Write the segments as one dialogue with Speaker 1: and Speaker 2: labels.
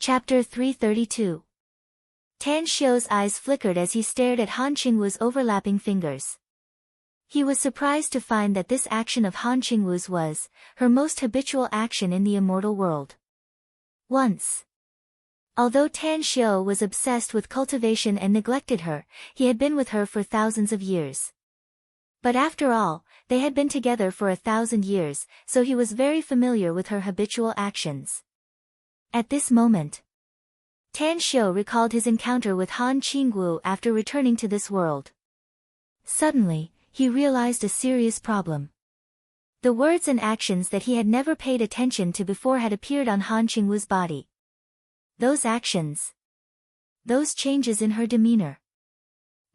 Speaker 1: Chapter 332. Tan Xiu's eyes flickered as he stared at Han Qingwu's overlapping fingers. He was surprised to find that this action of Han Qingwu's was her most habitual action in the immortal world. Once, although Tan Xiu was obsessed with cultivation and neglected her, he had been with her for thousands of years. But after all, they had been together for 1,000 years, so he was very familiar with her habitual actions. At this moment, Tan Xiu recalled his encounter with Han Qingwu after returning to this world. Suddenly, he realized a serious problem. The words and actions that he had never paid attention to before had appeared on Han Qingwu's body. Those actions. Those changes in her demeanor.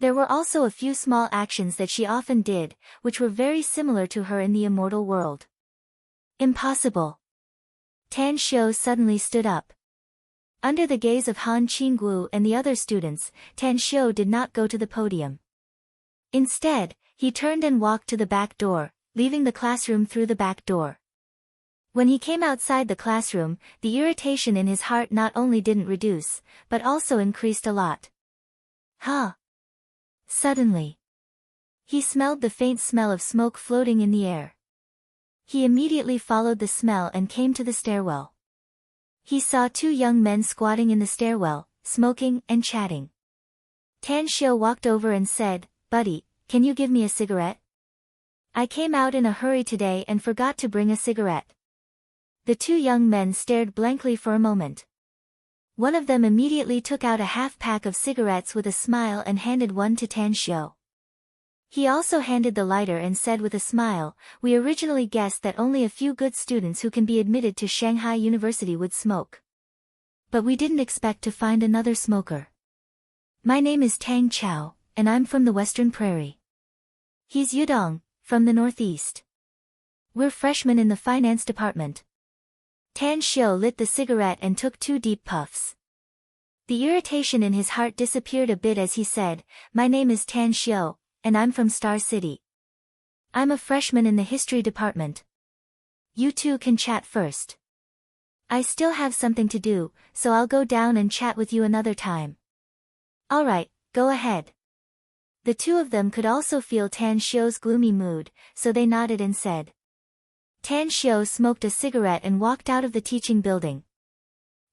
Speaker 1: There were also a few small actions that she often did, which were very similar to her in the immortal world. Impossible. Tan Xiu suddenly stood up. Under the gaze of Han Qingwu and the other students, Tan Xiu did not go to the podium. Instead, he turned and walked to the back door, leaving the classroom through the back door. When he came outside the classroom, the irritation in his heart not only didn't reduce, but also increased a lot. Huh! Suddenly, he smelled the faint smell of smoke floating in the air. He immediately followed the smell and came to the stairwell. He saw two young men squatting in the stairwell, smoking and chatting. Tan Xiu walked over and said, "Buddy, can you give me a cigarette? I came out in a hurry today and forgot to bring a cigarette." The two young men stared blankly for a moment. One of them immediately took out a half-pack of cigarettes with a smile and handed one to Tan Xiu. He also handed the lighter and said with a smile, "We originally guessed that only a few good students who can be admitted to Shanghai University would smoke. But we didn't expect to find another smoker. My name is Tang Chao, and I'm from the Western Prairie. He's Yudong, from the Northeast. We're freshmen in the finance department." Tan Xiu lit the cigarette and took 2 deep puffs. The irritation in his heart disappeared a bit as he said, "My name is Tan Xiu, and I'm from Star City. I'm a freshman in the history department. You two can chat first. I still have something to do, so I'll go down and chat with you another time." "Alright, go ahead." The two of them could also feel Tan Xiu's gloomy mood, so they nodded and said. Tan Xiu smoked a cigarette and walked out of the teaching building.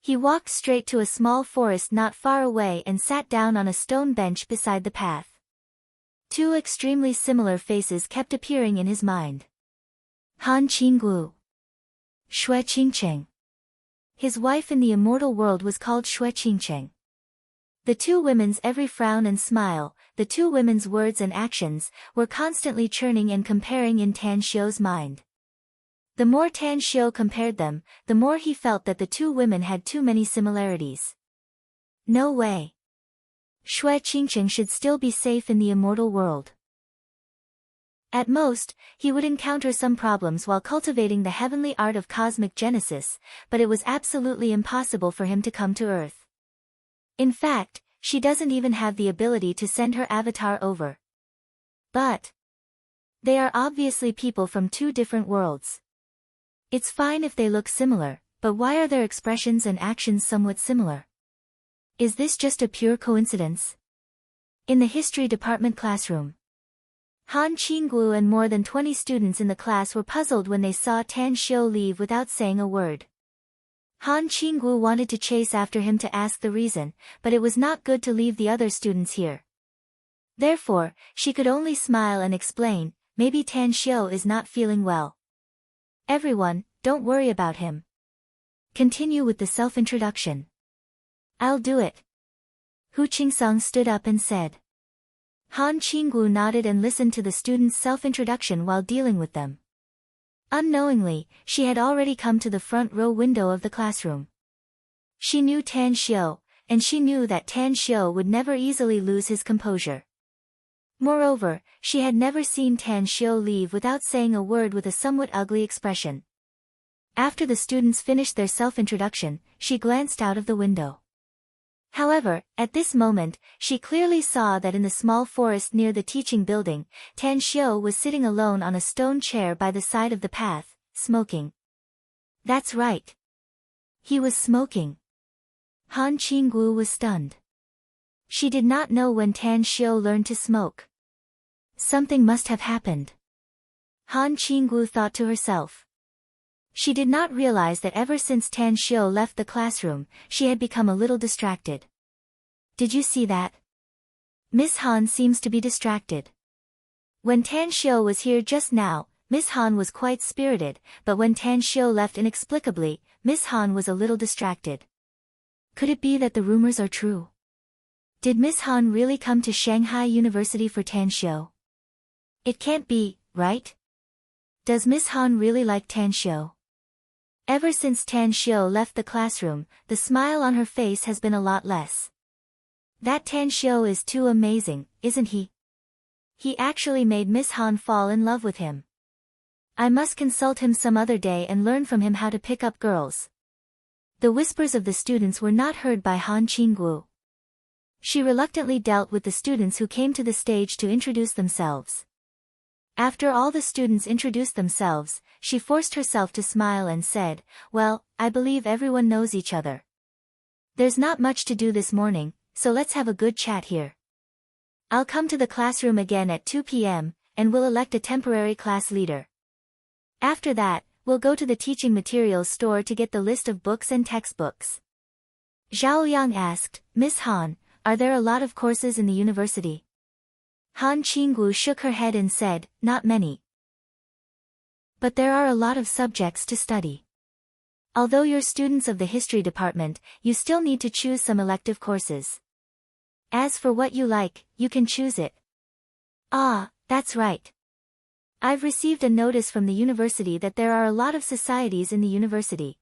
Speaker 1: He walked straight to a small forest not far away and sat down on a stone bench beside the path. Two extremely similar faces kept appearing in his mind. Han Qingwu. Xue Qingcheng. His wife in the immortal world was called Xue Qingcheng. The two women's every frown and smile, the two women's words and actions, were constantly churning and comparing in Tan Xiu's mind. The more Tan Xiu compared them, the more he felt that the two women had too many similarities. No way. Xue Qingcheng should still be safe in the immortal world. At most, he would encounter some problems while cultivating the heavenly art of cosmic genesis, but it was absolutely impossible for him to come to Earth. In fact, she doesn't even have the ability to send her avatar over. But they are obviously people from 2 different worlds. It's fine if they look similar, but why are their expressions and actions somewhat similar? Is this just a pure coincidence? In the history department classroom, Han Qingwu and more than 20 students in the class were puzzled when they saw Tan Xiu leave without saying a word. Han Qingwu wanted to chase after him to ask the reason, but it was not good to leave the other students here. Therefore, she could only smile and explain, "Maybe Tan Xiu is not feeling well. Everyone, don't worry about him. Continue with the self-introduction." "I'll do it." Hu Qingsong stood up and said. Han Qingwu nodded and listened to the students' self-introduction while dealing with them. Unknowingly, she had already come to the front row window of the classroom. She knew Tan Xiu, and she knew that Tan Xiu would never easily lose his composure. Moreover, she had never seen Tan Xiu leave without saying a word with a somewhat ugly expression. After the students finished their self-introduction, she glanced out of the window. However, at this moment, she clearly saw that in the small forest near the teaching building, Tan Xiu was sitting alone on a stone chair by the side of the path, smoking. That's right. He was smoking. Han Qingwu was stunned. She did not know when Tan Xiu learned to smoke. Something must have happened. Han Qingwu thought to herself. She did not realize that ever since Tan Xiu left the classroom, she had become a little distracted. Did you see that? Miss Han seems to be distracted. When Tan Xiu was here just now, Miss Han was quite spirited, but when Tan Xiu left inexplicably, Miss Han was a little distracted. Could it be that the rumors are true? Did Miss Han really come to Shanghai University for Tan Xiu? It can't be, right? Does Miss Han really like Tan Xiu? Ever since Tan Xiu left the classroom, the smile on her face has been a lot less. That Tan Xiu is too amazing, isn't he? He actually made Miss Han fall in love with him. I must consult him some other day and learn from him how to pick up girls. The whispers of the students were not heard by Han Qingwu. She reluctantly dealt with the students who came to the stage to introduce themselves. After all the students introduced themselves, she forced herself to smile and said, "Well, I believe everyone knows each other. There's not much to do this morning, so let's have a good chat here. I'll come to the classroom again at 2 p.m., and we'll elect a temporary class leader. After that, we'll go to the teaching materials store to get the list of books and textbooks." Zhao Yang asked, "Miss Han, are there a lot of courses in the university?" Han Qingwu shook her head and said, "Not many. But there are a lot of subjects to study. Although you're students of the history department, you still need to choose some elective courses. As for what you like, you can choose it." "Ah, that's right. I've received a notice from the university that there are a lot of societies in the university.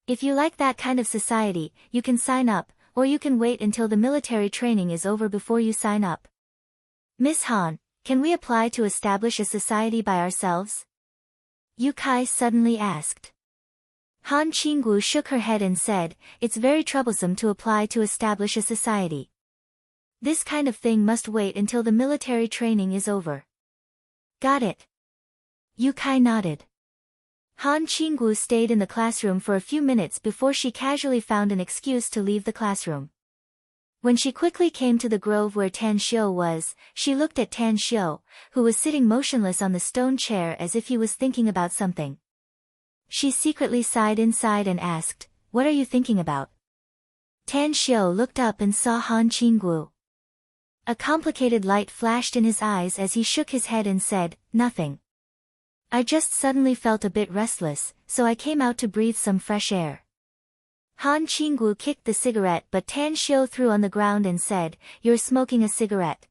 Speaker 1: If you like that kind of society, you can sign up, or you can wait until the military training is over before you sign up. Miss Han, can we apply to establish a society by ourselves?" Yu Kai suddenly asked. Han Qingwu shook her head and said, "It's very troublesome to apply to establish a society. This kind of thing must wait until the military training is over." "Got it." Yu Kai nodded. Han Qingwu stayed in the classroom for a few minutes before she casually found an excuse to leave the classroom. When she quickly came to the grove where Tan Xiu was, she looked at Tan Xiu, who was sitting motionless on the stone chair as if he was thinking about something. She secretly sighed inside and asked, "What are you thinking about?" Tan Xiu looked up and saw Han Qingwu. A complicated light flashed in his eyes as he shook his head and said, "Nothing. I just suddenly felt a bit restless, so I came out to breathe some fresh air." Han Qingwu kicked the cigarette but Tan Xiu threw on the ground and said, "You're smoking a cigarette.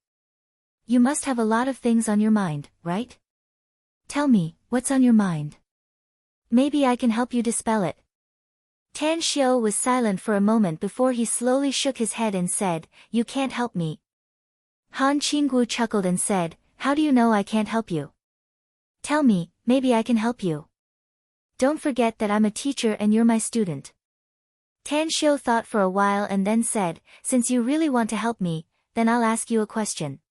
Speaker 1: You must have a lot of things on your mind, right? Tell me, what's on your mind? Maybe I can help you dispel it." Tan Xiu was silent for a moment before he slowly shook his head and said, "You can't help me." Han Qingwu chuckled and said, "How do you know I can't help you? Tell me, maybe I can help you. Don't forget that I'm a teacher and you're my student." Tan Xiu thought for a while and then said, "Since you really want to help me, then I'll ask you a question.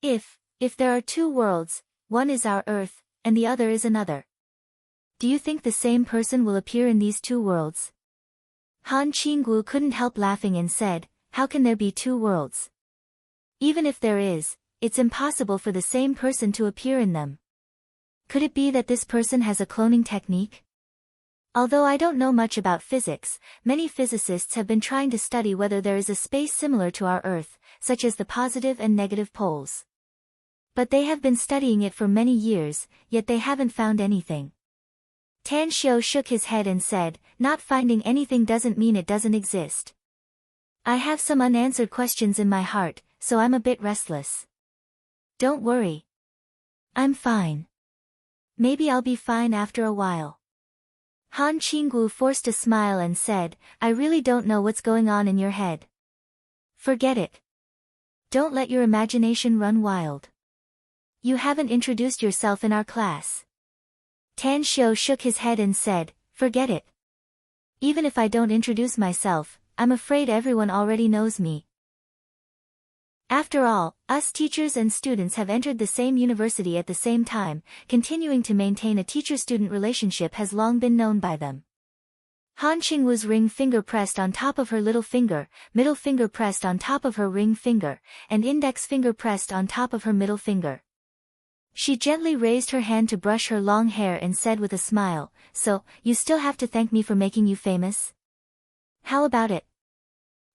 Speaker 1: If there are two worlds, one is our Earth, and the other is another, do you think the same person will appear in these two worlds?" Han Qingwu couldn't help laughing and said, "How can there be two worlds? Even if there is, it's impossible for the same person to appear in them. Could it be that this person has a cloning technique? Although I don't know much about physics, many physicists have been trying to study whether there is a space similar to our Earth, such as the positive and negative poles. But they have been studying it for many years, yet they haven't found anything." Tan Xiu shook his head and said, "Not finding anything doesn't mean it doesn't exist. I have some unanswered questions in my heart, so I'm a bit restless. Don't worry. I'm fine. Maybe I'll be fine after a while." Han Qingwu forced a smile and said, "I really don't know what's going on in your head. Forget it. Don't let your imagination run wild. You haven't introduced yourself in our class." Tan Xiu shook his head and said, "Forget it. Even if I don't introduce myself, I'm afraid everyone already knows me. After all, us teachers and students have entered the same university at the same time, continuing to maintain a teacher-student relationship has long been known by them. Han Qingwu's ring finger pressed on top of her little finger, middle finger pressed on top of her ring finger, and index finger pressed on top of her middle finger. She gently raised her hand to brush her long hair and said with a smile, "So, you still have to thank me for making you famous? How about it?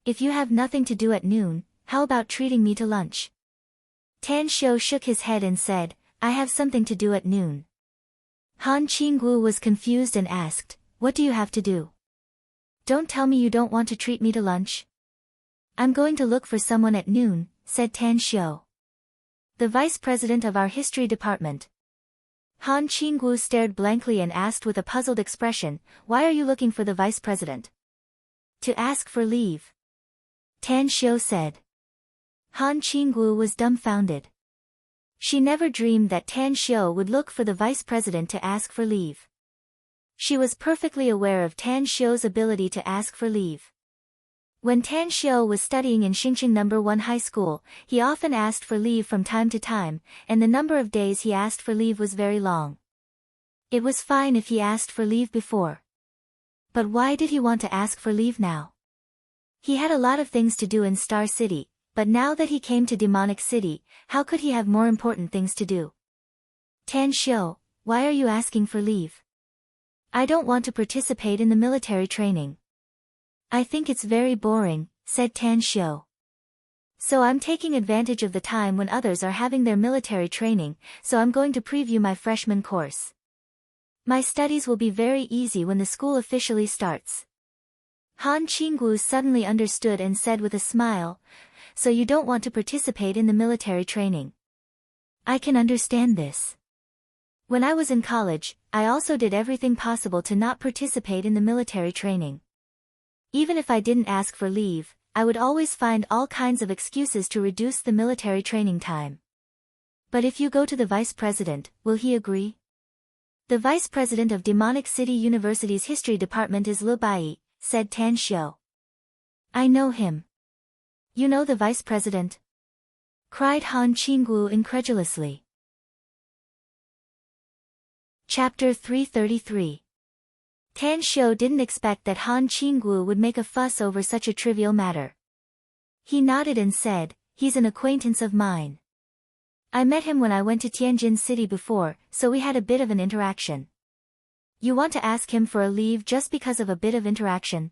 Speaker 1: If you have nothing to do at noon, how about treating me to lunch?" Tan Xiu shook his head and said, "I have something to do at noon." Han Qingwu was confused and asked, "What do you have to do? Don't tell me you don't want to treat me to lunch." "I'm going to look for someone at noon," said Tan Xiu. "The vice president of our history department." Han Qingwu stared blankly and asked with a puzzled expression, "Why are you looking for the vice president?" "To ask for leave," Tan Xiu said. Han Qingwu was dumbfounded. She never dreamed that Tan Xiu would look for the vice president to ask for leave. She was perfectly aware of Tan Xiu's ability to ask for leave. When Tan Xiu was studying in Xingqing No. 1 High School, he often asked for leave from time to time, and the number of days he asked for leave was very long. It was fine if he asked for leave before. But why did he want to ask for leave now? He had a lot of things to do in Star City, but now that he came to Demonic City, how could he have more important things to do? "Tan Xiu, why are you asking for leave?" "I don't want to participate in the military training." "I think it's very boring," said Tan Xiu. "So I'm taking advantage of the time when others are having their military training, so I'm going to preview my freshman course. My studies will be very easy when the school officially starts." Han Qingwu suddenly understood and said with a smile, "So you don't want to participate in the military training. I can understand this. When I was in college, I also did everything possible to not participate in the military training. Even if I didn't ask for leave, I would always find all kinds of excuses to reduce the military training time. But if you go to the vice president, will he agree?" "The vice president of Demonic City University's history department is Lu Bai," said Tan Xiu. "I know him." "You know the vice president?" cried Han Qingwu incredulously. Chapter 333. Tan Xiu didn't expect that Han Qingwu would make a fuss over such a trivial matter. He nodded and said, "He's an acquaintance of mine. I met him when I went to Tianjin City before, so we had a bit of an interaction." "You want to ask him for a leave just because of a bit of interaction?"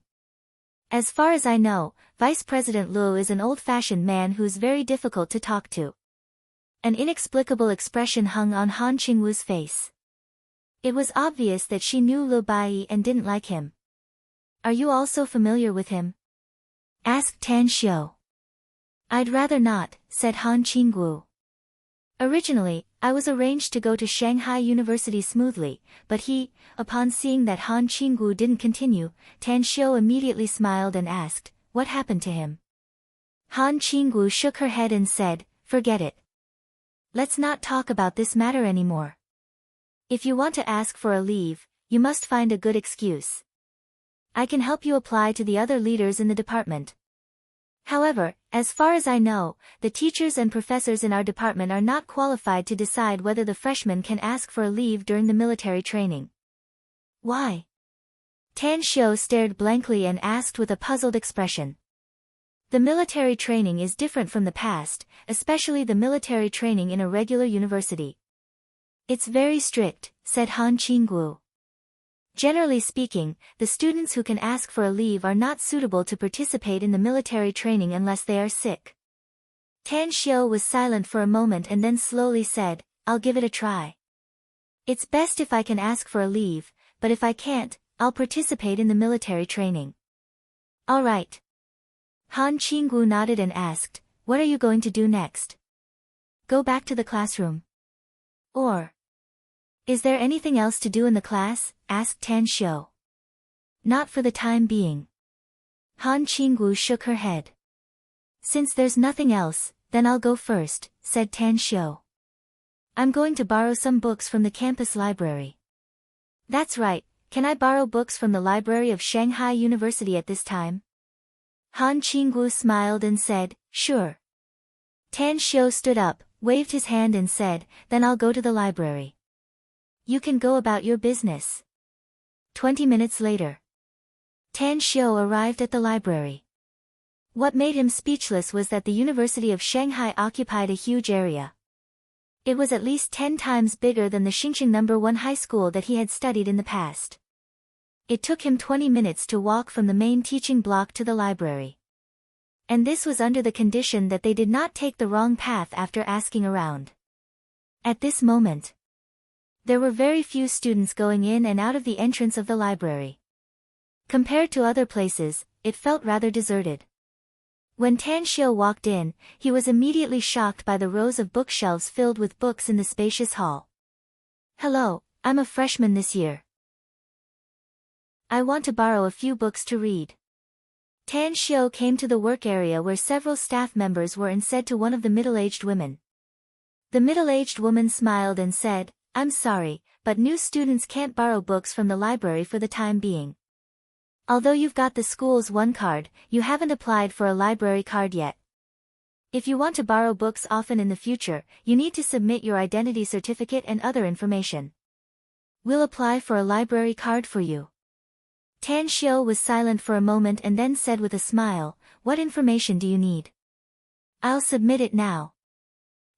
Speaker 1: "As far as I know, Vice President Lu is an old-fashioned man who's very difficult to talk to." An inexplicable expression hung on Han Qingwu's face. It was obvious that she knew Lu Bai and didn't like him. "Are you also familiar with him?" asked Tan Xiu. "I'd rather not," said Han Qingwu. "Originally, I was arranged to go to Shanghai University smoothly, but upon seeing that Han Qingwu didn't continue, Tan Xiu immediately smiled and asked, 'What happened to him?' Han Qingwu shook her head and said, 'Forget it. Let's not talk about this matter anymore. If you want to ask for a leave, you must find a good excuse. I can help you apply to the other leaders in the department. However, as far as I know, the teachers and professors in our department are not qualified to decide whether the freshmen can ask for a leave during the military training." "Why?" Tan Xiu stared blankly and asked with a puzzled expression. "The military training is different from the past, especially the military training in a regular university. It's very strict," said Han Qingwu. "Generally speaking, the students who can ask for a leave are not suitable to participate in the military training unless they are sick." Tan Xiu was silent for a moment and then slowly said, "I'll give it a try. It's best if I can ask for a leave, but if I can't, I'll participate in the military training." "All right." Han Qingwu nodded and asked, "What are you going to do next? Go back to the classroom? Or is there anything else to do in the class?" asked Tan Xiu. "Not for the time being." Han Qingwu shook her head. "Since there's nothing else, then I'll go first," said Tan Xiu. "I'm going to borrow some books from the campus library." "That's right, can I borrow books from the library of Shanghai University at this time?" Han Qingwu smiled and said, "Sure." Tan Xiu stood up, waved his hand and said, "Then I'll go to the library. You can go about your business." 20 minutes later. Tan Xiu arrived at the library. What made him speechless was that the University of Shanghai occupied a huge area. It was at least 10 times bigger than the Xingqing No. 1 high school that he had studied in the past. It took him 20 minutes to walk from the main teaching block to the library. And this was under the condition that they did not take the wrong path after asking around. At this moment, there were very few students going in and out of the entrance of the library. Compared to other places, it felt rather deserted. When Tan Xiu walked in, he was immediately shocked by the rows of bookshelves filled with books in the spacious hall. "Hello, I'm a freshman this year. I want to borrow a few books to read." Tan Xiu came to the work area where several staff members were and said to one of the middle-aged women. The middle-aged woman smiled and said, "I'm sorry, but new students can't borrow books from the library for the time being. Although you've got the school's one card, you haven't applied for a library card yet. If you want to borrow books often in the future, you need to submit your identity certificate and other information. We'll apply for a library card for you." Tan Xiu was silent for a moment and then said with a smile, "What information do you need?" "I'll submit it now."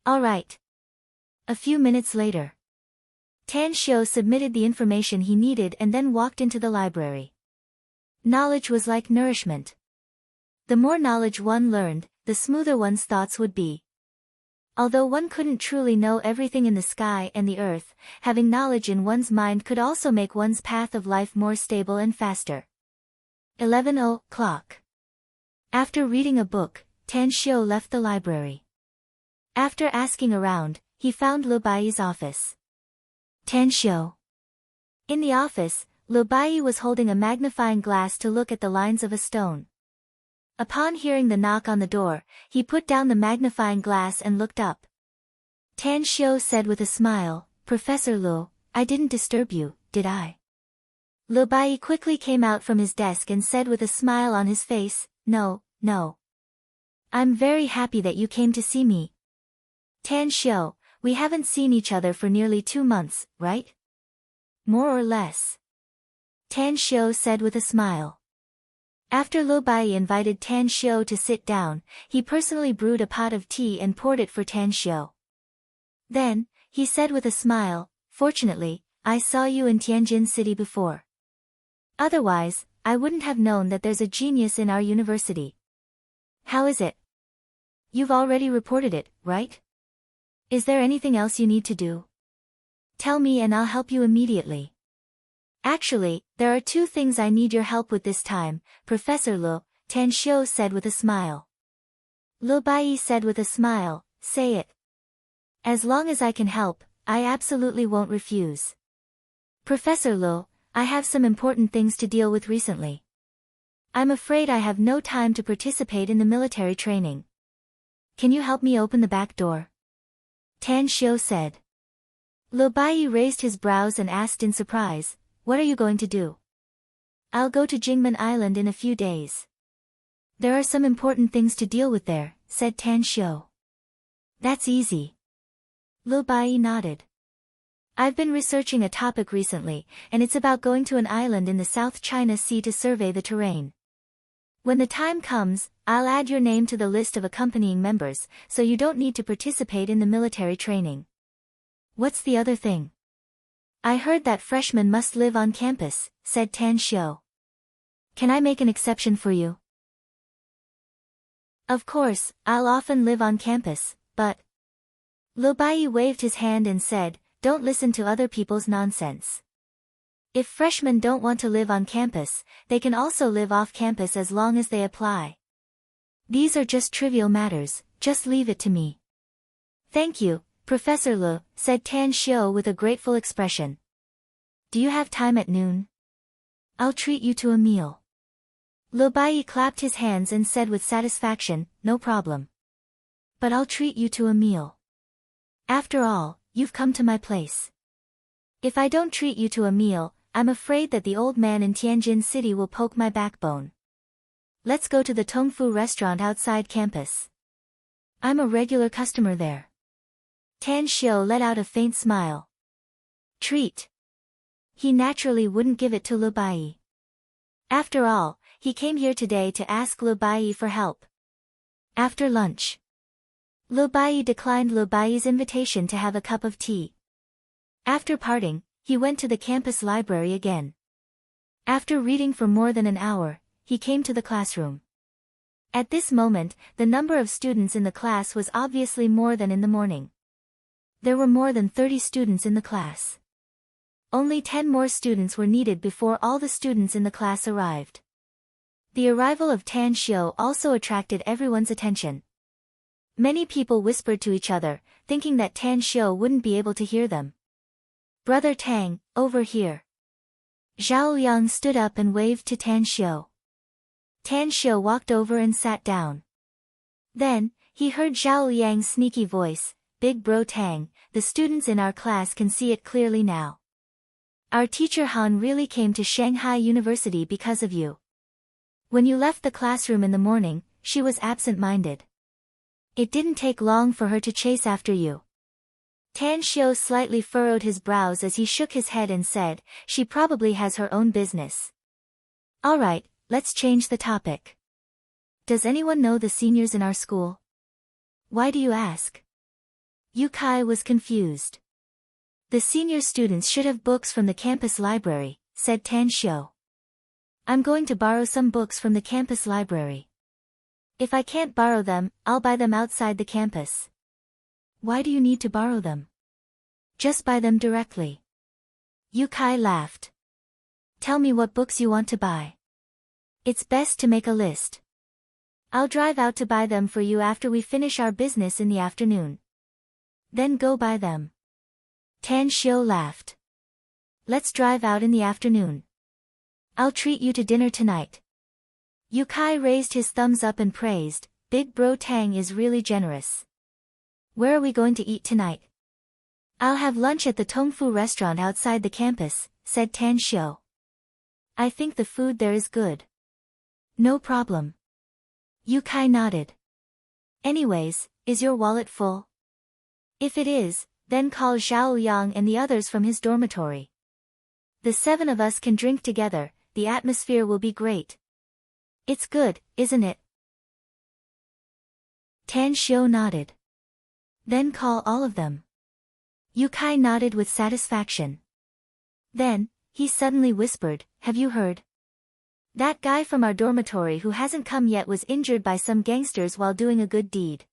Speaker 1: "All right." A few minutes later, Tan Xiu submitted the information he needed and then walked into the library. Knowledge was like nourishment. The more knowledge one learned, the smoother one's thoughts would be. Although one couldn't truly know everything in the sky and the earth, having knowledge in one's mind could also make one's path of life more stable and faster. 11 o'clock. After reading a book, Tan Xiu left the library. After asking around, he found Lu Baiyi's office. "Tan Xiu." In the office, Lu Baiyi was holding a magnifying glass to look at the lines of a stone. Upon hearing the knock on the door, he put down the magnifying glass and looked up. Tan Xiu said with a smile, "Professor Lu, I didn't disturb you, did I?" Lu Baiyi quickly came out from his desk and said with a smile on his face, No. I'm very happy that you came to see me. Tan Xiu, we haven't seen each other for nearly 2 months, right?" "More or less," Tan Xiu said with a smile. After Lu Baiyi invited Tan Xiu to sit down, he personally brewed a pot of tea and poured it for Tan Xiu. Then, he said with a smile, "Fortunately, I saw you in Tianjin City before. Otherwise, I wouldn't have known that there's a genius in our university. How is it? You've already reported it, right? Is there anything else you need to do? Tell me and I'll help you immediately." "Actually, there are 2 things I need your help with this time, Professor Lu," Tan Xiu said with a smile. Lu Baiyi said with a smile, "Say it. As long as I can help, I absolutely won't refuse." "Professor Lu, I have some important things to deal with recently. I'm afraid I have no time to participate in the military training. Can you help me open the back door?" Tan Xiu said. Lu Baiyi raised his brows and asked in surprise, "What are you going to do?" "I'll go to Jingmen Island in a few days. There are some important things to deal with there," said Tan Xiu. "That's easy." Lu Baiyi nodded. "I've been researching a topic recently, and it's about going to an island in the South China Sea to survey the terrain. When the time comes, I'll add your name to the list of accompanying members, so you don't need to participate in the military training." "What's the other thing?" "I heard that freshmen must live on campus," said Tan Xiu. "Can I make an exception for you?" "Of course, I'll often live on campus, but..." Lu Baiyi waved his hand and said, "Don't listen to other people's nonsense. If freshmen don't want to live on campus, they can also live off campus as long as they apply. These are just trivial matters, just leave it to me." "Thank you, Professor Lu," said Tan Xiu with a grateful expression. "Do you have time at noon? I'll treat you to a meal." Lu Baiyi clapped his hands and said with satisfaction, "No problem. But I'll treat you to a meal. After all, you've come to my place. If I don't treat you to a meal, I'm afraid that the old man in Tianjin City will poke my backbone. Let's go to the Tongfu restaurant outside campus. I'm a regular customer there." Tan Xiu let out a faint smile. Treat. He naturally wouldn't give it to Lu Baiyi. After all, he came here today to ask Lu Bai for help. After lunch, Lu Bai declined Lu Bai's invitation to have a cup of tea. After parting, he went to the campus library again. After reading for more than an hour, he came to the classroom. At this moment, the number of students in the class was obviously more than in the morning. There were more than 30 students in the class. Only 10 more students were needed before all the students in the class arrived. The arrival of Tan Xiu also attracted everyone's attention. Many people whispered to each other, thinking that Tan Xiu wouldn't be able to hear them. "Brother Tang, over here." Zhao Liang stood up and waved to Tan Xiu. Tan Xiu walked over and sat down. Then, he heard Zhao Liang's sneaky voice, "Big bro Tang, the students in our class can see it clearly now. Our teacher Han really came to Shanghai University because of you. When you left the classroom in the morning, she was absent-minded. It didn't take long for her to chase after you." Tan Xiu slightly furrowed his brows as he shook his head and said, "She probably has her own business." "Alright, let's change the topic. Does anyone know the seniors in our school?" "Why do you ask?" Yu Kai was confused. "The senior students should have books from the campus library," said Tan Xiu. "I'm going to borrow some books from the campus library. If I can't borrow them, I'll buy them outside the campus." "Why do you need to borrow them? Just buy them directly." Yu Kai laughed. "Tell me what books you want to buy. It's best to make a list. I'll drive out to buy them for you after we finish our business in the afternoon. Then go buy them." Tan Xiu laughed. "Let's drive out in the afternoon. I'll treat you to dinner tonight." Yu Kai raised his thumbs up and praised, "Big bro Tang is really generous. Where are we going to eat tonight?" "I'll have lunch at the Tongfu restaurant outside the campus," said Tan Xiu. "I think the food there is good." "No problem." Yu Kai nodded. "Anyways, is your wallet full? If it is, then call Zhao Yang and the others from his dormitory. The 7 of us can drink together, the atmosphere will be great." "It's good, isn't it?" Tan Xiu nodded. "Then call all of them." Yu Kai nodded with satisfaction. Then, he suddenly whispered, "Have you heard? That guy from our dormitory who hasn't come yet was injured by some gangsters while doing a good deed.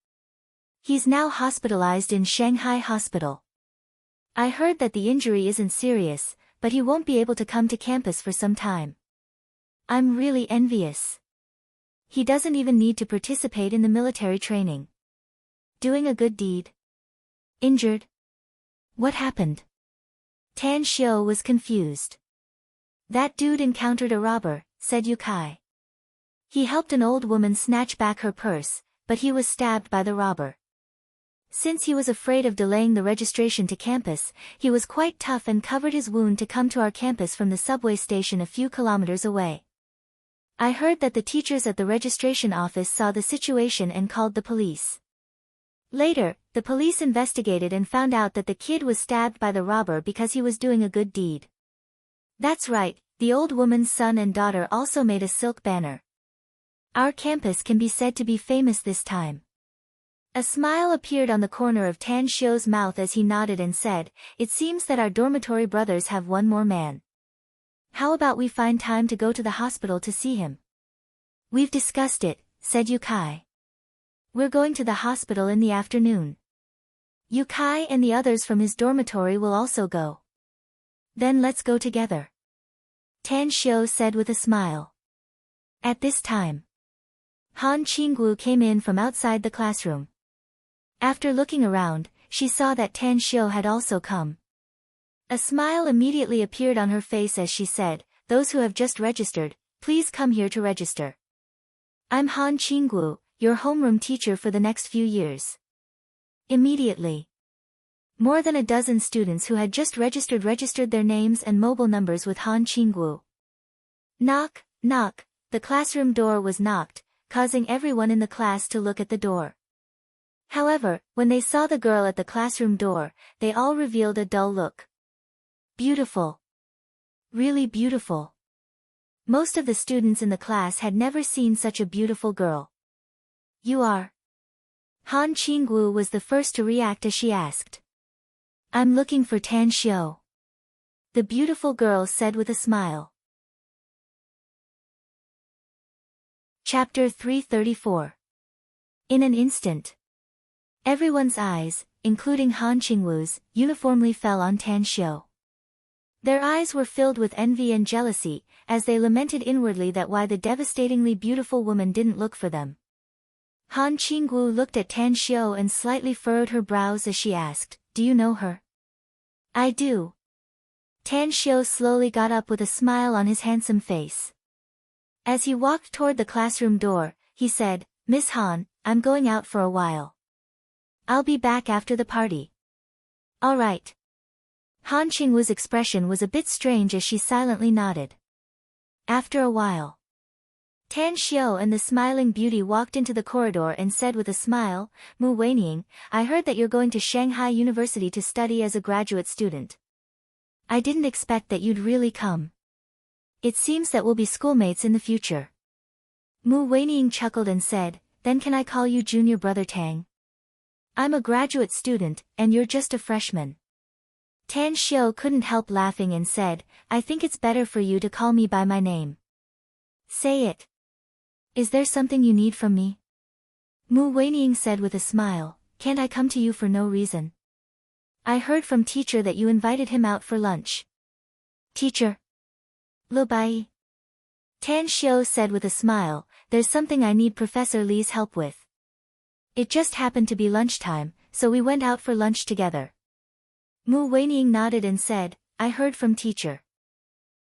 Speaker 1: He's now hospitalized in Shanghai Hospital. I heard that the injury isn't serious, but he won't be able to come to campus for some time. I'm really envious. He doesn't even need to participate in the military training. Doing a good deed. Injured? What happened?" Tan Xiu was confused. "That dude encountered a robber," said Yu Kai. "He helped an old woman snatch back her purse, but he was stabbed by the robber. Since he was afraid of delaying the registration to campus, he was quite tough and covered his wound to come to our campus from the subway station a few kilometers away. I heard that the teachers at the registration office saw the situation and called the police. Later, the police investigated and found out that the kid was stabbed by the robber because he was doing a good deed. That's right, the old woman's son and daughter also made a silk banner. Our campus can be said to be famous this time." A smile appeared on the corner of Tan Xiu's mouth as he nodded and said, "It seems that our dormitory brothers have one more man. How about we find time to go to the hospital to see him?" "We've discussed it," said Yu Kai. "We're going to the hospital in the afternoon. Yu Kai and the others from his dormitory will also go. Then let's go together," Tan Xiu said with a smile. At this time, Han Qinggu came in from outside the classroom. After looking around, she saw that Tan Xiu had also come. A smile immediately appeared on her face as she said, "Those who have just registered, please come here to register. I'm Han Qinggu, your homeroom teacher for the next few years." Immediately, more than a dozen students who had just registered their names and mobile numbers with Han Qinggu. Knock, knock, the classroom door was knocked, causing everyone in the class to look at the door. However, when they saw the girl at the classroom door, they all revealed a dull look. "Beautiful. Really beautiful. Most of the students in the class had never seen such a beautiful girl. You are? Han Qingwu was the first to react as she asked. I'm looking for Tan Xiu. The beautiful girl said with a smile. Chapter 334. In an instant, everyone's eyes, including Han Qingwu's, uniformly fell on Tan Xiu. Their eyes were filled with envy and jealousy, as they lamented inwardly that why the devastatingly beautiful woman didn't look for them. Han Qingwu looked at Tan Xiu and slightly furrowed her brows as she asked, Do you know her? I do. Tan Xiu slowly got up with a smile on his handsome face. As he walked toward the classroom door, he said, Miss Han, I'm going out for a while. I'll be back after the party. All right. Han Qingwu's expression was a bit strange as she silently nodded. After a while, Tan Xiu and the smiling beauty walked into the corridor and said with a smile, Mu Weining, I heard that you're going to Shanghai University to study as a graduate student. I didn't expect that you'd really come. It seems that we'll be schoolmates in the future. Mu Weining chuckled and said, Then can I call you Junior Brother Tang? I'm a graduate student, and you're just a freshman. Tan Xiu couldn't help laughing and said, I think it's better for you to call me by my name. Say it. Is there something you need from me? Mu Weining said with a smile, Can't I come to you for no reason? I heard from teacher that you invited him out for lunch. Teacher? Lu Bai. Tan Xiu said with a smile, There's something I need Professor Li's help with. It just happened to be lunchtime, so we went out for lunch together. Mu Weining nodded and said, I heard from teacher.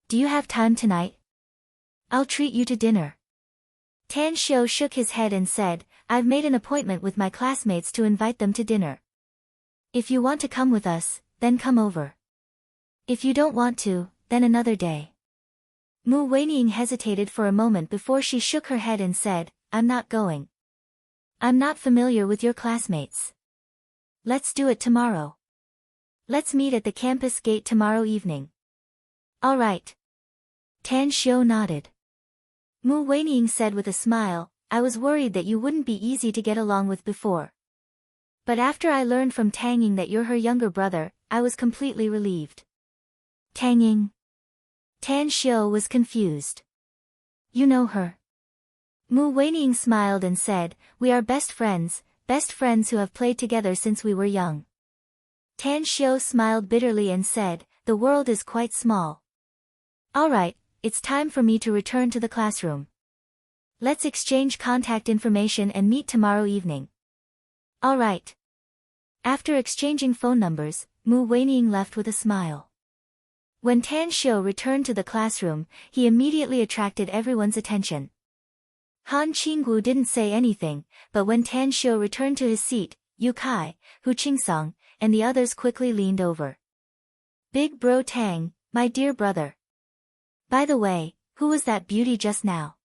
Speaker 1: Do you have time tonight? I'll treat you to dinner. Tan Xiu shook his head and said, I've made an appointment with my classmates to invite them to dinner. If you want to come with us, then come over. If you don't want to, then another day. Mu Weining hesitated for a moment before she shook her head and said, I'm not going. I'm not familiar with your classmates. Let's do it tomorrow. Let's meet at the campus gate tomorrow evening. All right. Tan Xiu nodded. Mu Weining said with a smile, I was worried that you wouldn't be easy to get along with before. But after I learned from Tang Ying that you're her younger brother, I was completely relieved. Tang Ying? Tan Xiu was confused. You know her? Mu Weining smiled and said, We are best friends who have played together since we were young. Tan Xiu smiled bitterly and said, The world is quite small. All right, it's time for me to return to the classroom. Let's exchange contact information and meet tomorrow evening. All right. After exchanging phone numbers, Mu Weining left with a smile. When Tan Xiu returned to the classroom, he immediately attracted everyone's attention. Han Qingwu didn't say anything, but when Tan Xiu returned to his seat, Yu Kai, Hu Qingsong, and the others quickly leaned over. Big Bro Tang, my dear brother. By the way, who was that beauty just now?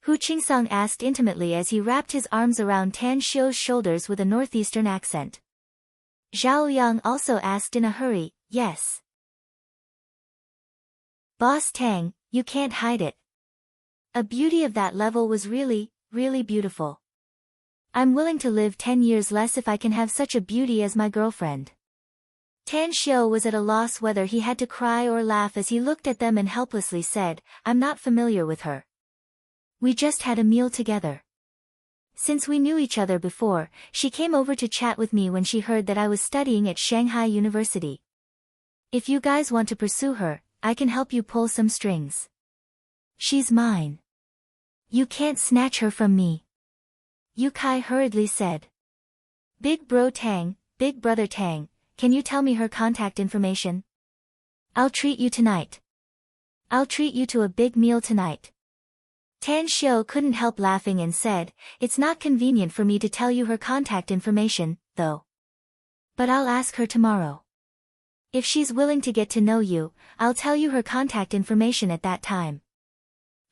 Speaker 1: Hu Qingsong asked intimately as he wrapped his arms around Tan Xiu's shoulders with a northeastern accent. Zhao Yang also asked in a hurry, Yes. Boss Tang, you can't hide it. A beauty of that level was really, really beautiful. I'm willing to live 10 years less if I can have such a beauty as my girlfriend. Tan Xiu was at a loss whether he had to cry or laugh as he looked at them and helplessly said, I'm not familiar with her. We just had a meal together. Since we knew each other before, she came over to chat with me when she heard that I was studying at Shanghai University. If you guys want to pursue her, I can help you pull some strings. She's mine. You can't snatch her from me. Yu Kai hurriedly said. Big Bro Tang, Big Brother Tang, can you tell me her contact information? I'll treat you tonight. I'll treat you to a big meal tonight. Tan Xiu couldn't help laughing and said, It's not convenient for me to tell you her contact information, though. But I'll ask her tomorrow. If she's willing to get to know you, I'll tell you her contact information at that time.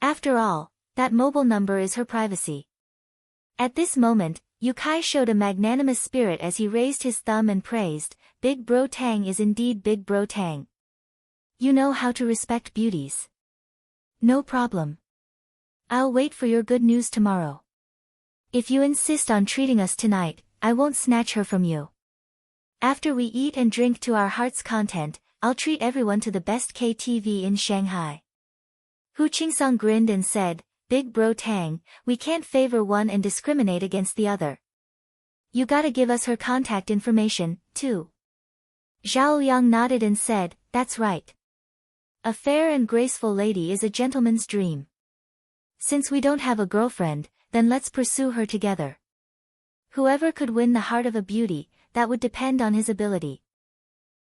Speaker 1: After all, that mobile number is her privacy. At this moment, Yu Kai showed a magnanimous spirit as he raised his thumb and praised, Big Bro Tang is indeed Big Bro Tang. You know how to respect beauties. No problem. I'll wait for your good news tomorrow. If you insist on treating us tonight, I won't snatch her from you. After we eat and drink to our heart's content, I'll treat everyone to the best KTV in Shanghai. Hu Qingsong grinned and said, Big bro Tang, we can't favor one and discriminate against the other. You gotta give us her contact information, too. Zhao Yang nodded and said, That's right. A fair and graceful lady is a gentleman's dream. Since we don't have a girlfriend, then let's pursue her together. Whoever could win the heart of a beauty, that would depend on his ability.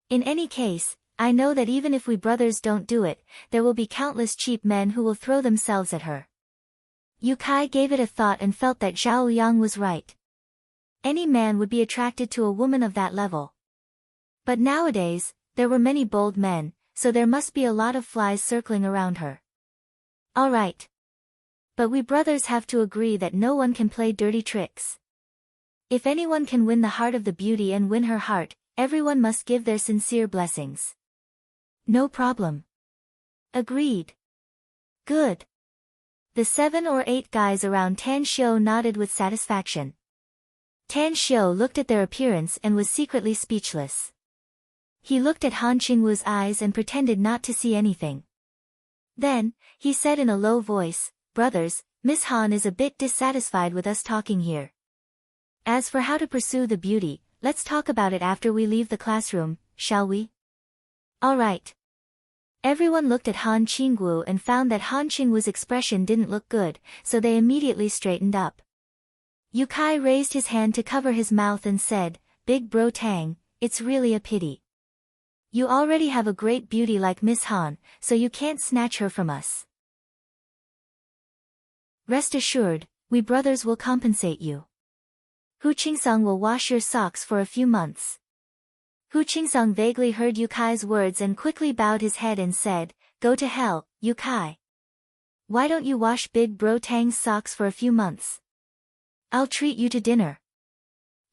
Speaker 1: In any case, I know that even if we brothers don't do it, there will be countless cheap men who will throw themselves at her. Yu Kai gave it a thought and felt that Zhao Yang was right. Any man would be attracted to a woman of that level. But nowadays, there were many bold men, so there must be a lot of flies circling around her. All right. But we brothers have to agree that no one can play dirty tricks. If anyone can win the heart of the beauty and win her heart, everyone must give their sincere blessings. No problem. Agreed. Good. The 7 or 8 guys around Tan Xiu nodded with satisfaction. Tan Xiu looked at their appearance and was secretly speechless. He looked at Han Qingwu's eyes and pretended not to see anything. Then, he said in a low voice, Brothers, Miss Han is a bit dissatisfied with us talking here. As for how to pursue the beauty, let's talk about it after we leave the classroom, shall we? All right. Everyone looked at Han Qingwu and found that Han Qingwu's expression didn't look good, so they immediately straightened up. Yu Kai raised his hand to cover his mouth and said, Big bro Tang, it's really a pity. You already have a great beauty like Miss Han, so you can't snatch her from us. Rest assured, we brothers will compensate you. Hu Qingsong will wash your socks for a few months. Hu Qingsong vaguely heard Yu Kai's words and quickly bowed his head and said, Go to hell, Yu Kai. Why don't you wash Big bro Tang's socks for a few months? I'll treat you to dinner.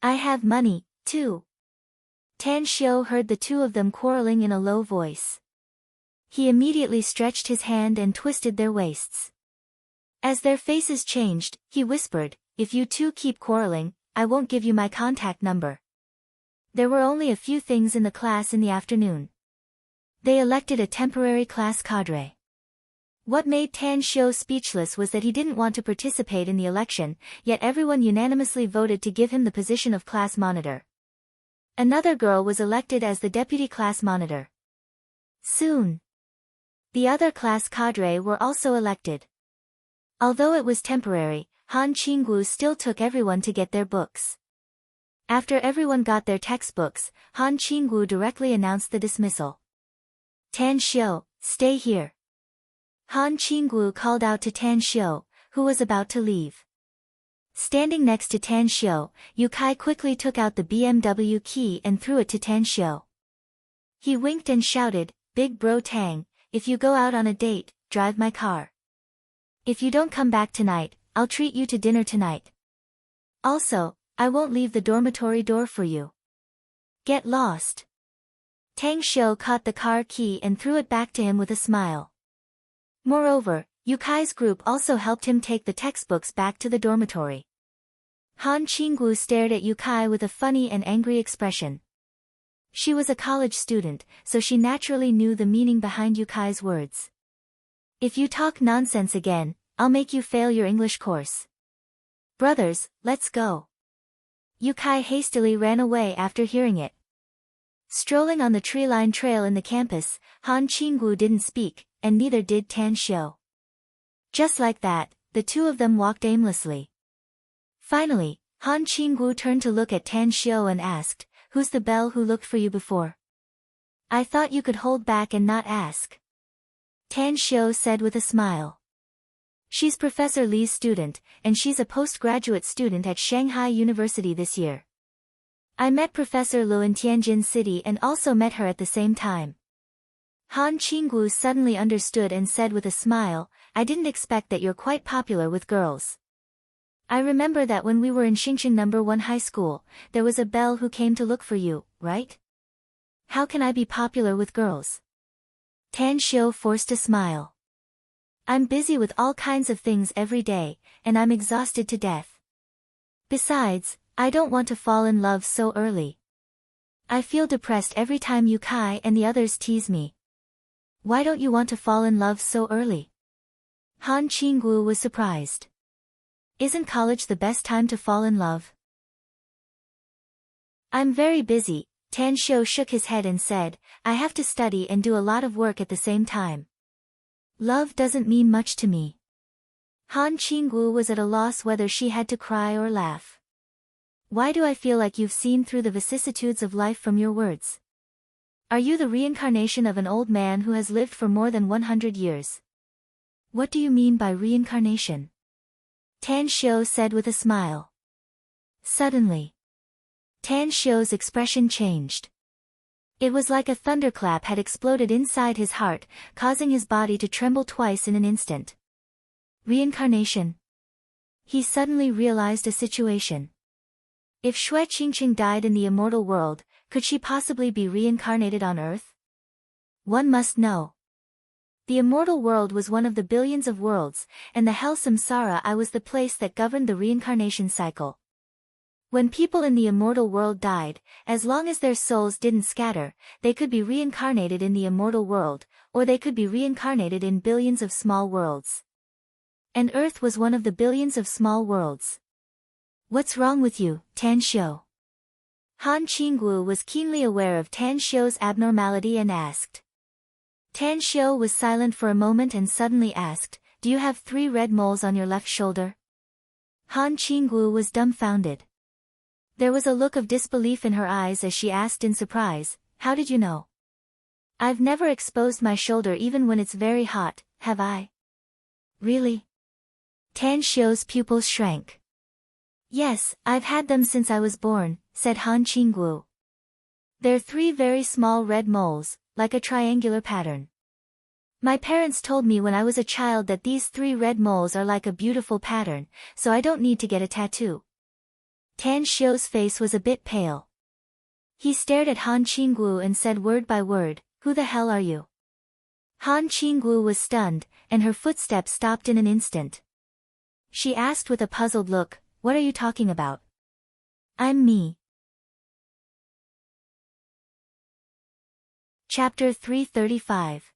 Speaker 1: I have money, too. Tan Xiu heard the two of them quarreling in a low voice. He immediately stretched his hand and twisted their waists. As their faces changed, he whispered, If you two keep quarreling, I won't give you my contact number. There were only a few things in the class in the afternoon. They elected a temporary class cadre. What made Tan Xiu speechless was that he didn't want to participate in the election, yet everyone unanimously voted to give him the position of class monitor. Another girl was elected as the deputy class monitor. Soon, the other class cadre were also elected. Although it was temporary, Han Qingwu still took everyone to get their books. After everyone got their textbooks, Han Qingwu directly announced the dismissal. Tan Xiu, stay here. Han Qingwu called out to Tan Xiu, who was about to leave. Standing next to Tan Xiu, Yu Kai quickly took out the BMW key and threw it to Tan Xiu. He winked and shouted, Big bro Tang, if you go out on a date, drive my car. If you don't come back tonight, I'll treat you to dinner tonight. Also, I won't leave the dormitory door for you. Get lost. Tang Xiu caught the car key and threw it back to him with a smile. Moreover, Yu Kai's group also helped him take the textbooks back to the dormitory. Han Qingwu stared at Yu Kai with a funny and angry expression. She was a college student, so she naturally knew the meaning behind Yu Kai's words. If you talk nonsense again, I'll make you fail your English course. Brothers, let's go. Yu Kai hastily ran away after hearing it. Strolling on the tree-lined trail in the campus, Han Qingwu didn't speak, and neither did Tan Xiu. Just like that, the two of them walked aimlessly. Finally, Han Qingwu turned to look at Tan Xiu and asked, Who's the belle who looked for you before? I thought you could hold back and not ask. Tan Xiu said with a smile. She's Professor Li's student, and she's a postgraduate student at Shanghai University this year. I met Professor Lu in Tianjin City and also met her at the same time. Han Qingwu suddenly understood and said with a smile, I didn't expect that you're quite popular with girls. I remember that when we were in Xingqing No. 1 high school, there was a belle who came to look for you, right? How can I be popular with girls? Tan Xiu forced a smile. I'm busy with all kinds of things every day, and I'm exhausted to death. Besides, I don't want to fall in love so early. I feel depressed every time Yukai and the others tease me. Why don't you want to fall in love so early? Han Qingwu was surprised. Isn't college the best time to fall in love? I'm very busy, Tan Shou shook his head and said, I have to study and do a lot of work at the same time. Love doesn't mean much to me. Han Qingwu was at a loss whether she had to cry or laugh. Why do I feel like you've seen through the vicissitudes of life from your words? Are you the reincarnation of an old man who has lived for more than 100 years? What do you mean by reincarnation? Tan Shou said with a smile. Suddenly, Tan Shou's expression changed. It was like a thunderclap had exploded inside his heart, causing his body to tremble twice in an instant. Reincarnation? He suddenly realized a situation. If Xue Qingqing died in the immortal world, could she possibly be reincarnated on Earth? One must know. The immortal world was one of the billions of worlds, and the hell samsara I was the place that governed the reincarnation cycle. When people in the immortal world died, as long as their souls didn't scatter, they could be reincarnated in the immortal world, or they could be reincarnated in billions of small worlds. And Earth was one of the billions of small worlds. What's wrong with you, Tan Shou? Han Qingwu was keenly aware of Tan Shou's abnormality and asked. Tan Shou was silent for a moment and suddenly asked, Do you have 3 red moles on your left shoulder? Han Qingwu was dumbfounded. There was a look of disbelief in her eyes as she asked in surprise, How did you know? I've never exposed my shoulder even when it's very hot, have I? Really? Tan Shou's pupils shrank. Yes, I've had them since I was born, said Han Qingwu. They're 3 very small red moles, like a triangular pattern. My parents told me when I was a child that these 3 red moles are like a beautiful pattern, so I don't need to get a tattoo. Tan Shou's face was a bit pale. He stared at Han Qingwu and said word by word, Who the hell are you? Han Qingwu was stunned, and her footsteps stopped in an instant. She asked with a puzzled look, What are you talking about? I'm me. Chapter 335.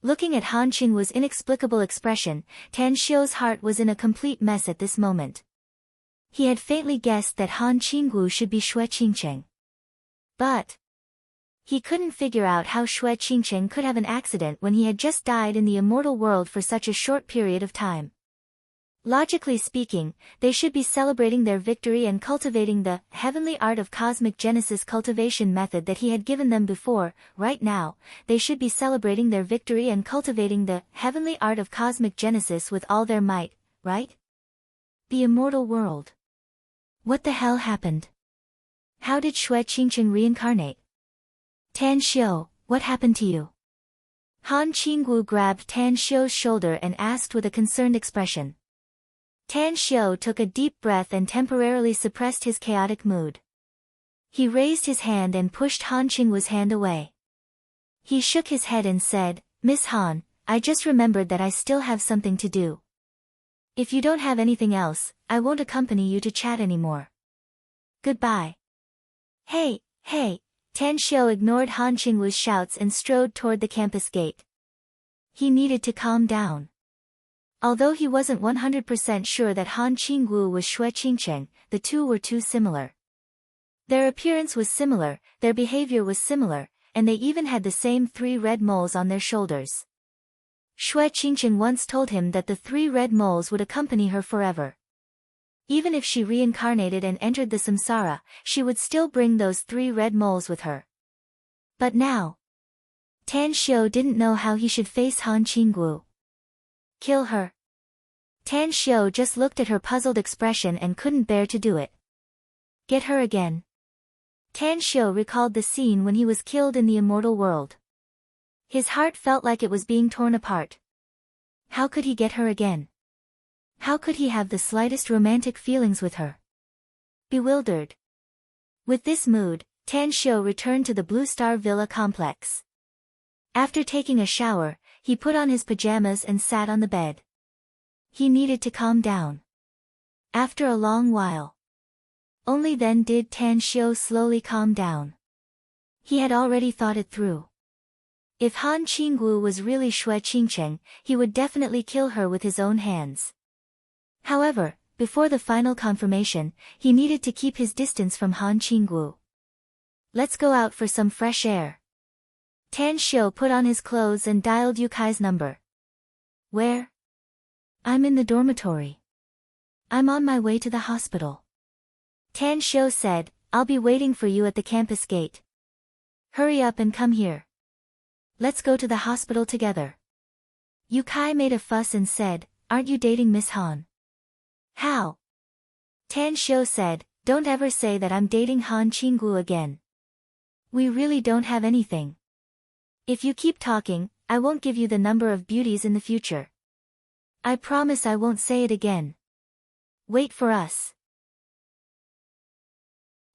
Speaker 1: Looking at Han Qingwu's inexplicable expression, Tan Shou's heart was in a complete mess at this moment. He had faintly guessed that Han Qingwu should be Xue Qingqing. But he couldn't figure out how Xue Qingqing could have an accident when he had just died in the immortal world for such a short period of time. Logically speaking, they should be celebrating their victory and cultivating the heavenly art of cosmic genesis cultivation method that he had given them before. Right now, they should be celebrating their victory and cultivating the heavenly art of cosmic genesis with all their might, right? The immortal world. What the hell happened? How did Xue Qingqing reincarnate? Tan Shou, what happened to you? Han Qingwu grabbed Tan Shou's shoulder and asked with a concerned expression. Tan Shou took a deep breath and temporarily suppressed his chaotic mood. He raised his hand and pushed Han Qingwu's hand away. He shook his head and said, Miss Han, I just remembered that I still have something to do. If you don't have anything else, I won't accompany you to chat anymore. Goodbye. Hey, Tan Shou ignored Han Qingwu's shouts and strode toward the campus gate. He needed to calm down. Although he wasn't 100% sure that Han Qingwu was Xue Qingqing, the two were too similar. Their appearance was similar, their behavior was similar, and they even had the same 3 red moles on their shoulders. Xue Qingqing once told him that the 3 red moles would accompany her forever. Even if she reincarnated and entered the samsara, she would still bring those 3 red moles with her. But now, Tan Shou didn't know how he should face Han Qingwu. Kill her. Tan Shou just looked at her puzzled expression and couldn't bear to do it. Get her again. Tan Shou recalled the scene when he was killed in the immortal world. His heart felt like it was being torn apart. How could he get her again? How could he have the slightest romantic feelings with her? Bewildered. With this mood, Tan Shou returned to the Blue Star Villa complex. After taking a shower, he put on his pajamas and sat on the bed. He needed to calm down. After a long while. Only then did Tan Xiu slowly calm down. He had already thought it through. If Han Qingwu was really Shui Qingcheng, he would definitely kill her with his own hands. However, before the final confirmation, he needed to keep his distance from Han Qingwu. Let's go out for some fresh air. Tan Xiu put on his clothes and dialed Yukai's number. Where? I'm in the dormitory. I'm on my way to the hospital. Tan Xiu said, I'll be waiting for you at the campus gate. Hurry up and come here. Let's go to the hospital together. Yukai made a fuss and said, aren't you dating Miss Han? How? Tan Xiu said, don't ever say that I'm dating Han Qinggu again. We really don't have anything. If you keep talking, I won't give you the number of beauties in the future. I promise I won't say it again. Wait for us.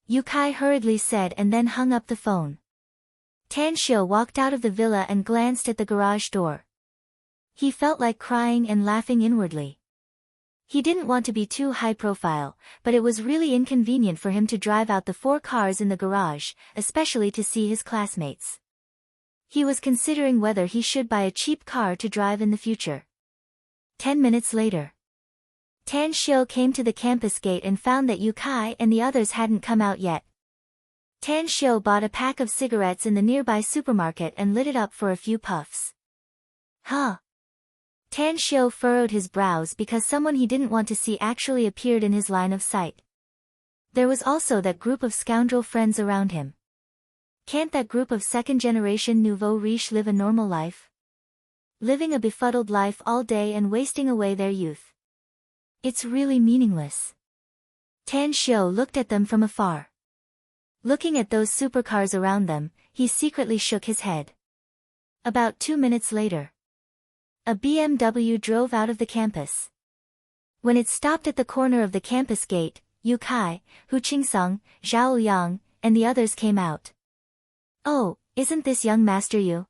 Speaker 1: Yukai hurriedly said and then hung up the phone. Tan Xiu walked out of the villa and glanced at the garage door. He felt like crying and laughing inwardly. He didn't want to be too high profile, but it was really inconvenient for him to drive out the 4 cars in the garage, especially to see his classmates. He was considering whether he should buy a cheap car to drive in the future. 10 minutes later. Tan Xiu came to the campus gate and found that Yukai and the others hadn't come out yet. Tan Xiu bought a pack of cigarettes in the nearby supermarket and lit it up for a few puffs. Huh? Tan Xiu furrowed his brows because someone he didn't want to see actually appeared in his line of sight. There was also that group of scoundrel friends around him. Can't that group of second-generation nouveau riche live a normal life? Living a befuddled life all day and wasting away their youth. It's really meaningless. Tan Xiu looked at them from afar. Looking at those supercars around them, he secretly shook his head. About 2 minutes later. A BMW drove out of the campus. When it stopped at the corner of the campus gate, Yukai, Hu Qingsong, Zhao Yang, and the others came out. Oh, isn't this young master Yu?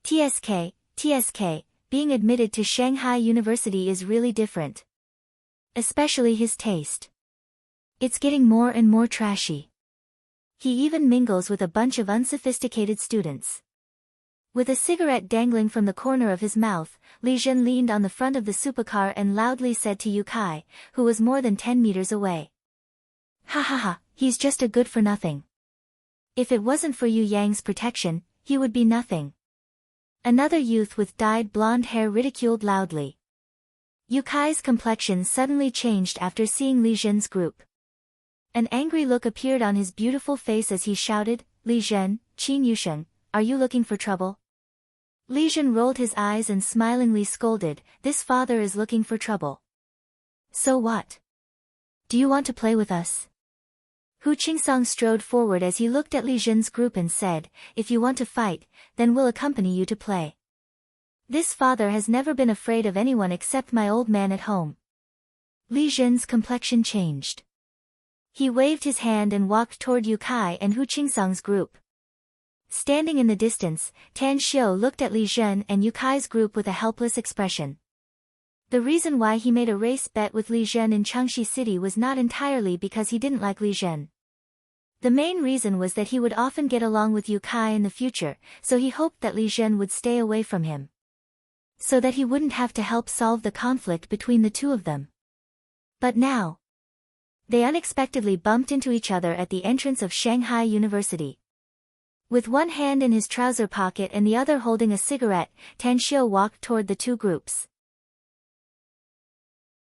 Speaker 1: TSK, being admitted to Shanghai University is really different. Especially his taste. It's getting more and more trashy. He even mingles with a bunch of unsophisticated students. With a cigarette dangling from the corner of his mouth, Li Zhen leaned on the front of the supercar and loudly said to Yukai, who was more than 10 meters away. Ha ha ha, he's just a good-for-nothing. If it wasn't for Yu Yang's protection, he would be nothing. Another youth with dyed blonde hair ridiculed loudly. Yukai's complexion suddenly changed after seeing Li Zhen's group. An angry look appeared on his beautiful face as he shouted, Li Zhen, Qin Yusheng, are you looking for trouble? Li Zhen rolled his eyes and smilingly scolded, this father is looking for trouble. So what? Do you want to play with us? Hu Qingsong strode forward as he looked at Li Zhen's group and said, if you want to fight, then we'll accompany you to play. This father has never been afraid of anyone except my old man at home. Li Zhen's complexion changed. He waved his hand and walked toward Yukai and Hu Qingsong's group. Standing in the distance, Tan Xiu looked at Li Zhen and Yukai's group with a helpless expression. The reason why he made a race bet with Li Zhen in Changxi City was not entirely because he didn't like Li Zhen. The main reason was that he would often get along with Yukai in the future, so he hoped that Li Zhen would stay away from him. So that he wouldn't have to help solve the conflict between the two of them. But now, they unexpectedly bumped into each other at the entrance of Shanghai University. With one hand in his trouser pocket and the other holding a cigarette, Tan Xiu walked toward the two groups.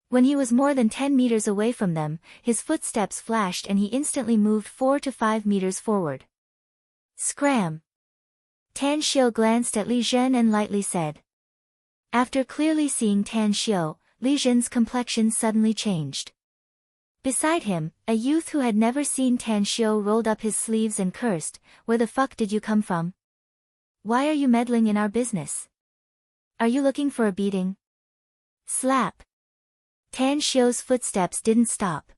Speaker 1: When he was more than 10 meters away from them, his footsteps flashed and he instantly moved 4 to 5 meters forward. Scram! Tan Xiu glanced at Li Zhen and lightly said. After clearly seeing Tan Xiu, Li Zhen's complexion suddenly changed. Beside him, a youth who had never seen Tan Xiu rolled up his sleeves and cursed, where the fuck did you come from? Why are you meddling in our business? Are you looking for a beating? Slap! Tan Xiu's footsteps didn't stop.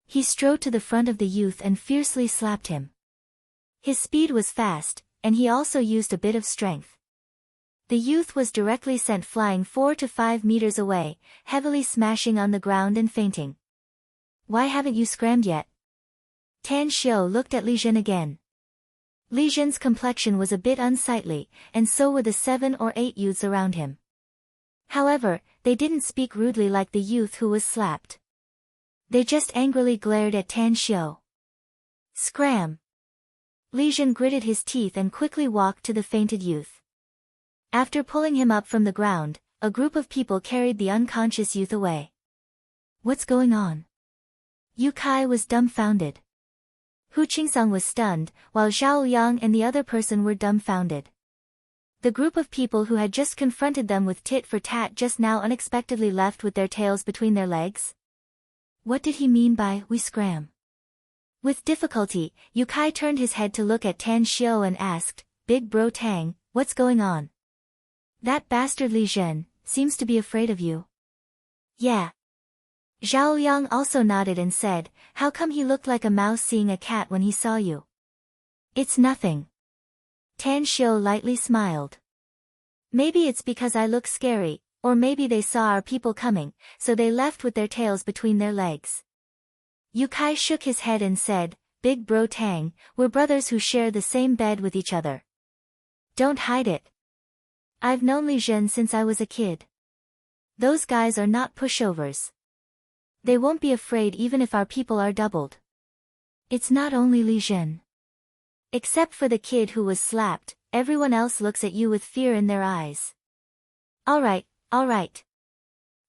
Speaker 1: He strode to the front of the youth and fiercely slapped him. His speed was fast, and he also used a bit of strength. The youth was directly sent flying 4 to 5 meters away, heavily smashing on the ground and fainting. Why haven't you scrammed yet? Tan Xiu looked at Li Zhen again. Li Zhen's complexion was a bit unsightly, and so were the 7 or 8 youths around him. However, they didn't speak rudely like the youth who was slapped. They just angrily glared at Tan Xiu. Scram! Li Zhen gritted his teeth and quickly walked to the fainted youth. After pulling him up from the ground, a group of people carried the unconscious youth away. What's going on? Yu Kai was dumbfounded. Hu Qingsong was stunned, while Zhao Yang and the other person were dumbfounded. The group of people who had just confronted them with tit for tat just now unexpectedly left with their tails between their legs. What did he mean by, we scram? With difficulty, Yu Kai turned his head to look at Tan Xiu and asked, Big Bro Tang, what's going on? That bastard Li Zhen seems to be afraid of you. Yeah. Zhao Yang also nodded and said, how come he looked like a mouse seeing a cat when he saw you? It's nothing. Tan Xiu lightly smiled. Maybe it's because I look scary, or maybe they saw our people coming, so they left with their tails between their legs. Yu Kai shook his head and said, Big Bro Tang, we're brothers who share the same bed with each other. Don't hide it. I've known Li Zhen since I was a kid. Those guys are not pushovers. They won't be afraid even if our people are doubled. It's not only Li Zhen. Except for the kid who was slapped, everyone else looks at you with fear in their eyes. Alright.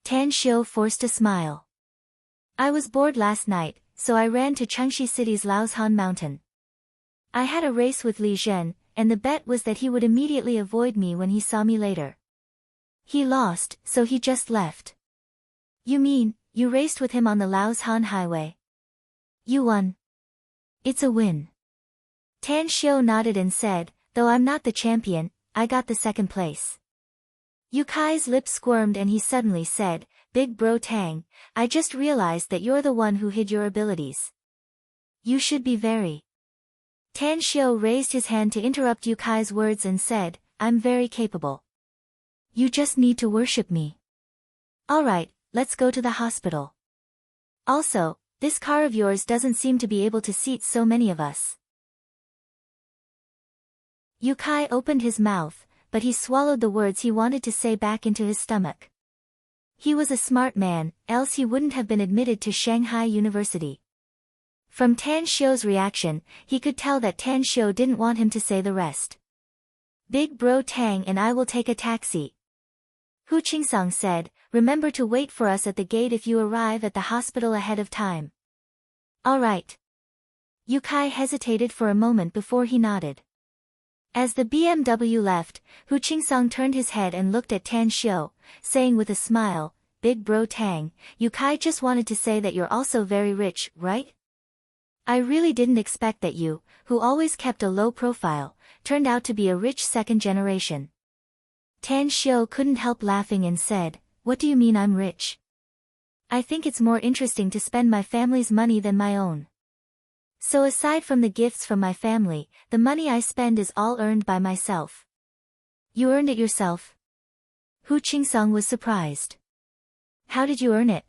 Speaker 1: Tan Xiu forced a smile. I was bored last night, so I ran to Chengxi City's Laoshan Mountain. I had a race with Li Zhen, and the bet was that he would immediately avoid me when he saw me later. He lost, so he just left. You mean, you raced with him on the Laoshan Highway? You won. It's a win. Tan Xiu nodded and said, though I'm not the champion, I got the second place. Yu Kai's lips squirmed and he suddenly said, Big Bro Tang, I just realized that you're the one who hid your abilities. You should be very. Tan Xiu raised his hand to interrupt Yu Kai's words and said, I'm very capable. You just need to worship me. Alright, let's go to the hospital. Also, this car of yours doesn't seem to be able to seat so many of us. Yu Kai opened his mouth, but he swallowed the words he wanted to say back into his stomach. He was a smart man, else he wouldn't have been admitted to Shanghai University. From Tan Xiu's reaction, he could tell that Tan Xiu didn't want him to say the rest. Big Bro Tang and I will take a taxi. Hu Qingsong said, remember to wait for us at the gate if you arrive at the hospital ahead of time. Alright. Yu Kai hesitated for a moment before he nodded. As the BMW left, Hu Qingsong turned his head and looked at Tan Xiu, saying with a smile, Big Bro Tang, Yu Kai just wanted to say that you're also very rich, right? I really didn't expect that you, who always kept a low profile, turned out to be a rich second generation. Tan Xiu couldn't help laughing and said, what do you mean I'm rich? I think it's more interesting to spend my family's money than my own. So aside from the gifts from my family, the money I spend is all earned by myself. You earned it yourself? Hu Qingsong was surprised. How did you earn it?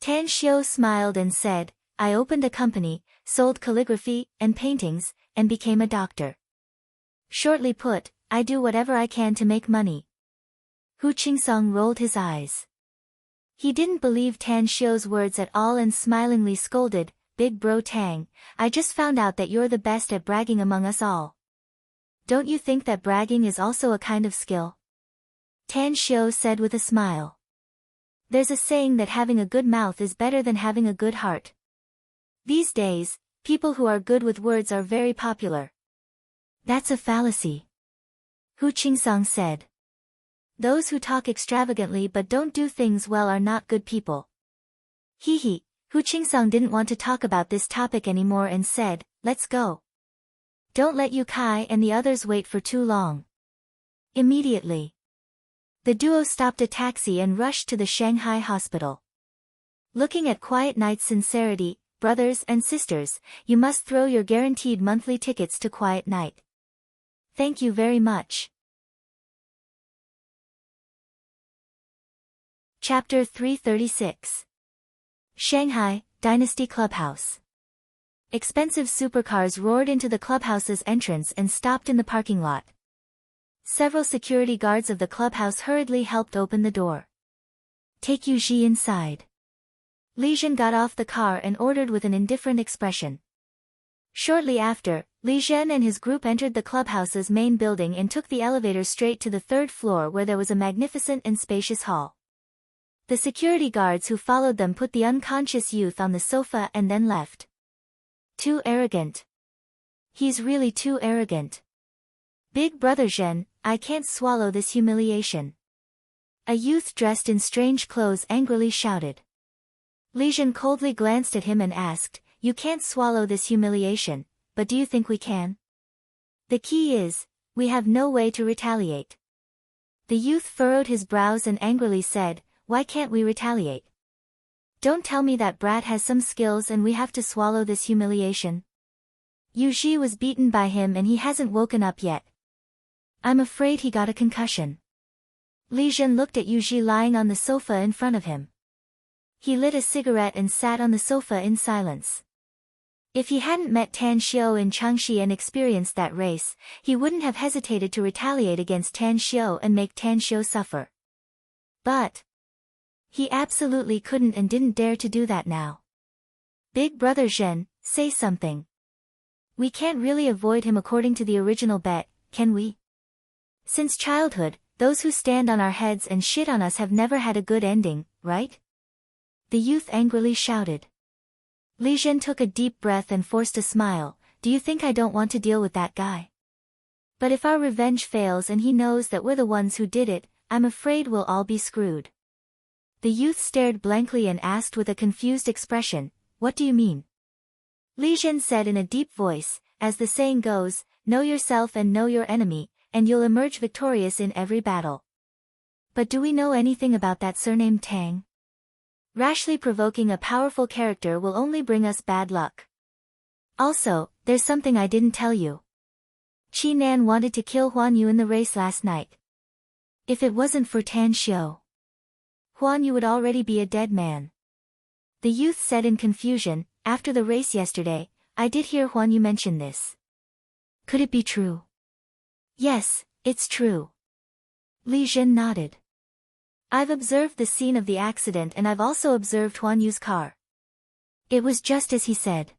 Speaker 1: Tan Xiu smiled and said, I opened a company, sold calligraphy and paintings, and became a doctor. Shortly put, I do whatever I can to make money. Hu Qingsong rolled his eyes. He didn't believe Tan Xiu's words at all and smilingly scolded, Big Bro Tang, I just found out that you're the best at bragging among us all. Don't you think that bragging is also a kind of skill? Tan Xiu said with a smile. There's a saying that having a good mouth is better than having a good heart. These days, people who are good with words are very popular. That's a fallacy. Hu Qingsong said. Those who talk extravagantly but don't do things well are not good people. Hee hee. Hu Qingsong didn't want to talk about this topic anymore and said, let's go. Don't let Yu Kai and the others wait for too long. Immediately. The duo stopped a taxi and rushed to the Shanghai hospital. Looking at Quiet Night's sincerity, brothers and sisters, you must throw your guaranteed monthly tickets to Quiet Night. Thank you very much. Chapter 336. Shanghai, Dynasty Clubhouse. Expensive supercars roared into the clubhouse's entrance and stopped in the parking lot. Several security guards of the clubhouse hurriedly helped open the door. Take Yu Ji inside. Li Zhen got off the car and ordered with an indifferent expression. Shortly after, Li Zhen and his group entered the clubhouse's main building and took the elevator straight to the third floor where there was a magnificent and spacious hall. The security guards who followed them put the unconscious youth on the sofa and then left. Too arrogant. He's really too arrogant. Big brother Zhen, I can't swallow this humiliation. A youth dressed in strange clothes angrily shouted. Li Zhen coldly glanced at him and asked, You can't swallow this humiliation, but do you think we can? The key is, we have no way to retaliate. The youth furrowed his brows and angrily said, Why can't we retaliate? Don't tell me that brat has some skills and we have to swallow this humiliation. Yu Ji was beaten by him and he hasn't woken up yet. I'm afraid he got a concussion. Li Zhen looked at Yu Ji lying on the sofa in front of him. He lit a cigarette and sat on the sofa in silence. If he hadn't met Tan Xiao in Changxi and experienced that race, he wouldn't have hesitated to retaliate against Tan Xiao and make Tan Xiao suffer. But he absolutely couldn't and didn't dare to do that now. Big brother Zhen, say something. We can't really avoid him according to the original bet, can we? Since childhood, those who stand on our heads and shit on us have never had a good ending, right? The youth angrily shouted. Li Zhen took a deep breath and forced a smile. Do you think I don't want to deal with that guy? But if our revenge fails and he knows that we're the ones who did it, I'm afraid we'll all be screwed. The youth stared blankly and asked with a confused expression, What do you mean? Li Zhen said in a deep voice, As the saying goes, know yourself and know your enemy, and you'll emerge victorious in every battle. But do we know anything about that surname Tang? Rashly provoking a powerful character will only bring us bad luck. Also, there's something I didn't tell you. Qi Nan wanted to kill Huan Yu in the race last night. If it wasn't for Tan Xiao, Huan Yu would already be a dead man. The youth said in confusion, After the race yesterday, I did hear Huan Yu mention this. Could it be true? Yes, it's true. Li Zhen nodded. I've observed the scene of the accident and I've also observed Huan Yu's car. It was just as he said.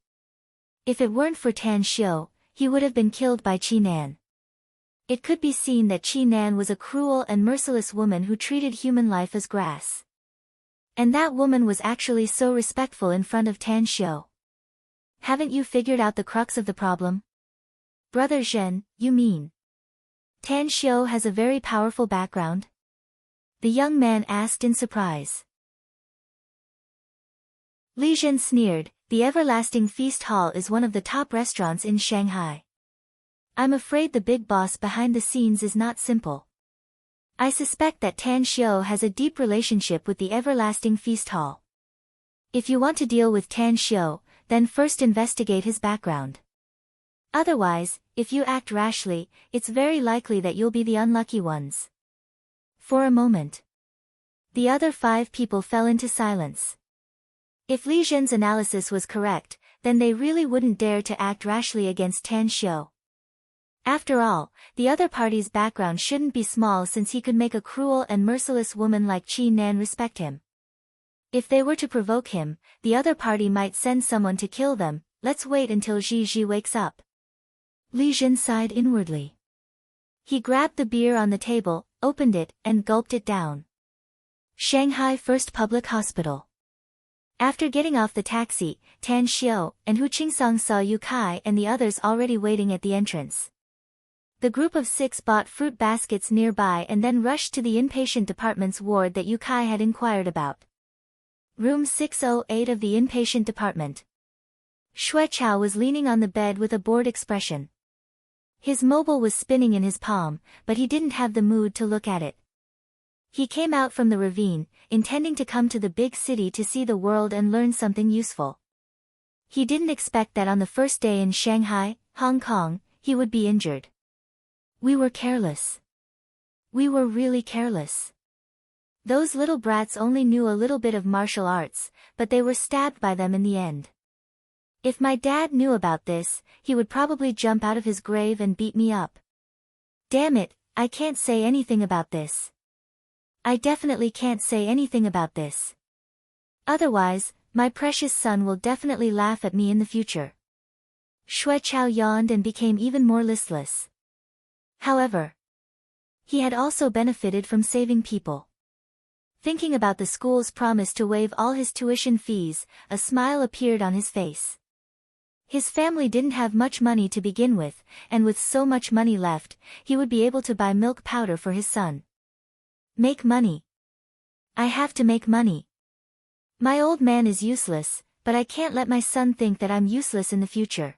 Speaker 1: If it weren't for Tan Xiao, he would have been killed by Qi Nan. It could be seen that Qi Nan was a cruel and merciless woman who treated human life as grass. And that woman was actually so respectful in front of Tan Xiao. Haven't you figured out the crux of the problem? Brother Zhen, you mean? Tan Xiao has a very powerful background? The young man asked in surprise. Li Zhen sneered, The Everlasting Feast Hall is one of the top restaurants in Shanghai. I'm afraid the big boss behind the scenes is not simple. I suspect that Tan Xiao has a deep relationship with the Everlasting Feast Hall. If you want to deal with Tan Xiao, then first investigate his background. Otherwise, if you act rashly, it's very likely that you'll be the unlucky ones. For a moment, the other 5 people fell into silence. If Li Zhen's analysis was correct, then they really wouldn't dare to act rashly against Tan Xiao. After all, the other party's background shouldn't be small since he could make a cruel and merciless woman like Qi Nan respect him. If they were to provoke him, the other party might send someone to kill them. Let's wait until Ji wakes up. Li Zhen sighed inwardly. He grabbed the beer on the table, opened it, and gulped it down. Shanghai First Public Hospital. After getting off the taxi, Tan Xiao and Hu Qingsong saw Yu Kai and the others already waiting at the entrance. The group of 6 bought fruit baskets nearby and then rushed to the inpatient department's ward that Yu Kai had inquired about. Room 608 of the inpatient department. Xue Chao was leaning on the bed with a bored expression. His mobile was spinning in his palm, but he didn't have the mood to look at it. He came out from the ravine, intending to come to the big city to see the world and learn something useful. He didn't expect that on the first day in Shanghai, Hong Kong, he would be injured. We were careless. We were really careless. Those little brats only knew a little bit of martial arts, but they were stabbed by them in the end. If my dad knew about this, he would probably jump out of his grave and beat me up. Damn it, I can't say anything about this. I definitely can't say anything about this. Otherwise, my precious son will definitely laugh at me in the future. Xue Chao yawned and became even more listless. However, he had also benefited from saving people. Thinking about the school's promise to waive all his tuition fees, a smile appeared on his face. His family didn't have much money to begin with, and with so much money left, he would be able to buy milk powder for his son. Make money. I have to make money. My old man is useless, but I can't let my son think that I'm useless in the future.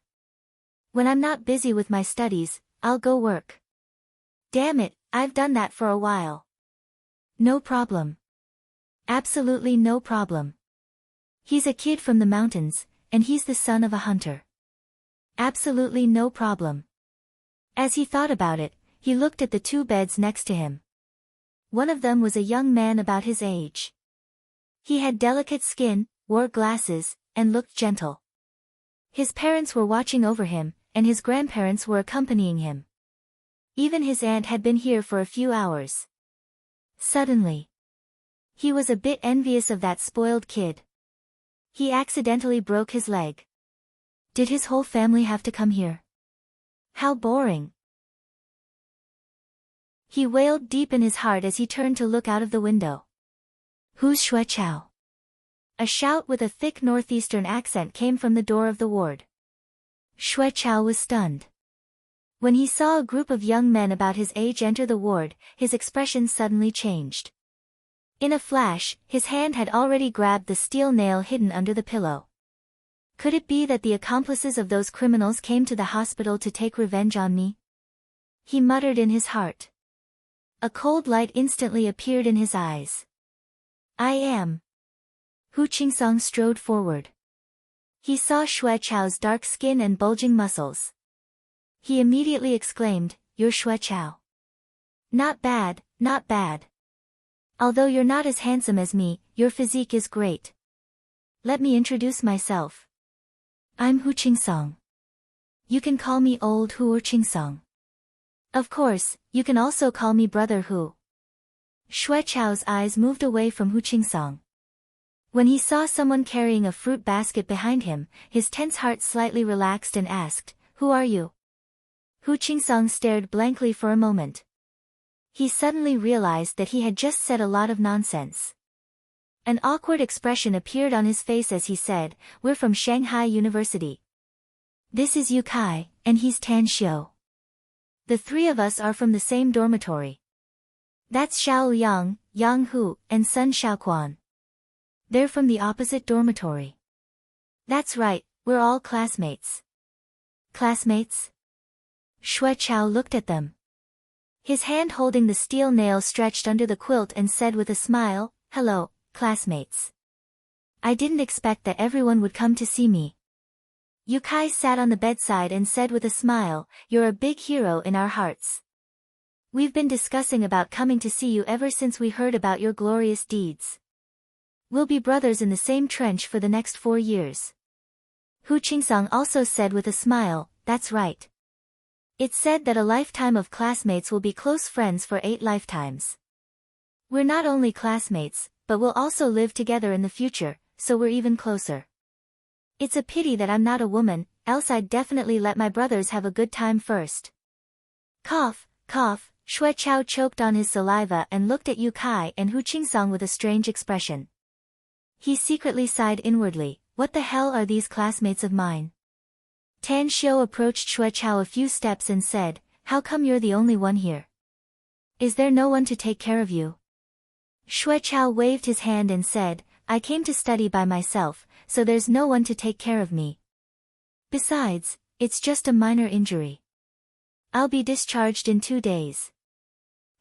Speaker 1: When I'm not busy with my studies, I'll go work. Damn it, I've done that for a while. No problem. Absolutely no problem. He's a kid from the mountains, and he's the son of a hunter. Absolutely no problem. As he thought about it, he looked at the two beds next to him. One of them was a young man about his age. He had delicate skin, wore glasses, and looked gentle. His parents were watching over him, and his grandparents were accompanying him. Even his aunt had been here for a few hours. Suddenly, he was a bit envious of that spoiled kid. He accidentally broke his leg. Did his whole family have to come here? How boring. He wailed deep in his heart as he turned to look out of the window. Who's Xue Chao? A shout with a thick northeastern accent came from the door of the ward. Xue Chao was stunned. When he saw a group of young men about his age enter the ward, his expression suddenly changed. In a flash, his hand had already grabbed the steel nail hidden under the pillow. Could it be that the accomplices of those criminals came to the hospital to take revenge on me? He muttered in his heart. A cold light instantly appeared in his eyes. I am. Hu Qingsong strode forward. He saw Xue Chao's dark skin and bulging muscles. He immediately exclaimed, You're Xue Chao. Not bad, not bad. Although you're not as handsome as me, your physique is great. Let me introduce myself. I'm Hu Qingsong. You can call me Old Hu or Qingsong. Of course, you can also call me Brother Hu. Xue Chao's eyes moved away from Hu Qingsong. When he saw someone carrying a fruit basket behind him, his tense heart slightly relaxed and asked, Who are you? Hu Qingsong stared blankly for a moment. He suddenly realized that he had just said a lot of nonsense. An awkward expression appeared on his face as he said, We're from Shanghai University. This is Yu Kai, and he's Tan Xiu. The three of us are from the same dormitory. That's Xiao Yang, Yang Hu, and Sun Xiaoquan. They're from the opposite dormitory. That's right, we're all classmates. Classmates? Xue Chao looked at them. His hand holding the steel nail stretched under the quilt and said with a smile, Hello, classmates. I didn't expect that everyone would come to see me. Yu Kai sat on the bedside and said with a smile, You're a big hero in our hearts. We've been discussing about coming to see you ever since we heard about your glorious deeds. We'll be brothers in the same trench for the next 4 years. Hu Qingsong also said with a smile, That's right. It's said that a lifetime of classmates will be close friends for 8 lifetimes. We're not only classmates, but we'll also live together in the future, so we're even closer. It's a pity that I'm not a woman, else I'd definitely let my brothers have a good time first. Cough, cough, Xue Chao choked on his saliva and looked at Yu Kai and Hu Qingsong with a strange expression. He secretly sighed inwardly, What the hell are these classmates of mine? Tan Xiu approached Xue Chao a few steps and said, How come you're the only one here? Is there no one to take care of you? Xue Chao waved his hand and said, I came to study by myself, so there's no one to take care of me. Besides, it's just a minor injury. I'll be discharged in 2 days.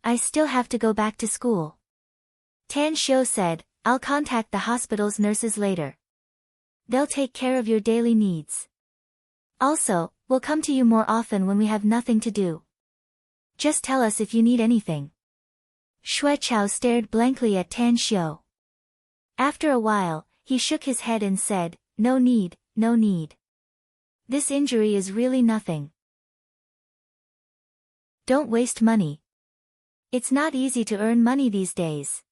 Speaker 1: I still have to go back to school. Tan Xiu said, I'll contact the hospital's nurses later. They'll take care of your daily needs. Also, we'll come to you more often when we have nothing to do. Just tell us if you need anything. Xue Chao stared blankly at Tan Xiu. After a while, he shook his head and said, "No need, no need. This injury is really nothing. Don't waste money. It's not easy to earn money these days."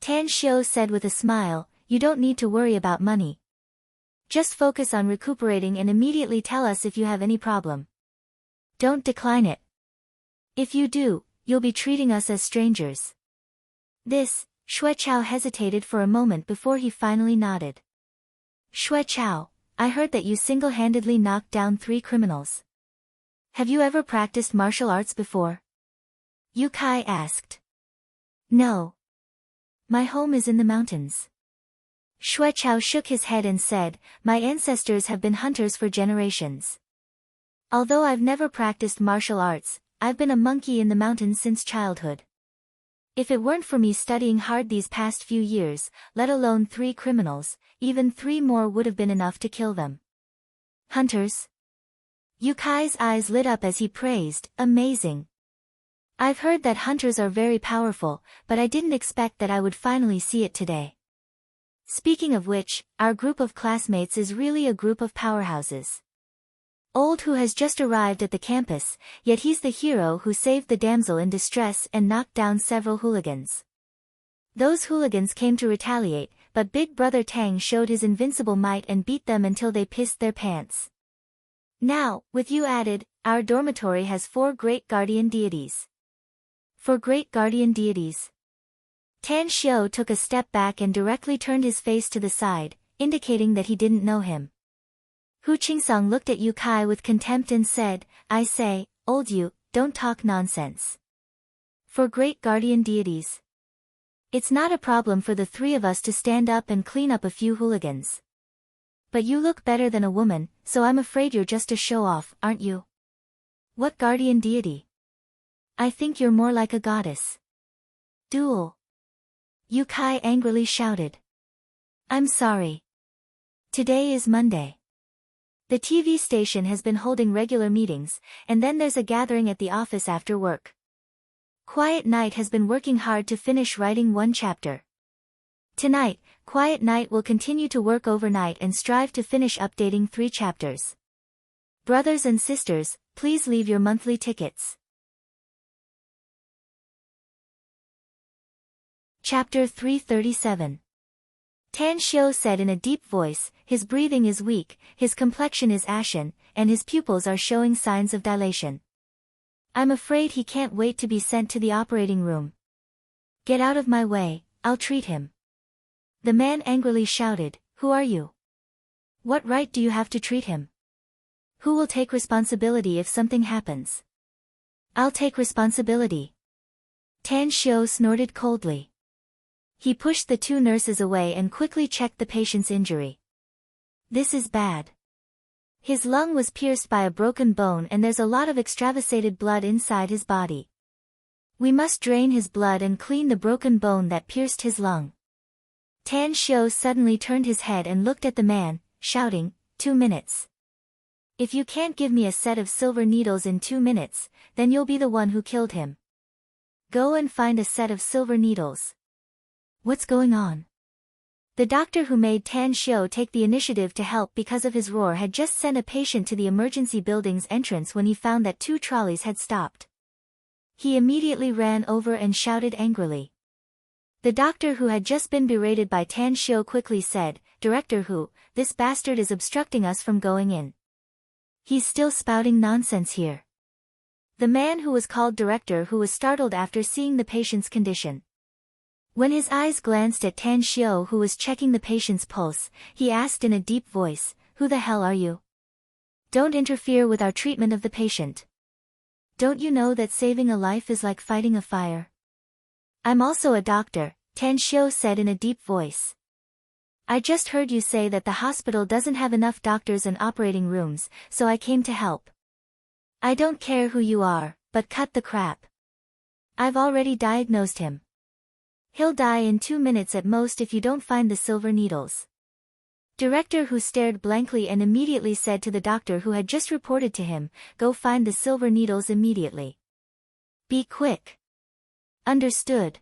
Speaker 1: Tan Xiu said with a smile, "You don't need to worry about money. Just focus on recuperating and immediately tell us if you have any problem. Don't decline it. If you do, you'll be treating us as strangers." Xue Chao hesitated for a moment before he finally nodded. "Xue Chao, I heard that you single-handedly knocked down 3 criminals. Have you ever practiced martial arts before?" Yu Kai asked. "No. My home is in the mountains." Xue Chao shook his head and said, "My ancestors have been hunters for generations. Although I've never practiced martial arts, I've been a monkey in the mountains since childhood. If it weren't for me studying hard these past few years, let alone 3 criminals, even 3 more would have been enough to kill them." "Hunters?" Yu Kai's eyes lit up as he praised, "Amazing. I've heard that hunters are very powerful, but I didn't expect that I would finally see it today. Speaking of which, our group of classmates is really a group of powerhouses. Old who has just arrived at the campus, yet he's the hero who saved the damsel in distress and knocked down several hooligans. Those hooligans came to retaliate, but Big Brother Tang showed his invincible might and beat them until they pissed their pants. Now, with you added, our dormitory has 4 great guardian deities." "4 great guardian deities?" Tan Xiu took a step back and directly turned his face to the side, indicating that he didn't know him. Hu Qingsong looked at Yu Kai with contempt and said, "I say, old Yu, don't talk nonsense. 4 great guardian deities. It's not a problem for the 3 of us to stand up and clean up a few hooligans. But you look better than a woman, so I'm afraid you're just a show-off, aren't you?" "What guardian deity? I think you're more like a goddess." "Duel!" Yu Kai angrily shouted. "I'm sorry. Today is Monday. The TV station has been holding regular meetings, and then there's a gathering at the office after work. Quiet Night has been working hard to finish writing 1 chapter. Tonight, Quiet Night will continue to work overnight and strive to finish updating 3 chapters. Brothers and sisters, please leave your monthly tickets." Chapter 337. Tan Xiu said in a deep voice, "His breathing is weak, his complexion is ashen, and his pupils are showing signs of dilation. I'm afraid he can't wait to be sent to the operating room. Get out of my way, I'll treat him." The man angrily shouted, "Who are you? What right do you have to treat him? Who will take responsibility if something happens?" "I'll take responsibility." Tan Xiu snorted coldly. He pushed the 2 nurses away and quickly checked the patient's injury. "This is bad. His lung was pierced by a broken bone and there's a lot of extravasated blood inside his body. We must drain his blood and clean the broken bone that pierced his lung." Tan Xiu suddenly turned his head and looked at the man, shouting, 2 minutes. If you can't give me a set of silver needles in 2 minutes, then you'll be the one who killed him. Go and find a set of silver needles." "What's going on?" The doctor who made Tan Xiu take the initiative to help because of his roar had just sent a patient to the emergency building's entrance when he found that 2 trolleys had stopped. He immediately ran over and shouted angrily. The doctor who had just been berated by Tan Xiu quickly said, "Director Hu, this bastard is obstructing us from going in. He's still spouting nonsense here." The man who was called Director Hu was startled after seeing the patient's condition. When his eyes glanced at Tan Xiu who was checking the patient's pulse, he asked in a deep voice, "Who the hell are you? Don't interfere with our treatment of the patient. Don't you know that saving a life is like fighting a fire?" "I'm also a doctor," Tan Xiu said in a deep voice. "I just heard you say that the hospital doesn't have enough doctors and operating rooms, so I came to help. I don't care who you are, but cut the crap. I've already diagnosed him. He'll die in 2 minutes at most if you don't find the silver needles." Director Hu stared blankly and immediately said to the doctor who had just reported to him, "Go find the silver needles immediately. Be quick." Understood.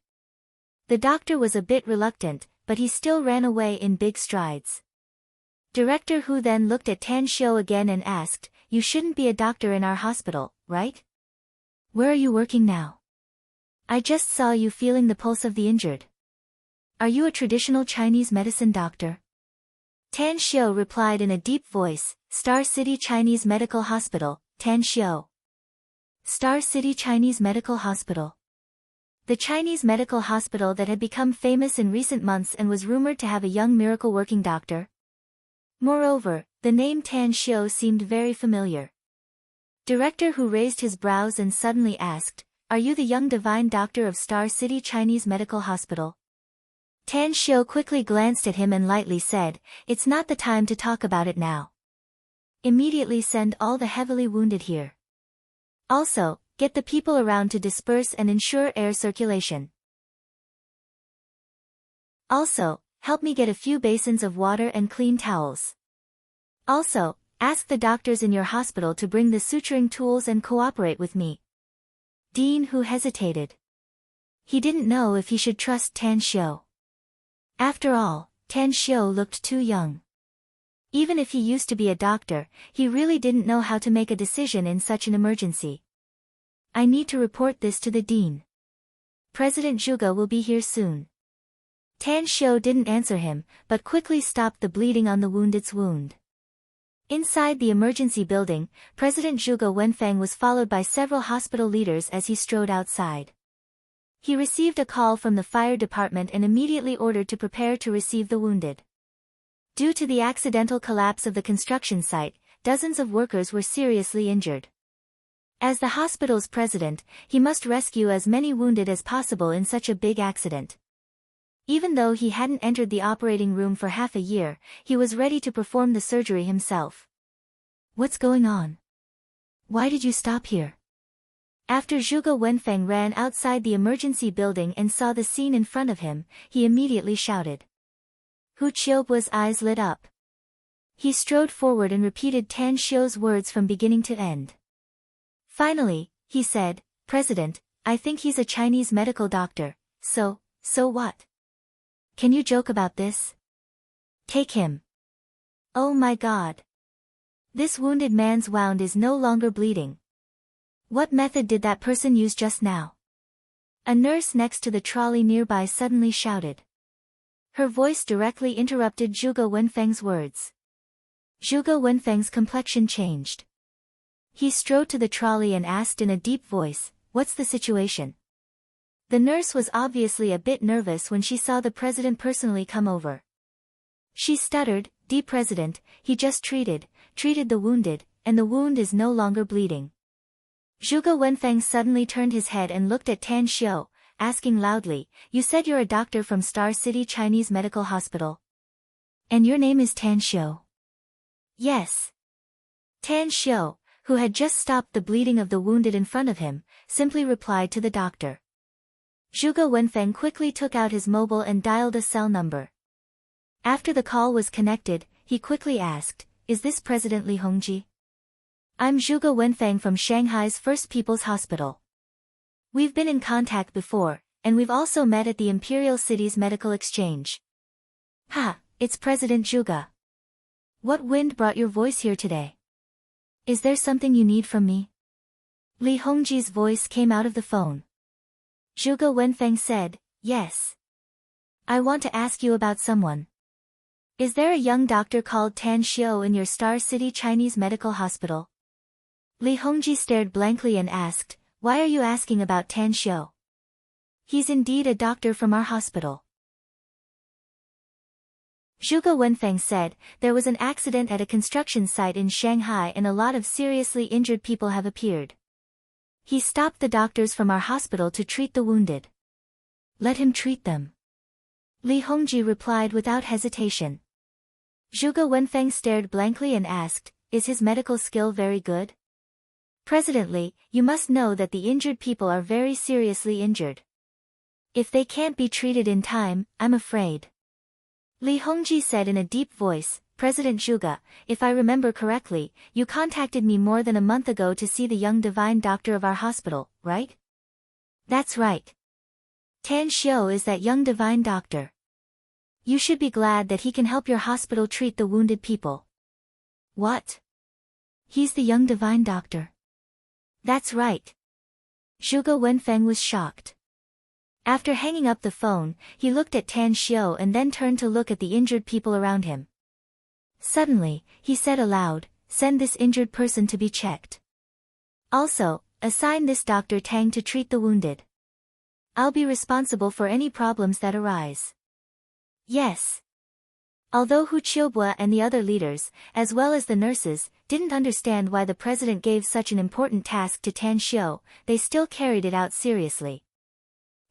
Speaker 1: The doctor was a bit reluctant, but he still ran away in big strides. Director Hu then looked at Tan Xiu again and asked, "You shouldn't be a doctor in our hospital, right? Where are you working now? I just saw you feeling the pulse of the injured. Are you a traditional Chinese medicine doctor?" Tan Xiu replied in a deep voice, "Star City Chinese Medical Hospital, Tan Xiu." Star City Chinese Medical Hospital. The Chinese medical hospital that had become famous in recent months and was rumored to have a young miracle-working doctor. Moreover, the name Tan Xiu seemed very familiar. Director Hu raised his brows and suddenly asked, "Are you the young divine doctor of Star City Chinese Medical Hospital?" Tan Xiu quickly glanced at him and lightly said, "It's not the time to talk about it now. Immediately send all the heavily wounded here. Also, get the people around to disperse and ensure air circulation. Also, help me get a few basins of water and clean towels. Also, ask the doctors in your hospital to bring the suturing tools and cooperate with me." Dean Hu hesitated. He didn't know if he should trust Tan Xiu. After all, Tan Xiu looked too young. Even if he used to be a doctor, he really didn't know how to make a decision in such an emergency. "I need to report this to the dean. President Zhuge will be here soon." Tan Xiu didn't answer him, but quickly stopped the bleeding on the wounded's wound. Inside the emergency building, President Zhuge Wenfeng was followed by several hospital leaders as he strode outside. He received a call from the fire department and immediately ordered to prepare to receive the wounded. Due to the accidental collapse of the construction site, dozens of workers were seriously injured. As the hospital's president, he must rescue as many wounded as possible in such a big accident. Even though he hadn't entered the operating room for half a year, he was ready to perform the surgery himself. "What's going on? Why did you stop here?" After Zhuge Wenfeng ran outside the emergency building and saw the scene in front of him, he immediately shouted. Hu Qiubu's eyes lit up. He strode forward and repeated Tan Xiu's words from beginning to end. Finally, he said, "President, I think he's a Chinese medical doctor, so what? Can you joke about this? Take him." Oh my God. This wounded man's wound is no longer bleeding. What method did that person use just now? A nurse next to the trolley nearby suddenly shouted. Her voice directly interrupted Zhuge Wenfeng's words. Zhuge Wenfeng's complexion changed. He strode to the trolley and asked in a deep voice, "What's the situation?" The nurse was obviously a bit nervous when she saw the president personally come over. She stuttered, "The president, he just treated the wounded, and the wound is no longer bleeding." Zhuge Wenfeng suddenly turned his head and looked at Tan Xiu, asking loudly, "You said you're a doctor from Star City Chinese Medical Hospital? And your name is Tan Xiu?" "Yes." Tan Xiu, who had just stopped the bleeding of the wounded in front of him, simply replied to the doctor. Zhuge Wenfeng quickly took out his mobile and dialed a cell number. After the call was connected, he quickly asked, "Is this President Li Hongji?" "I'm Zhuge Wenfeng from Shanghai's First People's Hospital. We've been in contact before, and we've also met at the Imperial City's Medical Exchange." "Ha, it's President Zhuge. What wind brought your voice here today? Is there something you need from me?" Li Hongji's voice came out of the phone. Zhuge Wenfeng said, "Yes. I want to ask you about someone. Is there a young doctor called Tan Xiu in your Star City Chinese Medical Hospital?" Li Hongji stared blankly and asked, "Why are you asking about Tan Xiu? He's indeed a doctor from our hospital." Zhuge Wenfeng said, "There was an accident at a construction site in Shanghai and a lot of seriously injured people have appeared. He stopped the doctors from our hospital to treat the wounded." "Let him treat them." Li Hongji replied without hesitation. Zhuge Wenfeng stared blankly and asked, "Is his medical skill very good?" "President Li, you must know that the injured people are very seriously injured. If they can't be treated in time, I'm afraid." Li Hongji said in a deep voice, "President Zhuge, if I remember correctly, you contacted me more than a month ago to see the young divine doctor of our hospital, right?" "That's right. Tan Xiu is that young divine doctor. You should be glad that he can help your hospital treat the wounded people. What? He's the young divine doctor. That's right. Zhuge Wenfeng was shocked. After hanging up the phone, he looked at Tan Xiu and then turned to look at the injured people around him. Suddenly, he said aloud, "Send this injured person to be checked. Also, assign this Dr. Tang to treat the wounded. I'll be responsible for any problems that arise." Yes. Although Hu Qiubue and the other leaders, as well as the nurses, didn't understand why the president gave such an important task to Tan Xiu, they still carried it out seriously.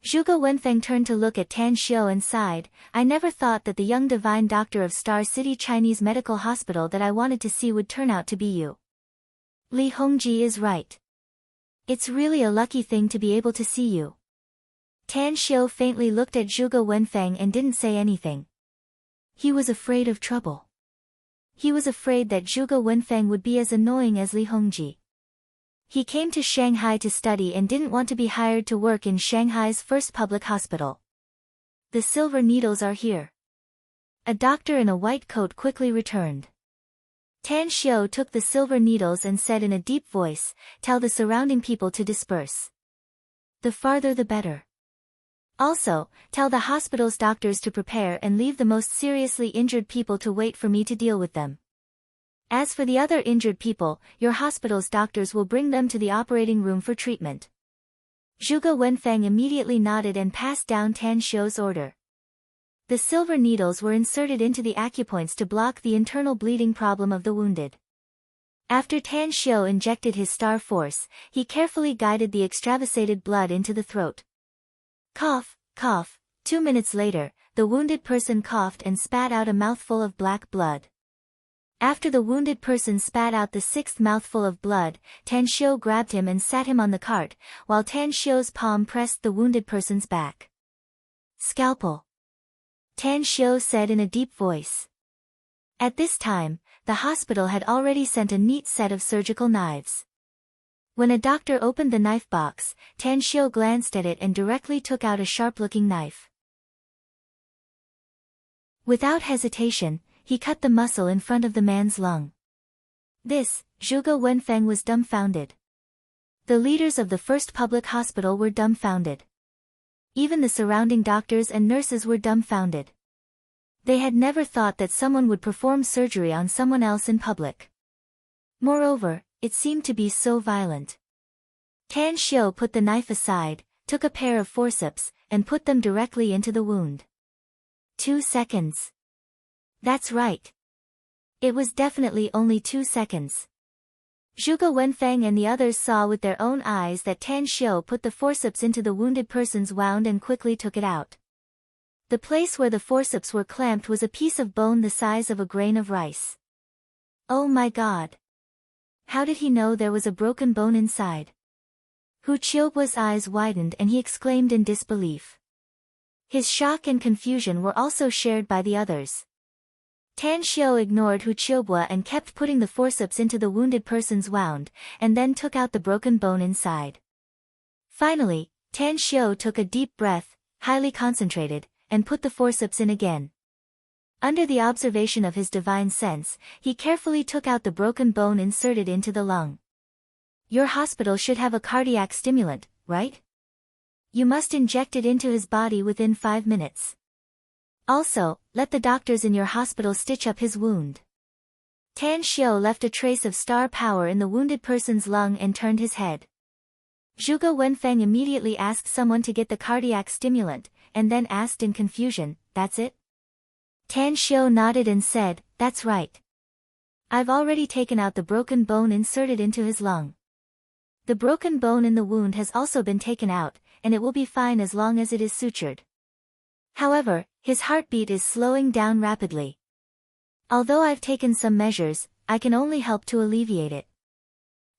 Speaker 1: Zhuge Wenfeng turned to look at Tan Xiu and sighed, "I never thought that the young divine doctor of Star City Chinese Medical Hospital that I wanted to see would turn out to be you. Li Hongji is right. It's really a lucky thing to be able to see you." Tan Xiu faintly looked at Zhuge Wenfeng and didn't say anything. He was afraid of trouble. He was afraid that Zhuge Wenfeng would be as annoying as Li Hongji. He came to Shanghai to study and didn't want to be hired to work in Shanghai's first public hospital. "The silver needles are here." A doctor in a white coat quickly returned. Tan Xiu took the silver needles and said in a deep voice, "Tell the surrounding people to disperse. The farther the better. Also, tell the hospital's doctors to prepare and leave the most seriously injured people to wait for me to deal with them. As for the other injured people, your hospital's doctors will bring them to the operating room for treatment." Zhuge Wenfeng immediately nodded and passed down Tan Xiu's order. The silver needles were inserted into the acupoints to block the internal bleeding problem of the wounded. After Tan Xiu injected his star force, he carefully guided the extravasated blood into the throat. Cough, cough. 2 minutes later, the wounded person coughed and spat out a mouthful of black blood. After the wounded person spat out the 6th mouthful of blood, Tan Xiu grabbed him and sat him on the cart, while Tan Xiu's palm pressed the wounded person's back. "Scalpel," Tan Xiu said in a deep voice. At this time, the hospital had already sent a neat set of surgical knives. When a doctor opened the knife box, Tan Xiu glanced at it and directly took out a sharp-looking knife. Without hesitation, he cut the muscle in front of the man's lung. Zhuge Wenfeng was dumbfounded. The leaders of the first public hospital were dumbfounded. Even the surrounding doctors and nurses were dumbfounded. They had never thought that someone would perform surgery on someone else in public. Moreover, it seemed to be so violent. Tan Xiu put the knife aside, took a pair of forceps, and put them directly into the wound. 2 seconds. That's right. It was definitely only 2 seconds. Zhuge Wenfeng and the others saw with their own eyes that Tan Xiu put the forceps into the wounded person's wound and quickly took it out. The place where the forceps were clamped was a piece of bone the size of a grain of rice. Oh my God! How did he know there was a broken bone inside? Hu Qiubue's eyes widened and he exclaimed in disbelief. His shock and confusion were also shared by the others. Tan Xiu ignored Hu Qiubue and kept putting the forceps into the wounded person's wound, and then took out the broken bone inside. Finally, Tan Xiu took a deep breath, highly concentrated, and put the forceps in again. Under the observation of his divine sense, he carefully took out the broken bone inserted into the lung. "Your hospital should have a cardiac stimulant, right? You must inject it into his body within 5 minutes. Also, let the doctors in your hospital stitch up his wound." Tan Xiu left a trace of star power in the wounded person's lung and turned his head. Zhuge Wenfeng immediately asked someone to get the cardiac stimulant, and then asked in confusion, "That's it?" Tan Xiu nodded and said, "That's right. I've already taken out the broken bone inserted into his lung. The broken bone in the wound has also been taken out, and it will be fine as long as it is sutured. However, his heartbeat is slowing down rapidly. Although I've taken some measures, I can only help to alleviate it.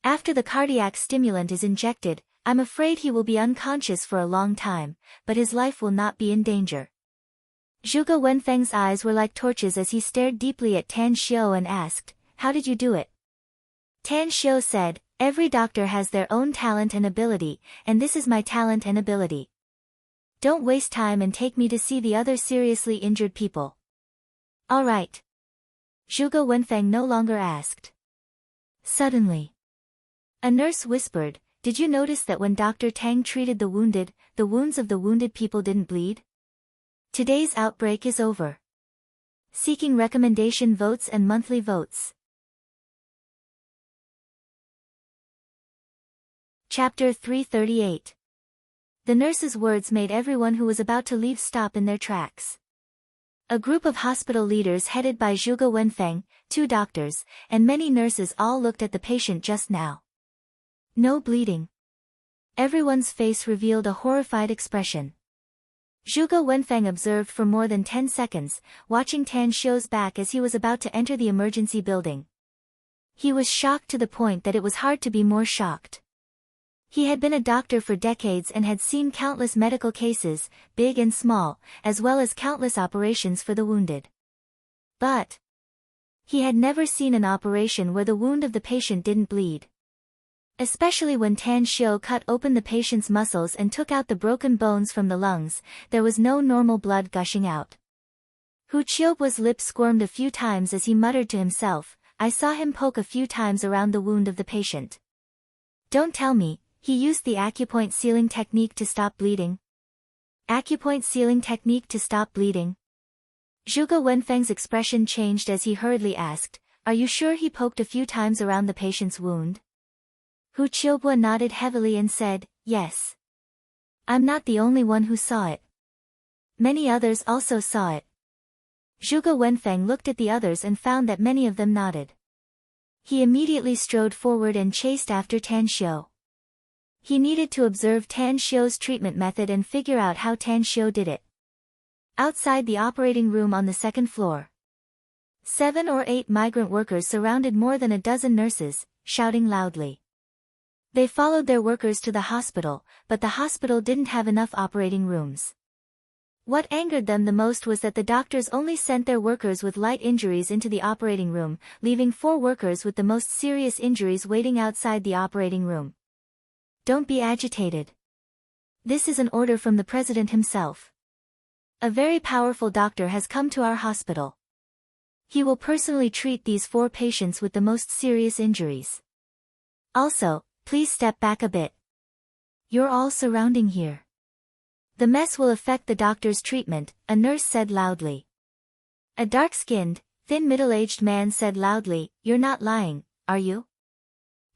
Speaker 1: After the cardiac stimulant is injected, I'm afraid he will be unconscious for a long time, but his life will not be in danger." Zhuge Wenfeng's eyes were like torches as he stared deeply at Tan Xiu and asked, "How did you do it?" Tan Xiu said, "Every doctor has their own talent and ability, and this is my talent and ability. Don't waste time and take me to see the other seriously injured people. All right. Zhuge Wenfeng no longer asked. Suddenly, a nurse whispered, did you notice that when Dr. Tang treated the wounded, the wounds of the wounded people didn't bleed? Today's outbreak is over. Seeking recommendation votes and monthly votes. Chapter 338. The nurse's words made everyone who was about to leave stop in their tracks. A group of hospital leaders headed by Zhuge Wenfeng, 2 doctors, and many nurses all looked at the patient just now. No bleeding. Everyone's face revealed a horrified expression. Zhuge Wenfeng observed for more than 10 seconds, watching Tan Xiu's back as he was about to enter the emergency building. He was shocked to the point that it was hard to be more shocked. He had been a doctor for decades and had seen countless medical cases, big and small, as well as countless operations for the wounded. But he had never seen an operation where the wound of the patient didn't bleed. Especially when Tan Xiu cut open the patient's muscles and took out the broken bones from the lungs, there was no normal blood gushing out. Hu Qiubu's lips squirmed a few times as he muttered to himself, I saw him poke a few times around the wound of the patient. Don't tell me, he used the acupoint sealing technique to stop bleeding. Acupoint sealing technique to stop bleeding? Zhuge Wenfeng's expression changed as he hurriedly asked, are you sure he poked a few times around the patient's wound? Hu Qiubu nodded heavily and said, yes. I'm not the only one who saw it. Many others also saw it. Zhuge Wenfeng looked at the others and found that many of them nodded. He immediately strode forward and chased after Tan Xiu. He needed to observe Tan Xiu's treatment method and figure out how Tan Xiu did it. Outside the operating room on the 2nd floor, 7 or 8 migrant workers surrounded more than a dozen nurses, shouting loudly. They followed their workers to the hospital, but the hospital didn't have enough operating rooms. What angered them the most was that the doctors only sent their workers with light injuries into the operating room, leaving 4 workers with the most serious injuries waiting outside the operating room. Don't be agitated. This is an order from the president himself. A very powerful doctor has come to our hospital. He will personally treat these 4 patients with the most serious injuries. Also, please step back a bit. You're all surrounding here. The mess will affect the doctor's treatment, a nurse said loudly. A dark-skinned, thin middle-aged man said loudly, you're not lying, are you?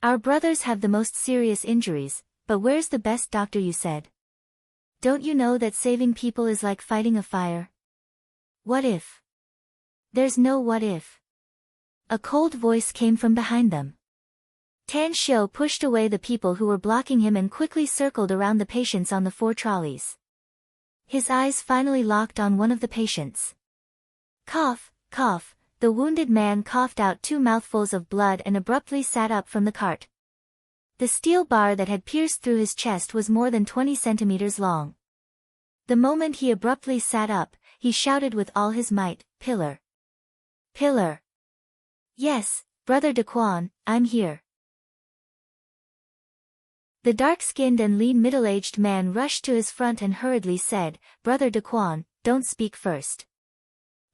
Speaker 1: Our brothers have the most serious injuries, but where's the best doctor you said? Don't you know that saving people is like fighting a fire? What if? There's no what if. A cold voice came from behind them. Tan Xiu pushed away the people who were blocking him and quickly circled around the patients on the 4 trolleys. His eyes finally locked on one of the patients. Cough, cough, the wounded man coughed out 2 mouthfuls of blood and abruptly sat up from the cart. The steel bar that had pierced through his chest was more than 20 centimeters long. The moment he abruptly sat up, he shouted with all his might, Pillar! Pillar! Yes, Brother Daquan, I'm here. The dark-skinned and lean middle-aged man rushed to his front and hurriedly said, Brother Daquan, don't speak first.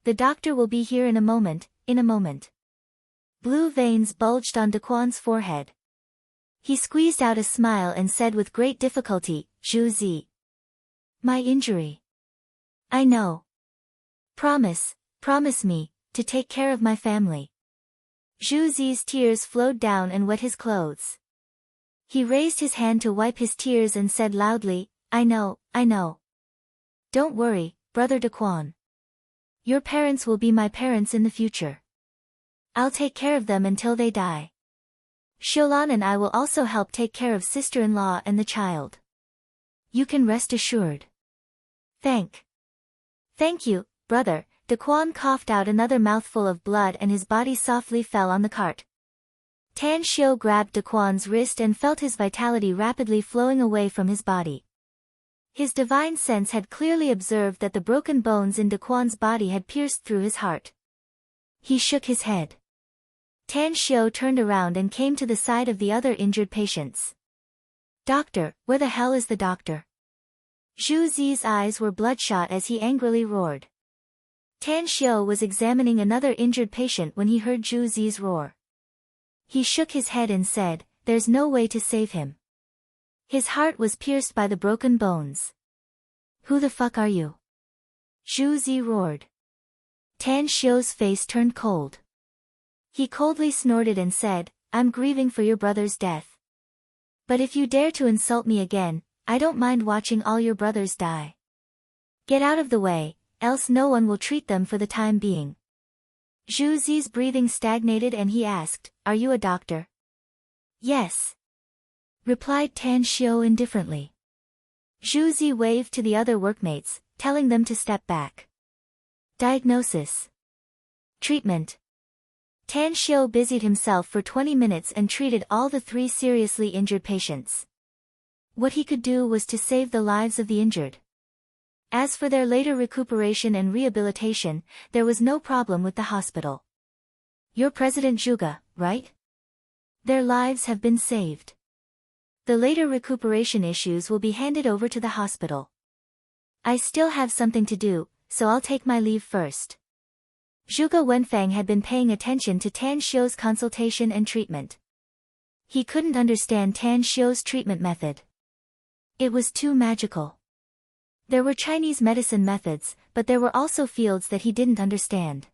Speaker 1: The doctor will be here in a moment, in a moment. Blue veins bulged on Daquan's forehead. He squeezed out a smile and said with great difficulty, Zhu Zi. My injury. I know. Promise me, to take care of my family. Zhu Zi's tears flowed down and wet his clothes. He raised his hand to wipe his tears and said loudly, I know. Don't worry, Brother Daquan. Your parents will be my parents in the future. I'll take care of them until they die. Xiulan and I will also help take care of sister-in-law and the child. You can rest assured. Thank you, brother. Daquan coughed out another mouthful of blood and his body softly fell on the cart. Tan Xiu grabbed Daquan's wrist and felt his vitality rapidly flowing away from his body. His divine sense had clearly observed that the broken bones in Daquan's body had pierced through his heart. He shook his head. Tan Xiu turned around and came to the side of the other injured patients. Doctor, where the hell is the doctor? Zhu Zi's eyes were bloodshot as he angrily roared. Tan Xiu was examining another injured patient when he heard Zhu Zi's roar. He shook his head and said, "There's no way to save him." His heart was pierced by the broken bones. "Who the fuck are you?" Zhu Zi roared. Tan Xiu's face turned cold. He coldly snorted and said, "I'm grieving for your brother's death. But if you dare to insult me again, I don't mind watching all your brothers die. Get out of the way, else no one will treat them for the time being." Zhu Zi's breathing stagnated and he asked, "Are you a doctor?" "Yes," replied Tan Xiu indifferently. Zhu Zi waved to the other workmates, telling them to step back. Diagnosis. Treatment. Tan Xiu busied himself for 20 minutes and treated all the 3 seriously injured patients. What he could do was to save the lives of the injured. As for their later recuperation and rehabilitation, there was no problem with the hospital. "You're President Zhuge, right? Their lives have been saved. The later recuperation issues will be handed over to the hospital. I still have something to do, so I'll take my leave first." Zhuge Wenfeng had been paying attention to Tan Xiu's consultation and treatment. He couldn't understand Tan Xiu's treatment method. It was too magical. There were Chinese medicine methods, but there were also fields that he didn't understand.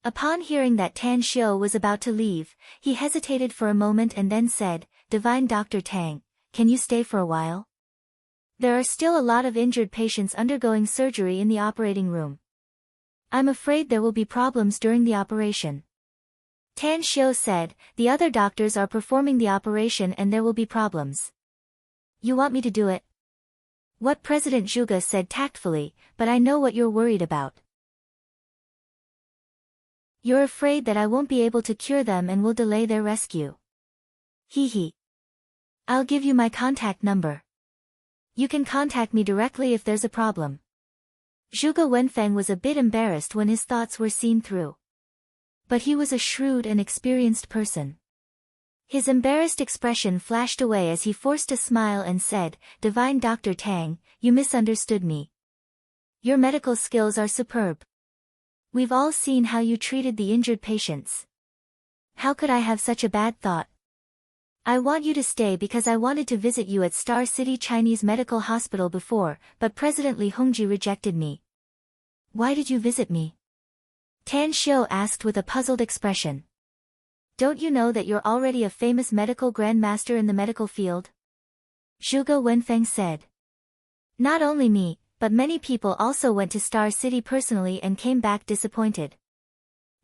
Speaker 1: Upon hearing that Tan Xiu was about to leave, he hesitated for a moment and then said, "Divine Dr. Tang, can you stay for a while? There are still a lot of injured patients undergoing surgery in the operating room. I'm afraid there will be problems during the operation." Tan Xiu said, "The other doctors are performing the operation and there will be problems. You want me to do it?" "What?" President Zhuge said tactfully, "but I know what you're worried about. You're afraid that I won't be able to cure them and will delay their rescue. Hee. I'll give you my contact number. You can contact me directly if there's a problem." Zhuge Wenfeng was a bit embarrassed when his thoughts were seen through. But he was a shrewd and experienced person. His embarrassed expression flashed away as he forced a smile and said, "Divine Dr. Tang, you misunderstood me. Your medical skills are superb. We've all seen how you treated the injured patients. How could I have such a bad thought? I want you to stay because I wanted to visit you at Star City Chinese Medical Hospital before, but President Li Hongji rejected me." "Why did you visit me?" Tan Xiu asked with a puzzled expression. "Don't you know that you're already a famous medical grandmaster in the medical field?" Zhuge Wenfeng said. "Not only me, but many people also went to Star City personally and came back disappointed."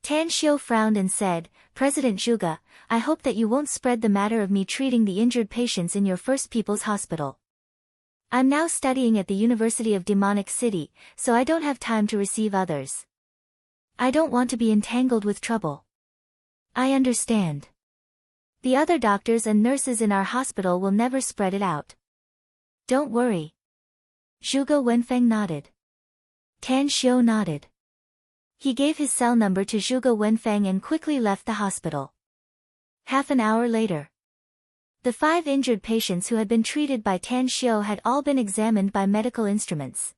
Speaker 1: Tan Xiu frowned and said, "President Zhuge, I hope that you won't spread the matter of me treating the injured patients in your First People's Hospital. I'm now studying at the University of Demonic City, so I don't have time to receive others. I don't want to be entangled with trouble." "I understand. The other doctors and nurses in our hospital will never spread it out. Don't worry." Zhuge Wenfeng nodded. Tan Xiu nodded. He gave his cell number to Zhuge Wenfeng and quickly left the hospital. Half an hour later. The 5 injured patients who had been treated by Tan Xiu had all been examined by medical instruments.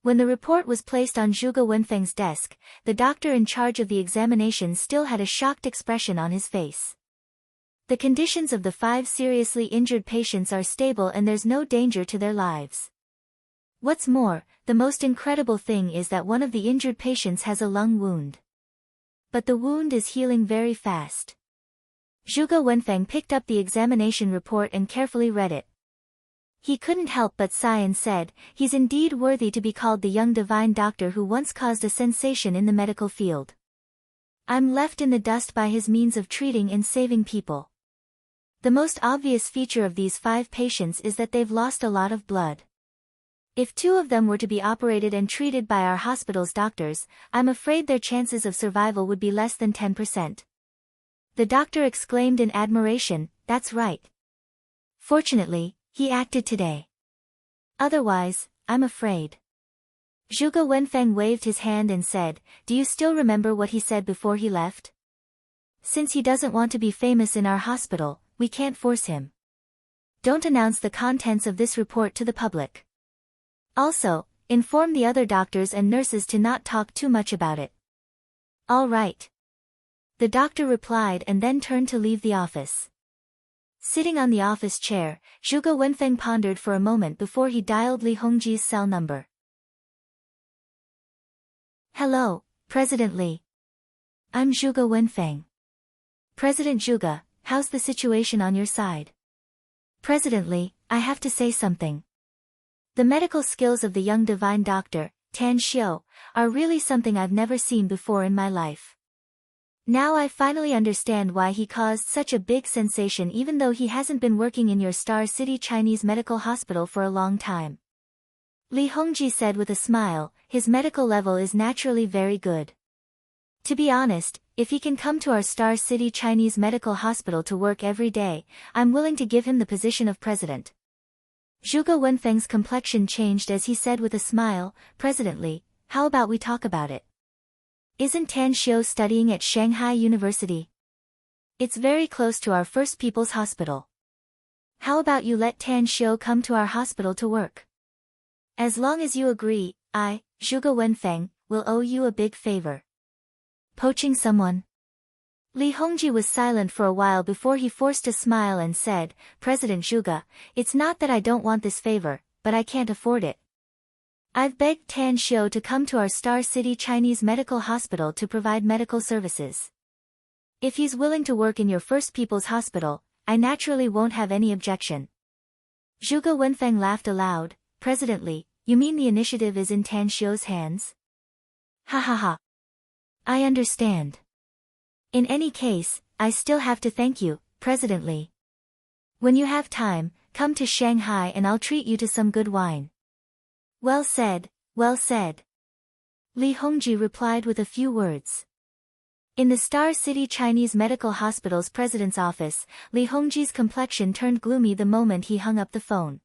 Speaker 1: When the report was placed on Zhuge Wenfeng's desk, the doctor in charge of the examination still had a shocked expression on his face. "The conditions of the 5 seriously injured patients are stable and there's no danger to their lives. What's more, the most incredible thing is that one of the injured patients has a lung wound. But the wound is healing very fast." Zhuge Wenfeng picked up the examination report and carefully read it. He couldn't help but sigh and said, "He's indeed worthy to be called the young divine doctor who once caused a sensation in the medical field. I'm left in the dust by his means of treating and saving people. The most obvious feature of these 5 patients is that they've lost a lot of blood. If 2 of them were to be operated and treated by our hospital's doctors, I'm afraid their chances of survival would be less than 10%. The doctor exclaimed in admiration, "That's right. Fortunately, he acted today. Otherwise, I'm afraid." Zhuge Wenfeng waved his hand and said, "Do you still remember what he said before he left? Since he doesn't want to be famous in our hospital, we can't force him. Don't announce the contents of this report to the public. Also, inform the other doctors and nurses to not talk too much about it. All right. The doctor replied and then turned to leave the office. Sitting on the office chair, Zhuge Wenfeng pondered for a moment before he dialed Li Hongji's cell number. Hello, President Li. I'm Zhuge Wenfeng. President Zhuge, how's the situation on your side? President Li, I have to say something. The medical skills of the young divine doctor, Tan Xiu, are really something I've never seen before in my life. Now I finally understand why he caused such a big sensation even though he hasn't been working in your Star City Chinese Medical Hospital for a long time. Li Hongji said with a smile, his medical level is naturally very good. To be honest, if he can come to our Star City Chinese Medical Hospital to work every day, I'm willing to give him the position of president. Zhuge Wenfeng's complexion changed as he said with a smile, President Li, how about we talk about it? Isn't Tan Xiu studying at Shanghai University? It's very close to our First People's Hospital. How about you let Tan Xiu come to our hospital to work? As long as you agree, I, Zhuge Wenfeng, will owe you a big favor. Poaching someone? Li Hongji was silent for a while before he forced a smile and said, President Zhuge, it's not that I don't want this favor, but I can't afford it. I've begged Tan Xiu to come to our Star City Chinese Medical Hospital to provide medical services. If he's willing to work in your First People's Hospital, I naturally won't have any objection. Zhuge Wenfeng laughed aloud, President Li, you mean the initiative is in Tan Xiu's hands? Ha ha ha. I understand. In any case, I still have to thank you, President Li. When you have time, come to Shanghai and I'll treat you to some good wine. Well said, well said. Li Hongji replied with a few words. In the Star City Chinese Medical Hospital's president's office, Li Hongji's complexion turned gloomy the moment he hung up the phone.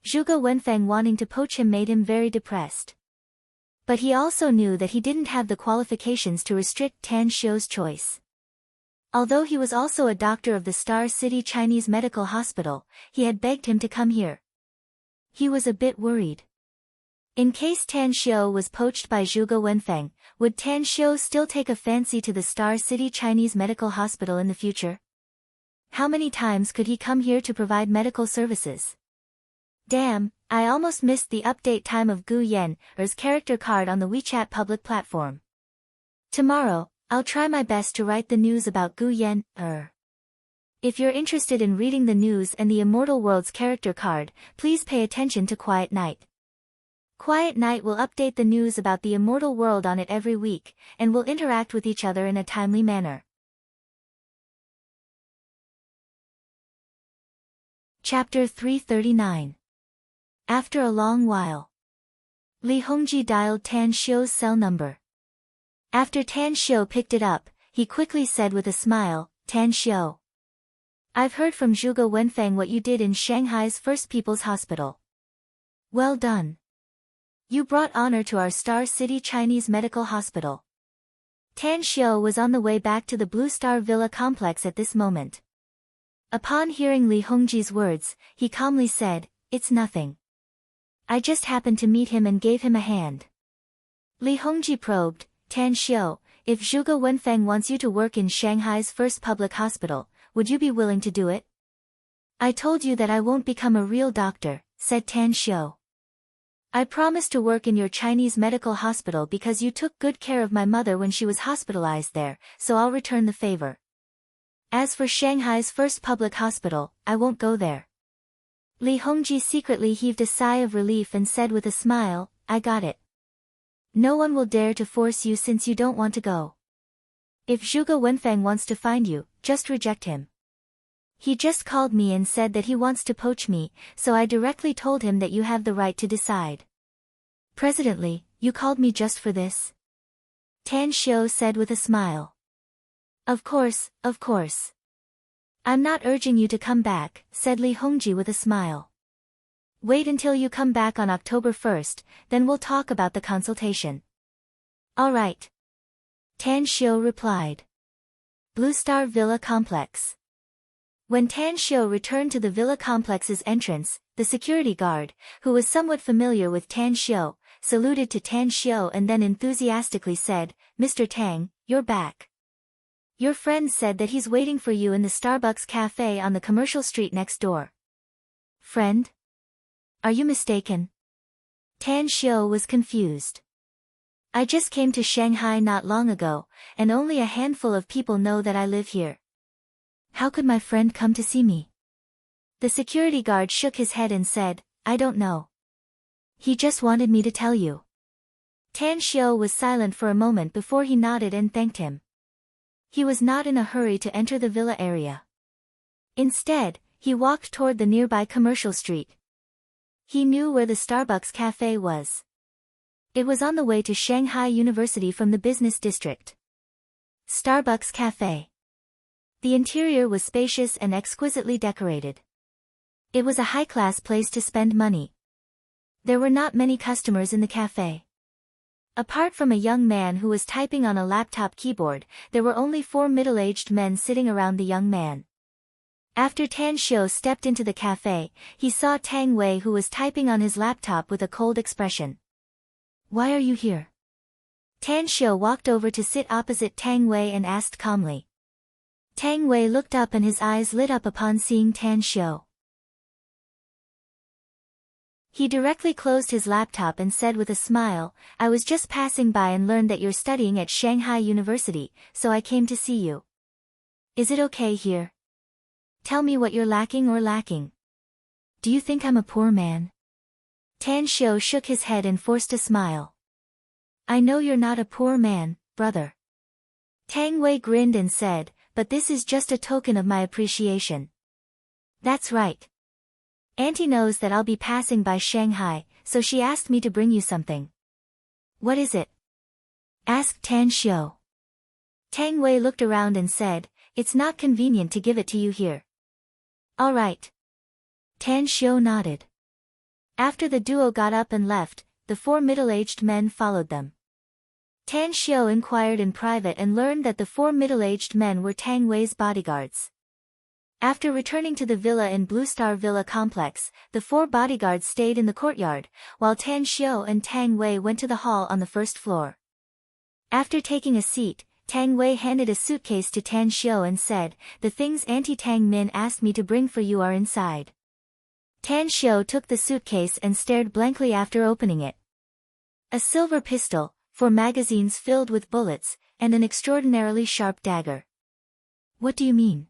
Speaker 1: Zhuge Wenfeng wanting to poach him made him very depressed. But he also knew that he didn't have the qualifications to restrict Tan Xiu's choice. Although he was also a doctor of the Star City Chinese Medical Hospital, he had begged him to come here. He was a bit worried. In case Tan Xiu was poached by Zhuge Wenfeng, would Tan Xiu still take a fancy to the Star City Chinese Medical Hospital in the future? How many times could he come here to provide medical services? Damn, I almost missed the update time of Gu Yen's character card on the WeChat public platform. Tomorrow, I'll try my best to write the news about Gu Yen. If you're interested in reading the news and the Immortal World's character card, please pay attention to Quiet Night. Quiet Night will update the news about the Immortal World on it every week, and will interact with each other in a timely manner. Chapter 339. After a long while, Li Hongji dialed Tan Xiu's cell number. After Tan Xiu picked it up, he quickly said with a smile, Tan Xiu. I've heard from Zhuge Wenfeng what you did in Shanghai's First People's Hospital. Well done. You brought honor to our Star City Chinese Medical Hospital. Tan Xiu was on the way back to the Blue Star Villa complex at this moment. Upon hearing Li Hongji's words, he calmly said, It's nothing. I just happened to meet him and gave him a hand. Li Hongji probed, Tan Xiu, if Zhuge Wenfeng wants you to work in Shanghai's first public hospital, would you be willing to do it? I told you that I won't become a real doctor, said Tan Xiu. I promised to work in your Chinese medical hospital because you took good care of my mother when she was hospitalized there, so I'll return the favor. As for Shanghai's first public hospital, I won't go there. Li Hongji secretly heaved a sigh of relief and said with a smile, I got it. No one will dare to force you since you don't want to go. If Zhuge Wenfeng wants to find you, just reject him. He just called me and said that he wants to poach me, so I directly told him that you have the right to decide. President Li, you called me just for this? Tan Xiu said with a smile. Of course, of course. I'm not urging you to come back, said Li Hongji with a smile. Wait until you come back on October 1st, then we'll talk about the consultation. All right. Tan Xiu replied. Blue Star Villa Complex. When Tan Xiu returned to the villa complex's entrance, the security guard, who was somewhat familiar with Tan Xiu, saluted to Tan Xiu and then enthusiastically said, "Mr. Tang, you're back. Your friend said that he's waiting for you in the Starbucks cafe on the commercial street next door." "Friend? Are you mistaken?" Tan Xiu was confused. "I just came to Shanghai not long ago, and only a handful of people know that I live here. How could my friend come to see me?" The security guard shook his head and said, "I don't know. He just wanted me to tell you." Tan Xiu was silent for a moment before he nodded and thanked him. He was not in a hurry to enter the villa area. Instead, he walked toward the nearby commercial street. He knew where the Starbucks cafe was. It was on the way to Shanghai University from the business district. Starbucks Cafe. The interior was spacious and exquisitely decorated. It was a high-class place to spend money. There were not many customers in the cafe. Apart from a young man who was typing on a laptop keyboard, there were only 4 middle-aged men sitting around the young man. After Tan Xiu stepped into the cafe, he saw Tang Wei who was typing on his laptop with a cold expression. "Why are you here?" Tan Xiu walked over to sit opposite Tang Wei and asked calmly. Tang Wei looked up and his eyes lit up upon seeing Tan Xiu. He directly closed his laptop and said with a smile, "I was just passing by and learned that you're studying at Shanghai University, so I came to see you. Is it okay here? Tell me what you're lacking. Do you think I'm a poor man?" Tan Xiu shook his head and forced a smile. "I know you're not a poor man, brother." Tang Wei grinned and said, "But this is just a token of my appreciation." "That's right. Auntie knows that I'll be passing by Shanghai, so she asked me to bring you something." "What is it?" asked Tan Xiu. Tang Wei looked around and said, "It's not convenient to give it to you here." "All right." Tan Xiu nodded. After the duo got up and left, the 4 middle-aged men followed them. Tan Xiu inquired in private and learned that the 4 middle-aged men were Tang Wei's bodyguards. After returning to the villa in Blue Star Villa complex, the 4 bodyguards stayed in the courtyard, while Tan Xiu and Tang Wei went to the hall on the first floor. After taking a seat, Tang Wei handed a suitcase to Tan Xiu and said, "The things Auntie Tang Min asked me to bring for you are inside." Tan Xiu took the suitcase and stared blankly after opening it. A silver pistol, 4 magazines filled with bullets, and an extraordinarily sharp dagger. "What do you mean?"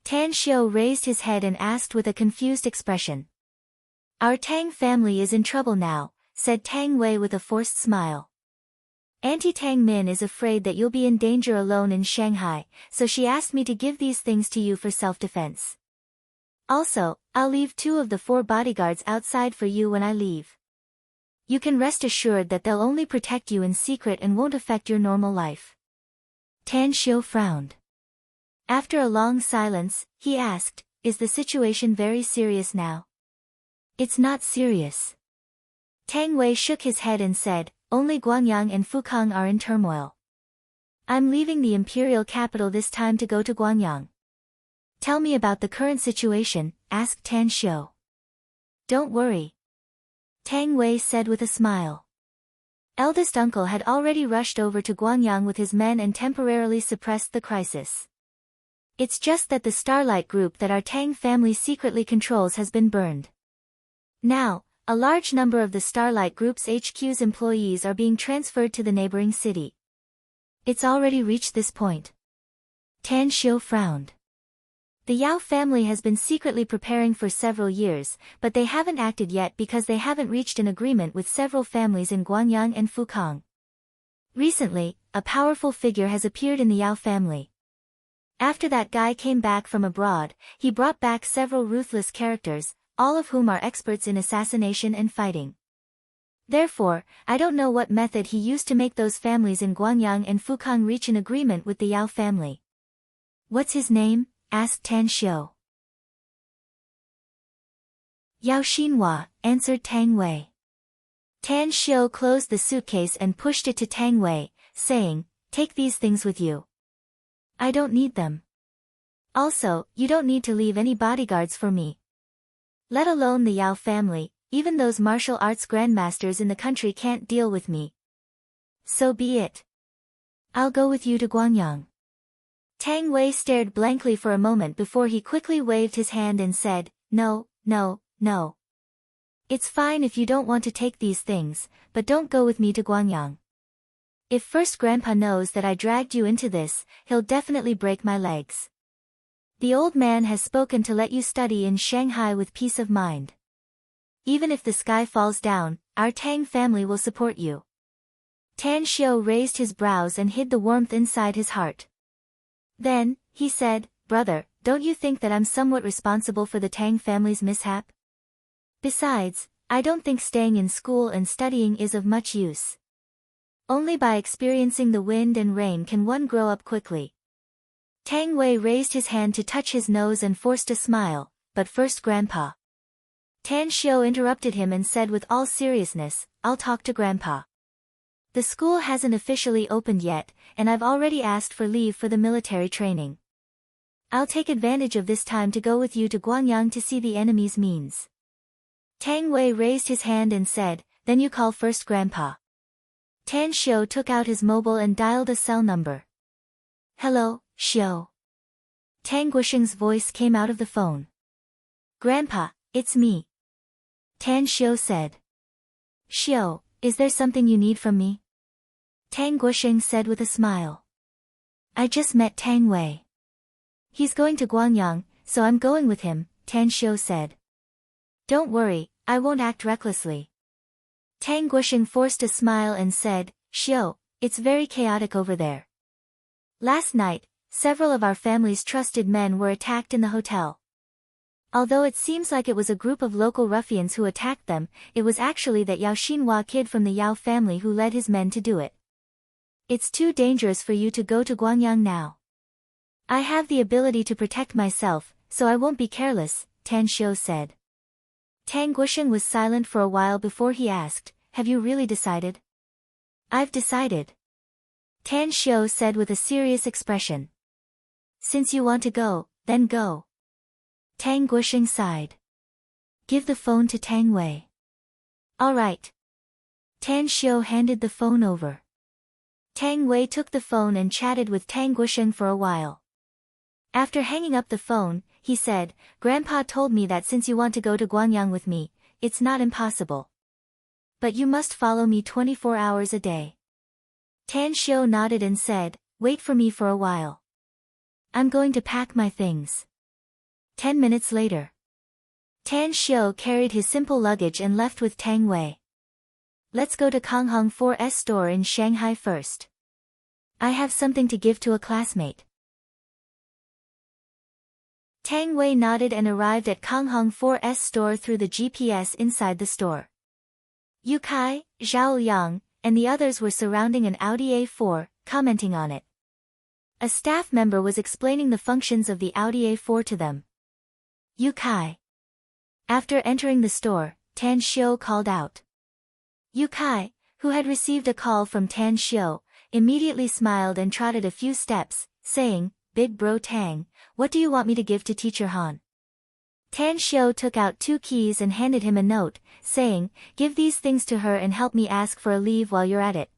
Speaker 1: Tan Xiu raised his head and asked with a confused expression. "Our Tang family is in trouble now," said Tang Wei with a forced smile. "Auntie Tang Min is afraid that you'll be in danger alone in Shanghai, so she asked me to give these things to you for self-defense. Also, I'll leave 2 of the 4 bodyguards outside for you when I leave. You can rest assured that they'll only protect you in secret and won't affect your normal life." Tan Xiu frowned. After a long silence, he asked, "Is the situation very serious now?" "It's not serious." Tang Wei shook his head and said, "Only Guangyang and Fukang are in turmoil. I'm leaving the imperial capital this time to go to Guangyang." "Tell me about the current situation," asked Tan Xiu. "Don't worry," Tang Wei said with a smile. Eldest uncle had already rushed over to Guangyang with his men and temporarily suppressed the crisis. It's just that the Starlight group that our Tang family secretly controls has been burned. Now, a large number of the Starlight group's HQ's employees are being transferred to the neighboring city. It's already reached this point. Tan Xiu frowned. The Yao family has been secretly preparing for several years, but they haven't acted yet because they haven't reached an agreement with several families in Guangyang and Fukang. Recently, a powerful figure has appeared in the Yao family. After that guy came back from abroad, he brought back several ruthless characters, all of whom are experts in assassination and fighting. Therefore, I don't know what method he used to make those families in Guangyang and Fukang reach an agreement with the Yao family." "What's his name?" asked Tan Xiu. "Yao Xinhua," answered Tang Wei. Tan Xiu closed the suitcase and pushed it to Tang Wei, saying, "Take these things with you." "I don't need them." Also, you don't need to leave any bodyguards for me. Let alone the Yao family, even those martial arts grandmasters in the country can't deal with me. So be it. I'll go with you to Guangyang. Tang Wei stared blankly for a moment before he quickly waved his hand and said, No, no, no. It's fine if you don't want to take these things, but don't go with me to Guangyang. If first Grandpa knows that I dragged you into this, he'll definitely break my legs. The old man has spoken to let you study in Shanghai with peace of mind. Even if the sky falls down, our Tang family will support you. Tan Xiu raised his brows and hid the warmth inside his heart. Then, he said, Brother, don't you think that I'm somewhat responsible for the Tang family's mishap? Besides, I don't think staying in school and studying is of much use. Only by experiencing the wind and rain can one grow up quickly. Tang Wei raised his hand to touch his nose and forced a smile, but first Grandpa. Tan Xiu interrupted him and said with all seriousness, I'll talk to Grandpa. The school hasn't officially opened yet, and I've already asked for leave for the military training. I'll take advantage of this time to go with you to Guangyang to see the enemy's means. Tang Wei raised his hand and said, Then you call first Grandpa. Tan Xiu took out his mobile and dialed a cell number. Hello, Xiu. Tang Guisheng's voice came out of the phone. Grandpa, it's me. Tan Xiu said. Xiu, is there something you need from me? Tang Guisheng said with a smile. I just met Tang Wei. He's going to Guangyang, so I'm going with him, Tan Xiu said. Don't worry, I won't act recklessly. Tang Guisheng forced a smile and said, Xiu, it's very chaotic over there. Last night, several of our family's trusted men were attacked in the hotel. Although it seems like it was a group of local ruffians who attacked them, it was actually that Yao Xinhua kid from the Yao family who led his men to do it. It's too dangerous for you to go to Guangyang now. I have the ability to protect myself, so I won't be careless, Tan Xiu said. Tang Guisheng was silent for a while before he asked, Have you really decided? I've decided. Tan Xiu said with a serious expression. Since you want to go, then go. Tang Guisheng sighed. Give the phone to Tang Wei. All right. Tan Xiu handed the phone over. Tang Wei took the phone and chatted with Tang Guisheng for a while. After hanging up the phone, he said, Grandpa told me that since you want to go to Guangyang with me, it's not impossible. But you must follow me 24 hours a day. Tan Xiu nodded and said, Wait for me for a while. I'm going to pack my things. 10 minutes later. Tan Xiu carried his simple luggage and left with Tang Wei. Let's go to Konghong 4's store in Shanghai first. I have something to give to a classmate. Tang Wei nodded and arrived at Konghong 4's store through the GPS inside the store. Yu Kai, Zhao Yang, and the others were surrounding an Audi A4, commenting on it. A staff member was explaining the functions of the Audi A4 to them. Yu Kai. After entering the store, Tan Xiu called out. Yu Kai, who had received a call from Tan Xiu, immediately smiled and trotted a few steps, saying, Big bro Tang, what do you want me to give to Teacher Han? Tan Xiu took out 2 keys and handed him a note, saying, Give these things to her and help me ask for a leave while you're at it.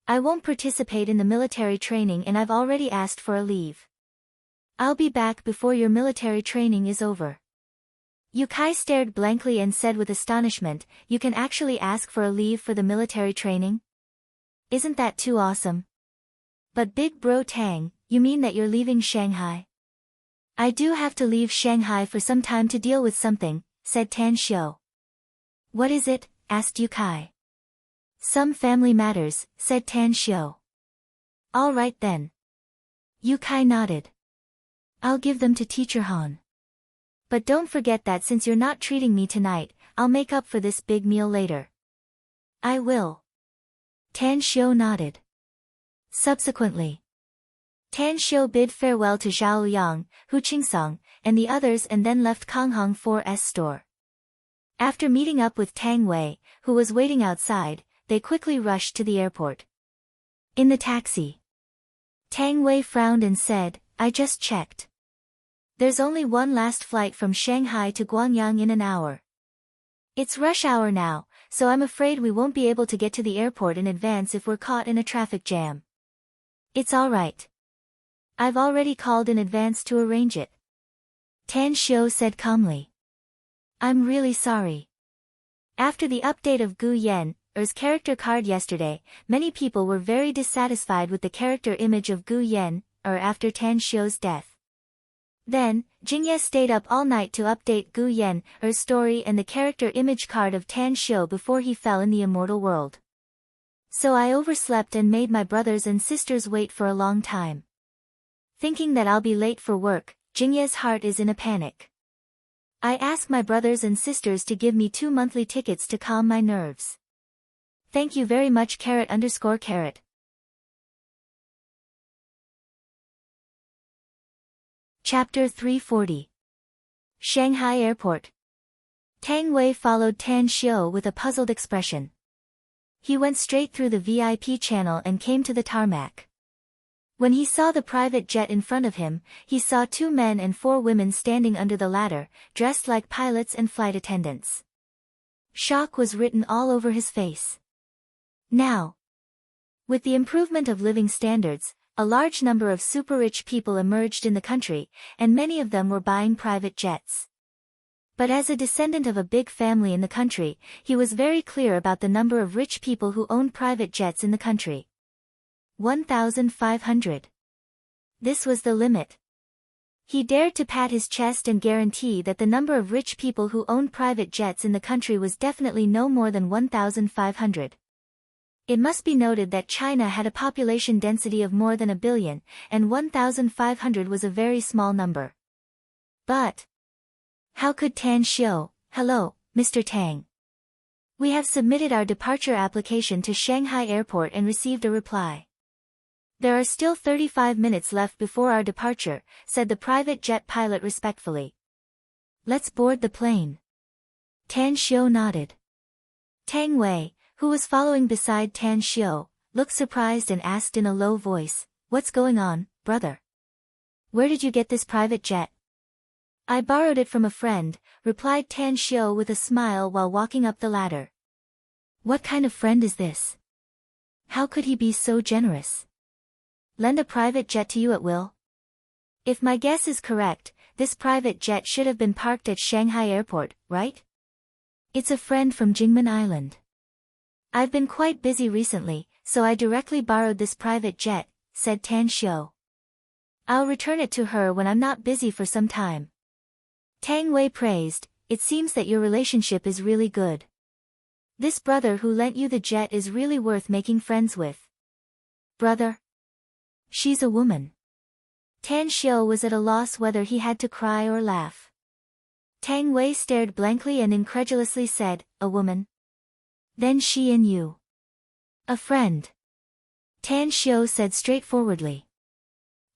Speaker 1: I won't participate in the military training and I've already asked for a leave. I'll be back before your military training is over. Yu Kai stared blankly and said with astonishment, You can actually ask for a leave for the military training? Isn't that too awesome? But Big Bro Tang, you mean that you're leaving Shanghai? I do have to leave Shanghai for some time to deal with something, said Tan Xiu. What is it? Asked Yu Kai. Some family matters, said Tan Xiu. All right then. Yu Kai nodded. I'll give them to Teacher Han. But don't forget that since you're not treating me tonight, I'll make up for this big meal later. I will. Tan Xiu nodded. Subsequently, Tan Xiu bid farewell to Zhao Yang, Hu Qingsong, and the others and then left Konghong 4's store. After meeting up with Tang Wei, who was waiting outside, they quickly rushed to the airport. In the taxi, Tang Wei frowned and said, I just checked. There's only one last flight from Shanghai to Guangyang in an hour. It's rush hour now, so I'm afraid we won't be able to get to the airport in advance if we're caught in a traffic jam. It's alright. I've already called in advance to arrange it. Tan Xiu said calmly. I'm really sorry. After the update of Gu Yen's character card yesterday, many people were very dissatisfied with the character image of Gu Yan after Tan Xiu's death. Then, Jingye stayed up all night to update Gu Yen's story and the character image card of Tan Xiu before he fell in the immortal world. So I overslept and made my brothers and sisters wait for a long time. Thinking that I'll be late for work, Jingye's heart is in a panic. I asked my brothers and sisters to give me 2 monthly tickets to calm my nerves. Thank you very much. _. Chapter 340. Shanghai Airport. Tang Wei followed Tan Xiu with a puzzled expression. He went straight through the VIP channel and came to the tarmac. When he saw the private jet in front of him, he saw 2 men and 4 women standing under the ladder, dressed like pilots and flight attendants. Shock was written all over his face. Now, with the improvement of living standards, a large number of super-rich people emerged in the country, and many of them were buying private jets. But as a descendant of a big family in the country, he was very clear about the number of rich people who owned private jets in the country. 1,500. This was the limit. He dared to pat his chest and guarantee that the number of rich people who owned private jets in the country was definitely no more than 1,500. It must be noted that China had a population density of more than 1 billion, and 1,500 was a very small number. But how could Tan Xiu? Hello, Mr. Tang. We have submitted our departure application to Shanghai Airport and received a reply. There are still 35 minutes left before our departure, said the private jet pilot respectfully. Let's board the plane. Tan Xiu nodded. Tang Wei, who was following beside Tan Xiu, looked surprised and asked in a low voice, "What's going on, brother? Where did you get this private jet?" "I borrowed it from a friend," replied Tan Xiu with a smile while walking up the ladder. What kind of friend is this? How could he be so generous? Lend a private jet to you at will? If my guess is correct, this private jet should have been parked at Shanghai Airport, right? It's a friend from Jingmen Island. I've been quite busy recently, so I directly borrowed this private jet, said Tan Xiu. I'll return it to her when I'm not busy for some time. Tang Wei praised, it seems that your relationship is really good. This brother who lent you the jet is really worth making friends with. Brother? She's a woman. Tan Xiu was at a loss whether he had to cry or laugh. Tang Wei stared blankly and incredulously said, a woman? Then she and you. A friend. Tan Xiu said straightforwardly.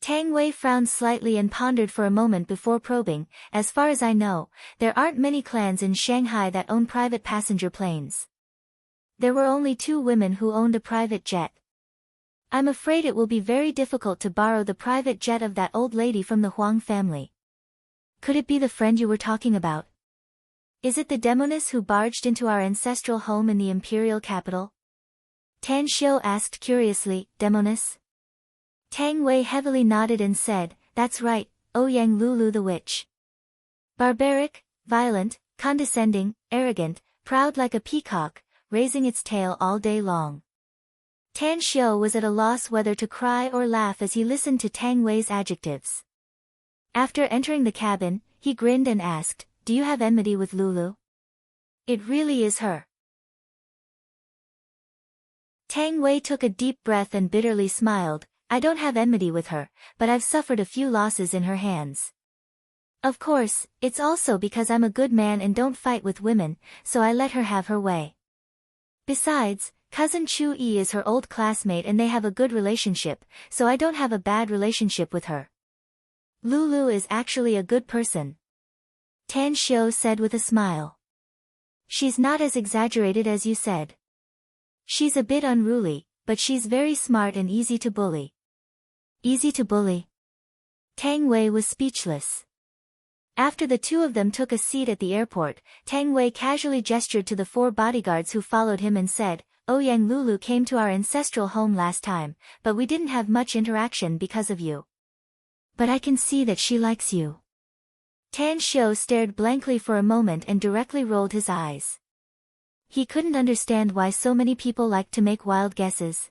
Speaker 1: Tang Wei frowned slightly and pondered for a moment before probing, as far as I know, there aren't many clans in Shanghai that own private passenger planes. There were only 2 women who owned a private jet. I'm afraid it will be very difficult to borrow the private jet of that old lady from the Huang family. Could it be the friend you were talking about? Is it the demoness who barged into our ancestral home in the imperial capital? Tan Xiu asked curiously, demoness? Tang Wei heavily nodded and said, that's right, Ouyang Lulu the witch. Barbaric, violent, condescending, arrogant, proud like a peacock, raising its tail all day long. Tan Xiu was at a loss whether to cry or laugh as he listened to Tang Wei's adjectives. After entering the cabin, he grinned and asked, do you have enmity with Lulu? It really is her. Tang Wei took a deep breath and bitterly smiled, I don't have enmity with her, but I've suffered a few losses in her hands. Of course, it's also because I'm a good man and don't fight with women, so I let her have her way. Besides, cousin Chu Yi is her old classmate and they have a good relationship, so I don't have a bad relationship with her. Lulu is actually a good person. Tan Xiu said with a smile. She's not as exaggerated as you said. She's a bit unruly, but she's very smart and easy to bully. Easy to bully? Tang Wei was speechless. After the two of them took a seat at the airport, Tang Wei casually gestured to the 4 bodyguards who followed him and said, Ouyang Lulu came to our ancestral home last time, but we didn't have much interaction because of you. But I can see that she likes you. Tan Xiu stared blankly for a moment and directly rolled his eyes. He couldn't understand why so many people liked to make wild guesses.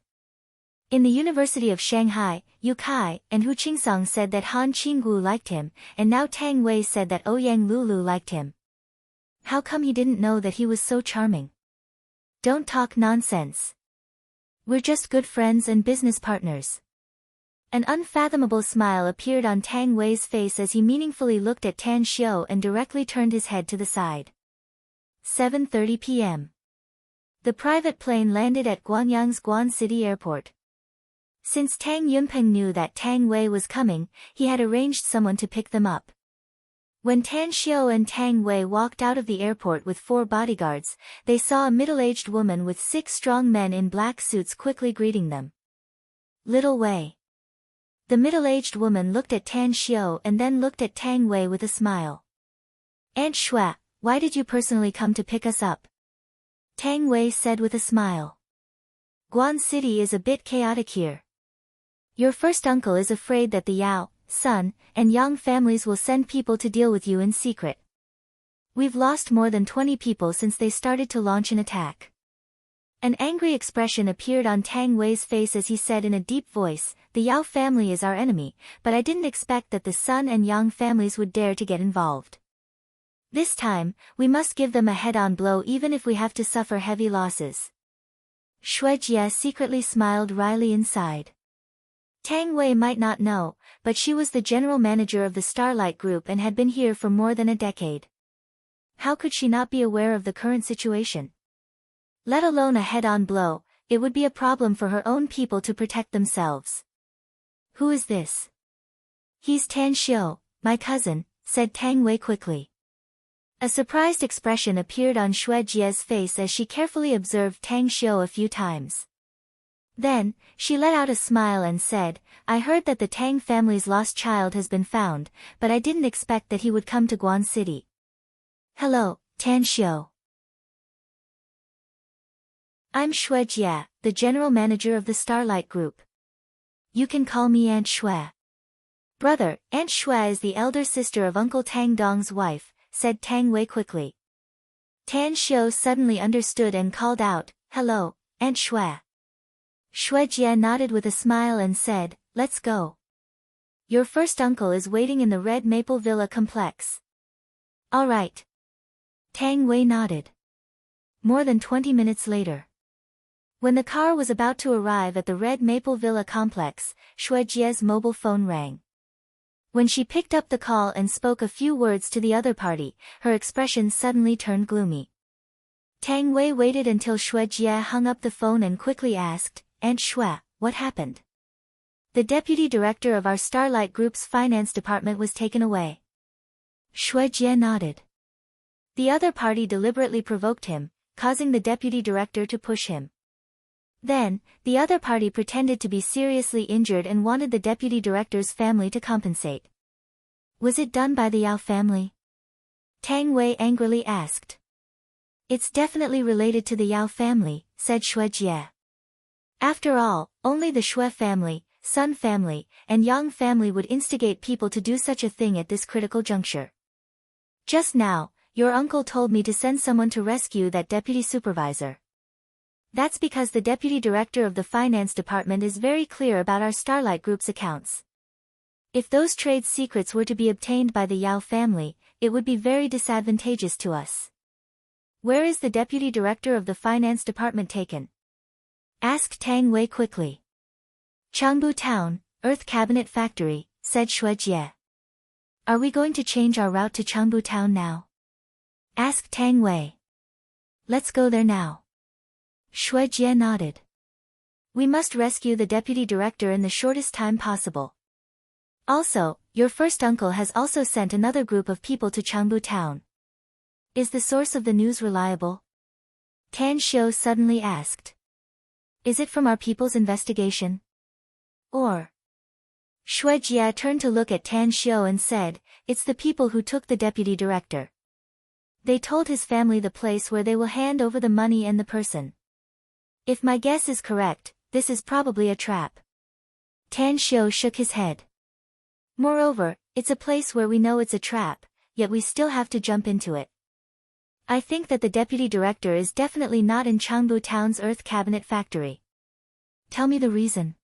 Speaker 1: In the University of Shanghai, Yu Kai and Hu Qingsong said that Han Qingwu liked him, and now Tang Wei said that Ouyang Lulu liked him. How come he didn't know that he was so charming? Don't talk nonsense. We're just good friends and business partners. An unfathomable smile appeared on Tang Wei's face as he meaningfully looked at Tan Xiu and directly turned his head to the side. 7:30 p.m. The private plane landed at Guanyang's Guan City Airport. Since Tang Yunpeng knew that Tang Wei was coming, he had arranged someone to pick them up. When Tan Xiu and Tang Wei walked out of the airport with 4 bodyguards, they saw a middle-aged woman with 6 strong men in black suits quickly greeting them. Little Wei. The middle-aged woman looked at Tan Xiu and then looked at Tang Wei with a smile. Aunt Xue, why did you personally come to pick us up? Tang Wei said with a smile. Guan City is a bit chaotic here. Your first uncle is afraid that the Yao, Sun, and Yang families will send people to deal with you in secret. We've lost more than 20 people since they started to launch an attack. An angry expression appeared on Tang Wei's face as he said in a deep voice, the Yao family is our enemy, but I didn't expect that the Sun and Yang families would dare to get involved. This time, we must give them a head-on blow even if we have to suffer heavy losses. Xue Jie secretly smiled wryly inside. Tang Wei might not know, but she was the general manager of the Starlight Group and had been here for more than a decade. How could she not be aware of the current situation? Let alone a head-on blow, it would be a problem for her own people to protect themselves. Who is this? He's Tan Xiu, my cousin, said Tang Wei quickly. A surprised expression appeared on Xue Jie's face as she carefully observed Tang Xiu a few times. Then, she let out a smile and said, I heard that the Tang family's lost child has been found, but I didn't expect that he would come to Guan City. Hello, Tan Xiu. I'm Xue Jie, the general manager of the Starlight Group. You can call me Aunt Xue. Brother, Aunt Xue is the elder sister of Uncle Tang Dong's wife, said Tang Wei quickly. Tan Xiu suddenly understood and called out, Hello, Aunt Xue. Xue Jie nodded with a smile and said, Let's go. Your first uncle is waiting in the Red Maple Villa complex. All right. Tang Wei nodded. More than 20 minutes later. When the car was about to arrive at the Red Maple Villa complex, Xue Jie's mobile phone rang. When she picked up the call and spoke a few words to the other party, her expression suddenly turned gloomy. Tang Wei waited until Xue Jie hung up the phone and quickly asked, Aunt Xue, what happened? The deputy director of our Starlight Group's finance department was taken away. Xue Jie nodded. The other party deliberately provoked him, causing the deputy director to push him. Then, the other party pretended to be seriously injured and wanted the deputy director's family to compensate. Was it done by the Yao family? Tang Wei angrily asked. It's definitely related to the Yao family, said Xue Jie. After all, only the Xue family, Sun family, and Yang family would instigate people to do such a thing at this critical juncture. Just now, your uncle told me to send someone to rescue that deputy supervisor. That's because the deputy director of the finance department is very clear about our Starlight Group's accounts. If those trade secrets were to be obtained by the Yao family, it would be very disadvantageous to us. Where is the deputy director of the finance department taken? Asked Tang Wei quickly. Changbu Town, Earth Cabinet Factory, said Xue Jie. Are we going to change our route to Changbu Town now? Asked Tang Wei. Let's go there now. Xue Jie nodded. We must rescue the deputy director in the shortest time possible. Also, your first uncle has also sent another group of people to Changbu Town. Is the source of the news reliable? Tan Xiu suddenly asked. Is it from our people's investigation? Or? Xue Jie turned to look at Tan Xiu and said, it's the people who took the deputy director. They told his family the place where they will hand over the money and the person. If my guess is correct, this is probably a trap. Tan Xiu shook his head. Moreover, it's a place where we know it's a trap, yet we still have to jump into it. I think that the deputy director is definitely not in Changbu Town's Earth Cabinet Factory. Tell me the reason.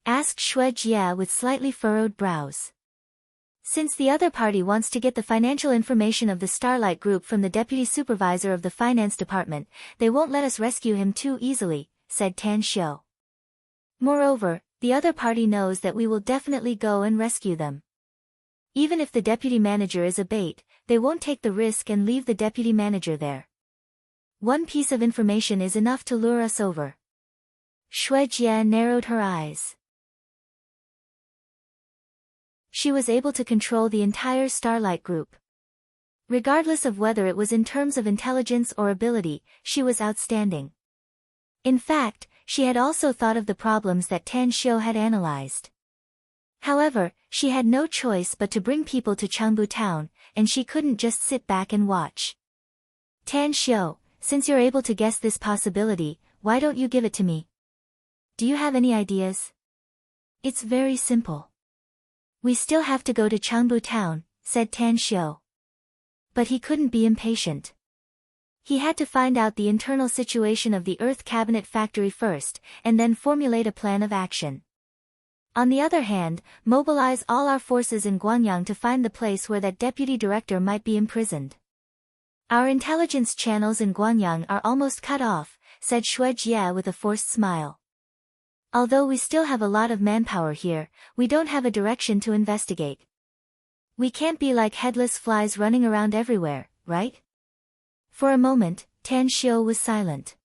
Speaker 1: Asked Xue Jia with slightly furrowed brows. Since the other party wants to get the financial information of the Starlight Group from the deputy supervisor of the finance department, they won't let us rescue him too easily, said Tan Xiu. Moreover, the other party knows that we will definitely go and rescue them. Even if the deputy manager is a bait, they won't take the risk and leave the deputy manager there. One piece of information is enough to lure us over. Xue Jia narrowed her eyes. She was able to control the entire Starlight Group. Regardless of whether it was in terms of intelligence or ability, she was outstanding. In fact, she had also thought of the problems that Tan Xiu had analyzed. However, she had no choice but to bring people to Changbu Town, and she couldn't just sit back and watch. Tan Xiu, since you're able to guess this possibility, why don't you give it to me? Do you have any ideas? It's very simple. We still have to go to Changbu Town, said Tan Xiu. But he couldn't be impatient. He had to find out the internal situation of the Earth Cabinet Factory first, and then formulate a plan of action. On the other hand, mobilize all our forces in Guanyang to find the place where that deputy director might be imprisoned. Our intelligence channels in Guanyang are almost cut off, said Xue Jia with a forced smile. Although we still have a lot of manpower here, we don't have a direction to investigate. We can't be like headless flies running around everywhere, right? For a moment, Tan Xiu was silent.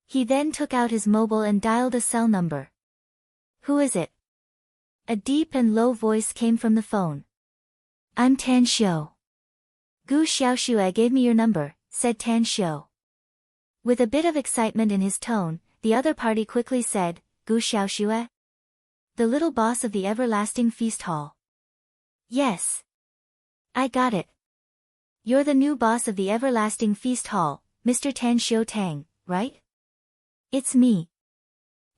Speaker 1: He then took out his mobile and dialed a cell number. Who is it? A deep and low voice came from the phone. I'm Tan Xiu. Gu Xiaoxue gave me your number, said Tan Xiu. With a bit of excitement in his tone, the other party quickly said, Gu Xiaoxue? The little boss of the Everlasting Feast Hall. Yes. I got it. You're the new boss of the Everlasting Feast Hall, Mr. Tan Xiu Tang, right? It's me.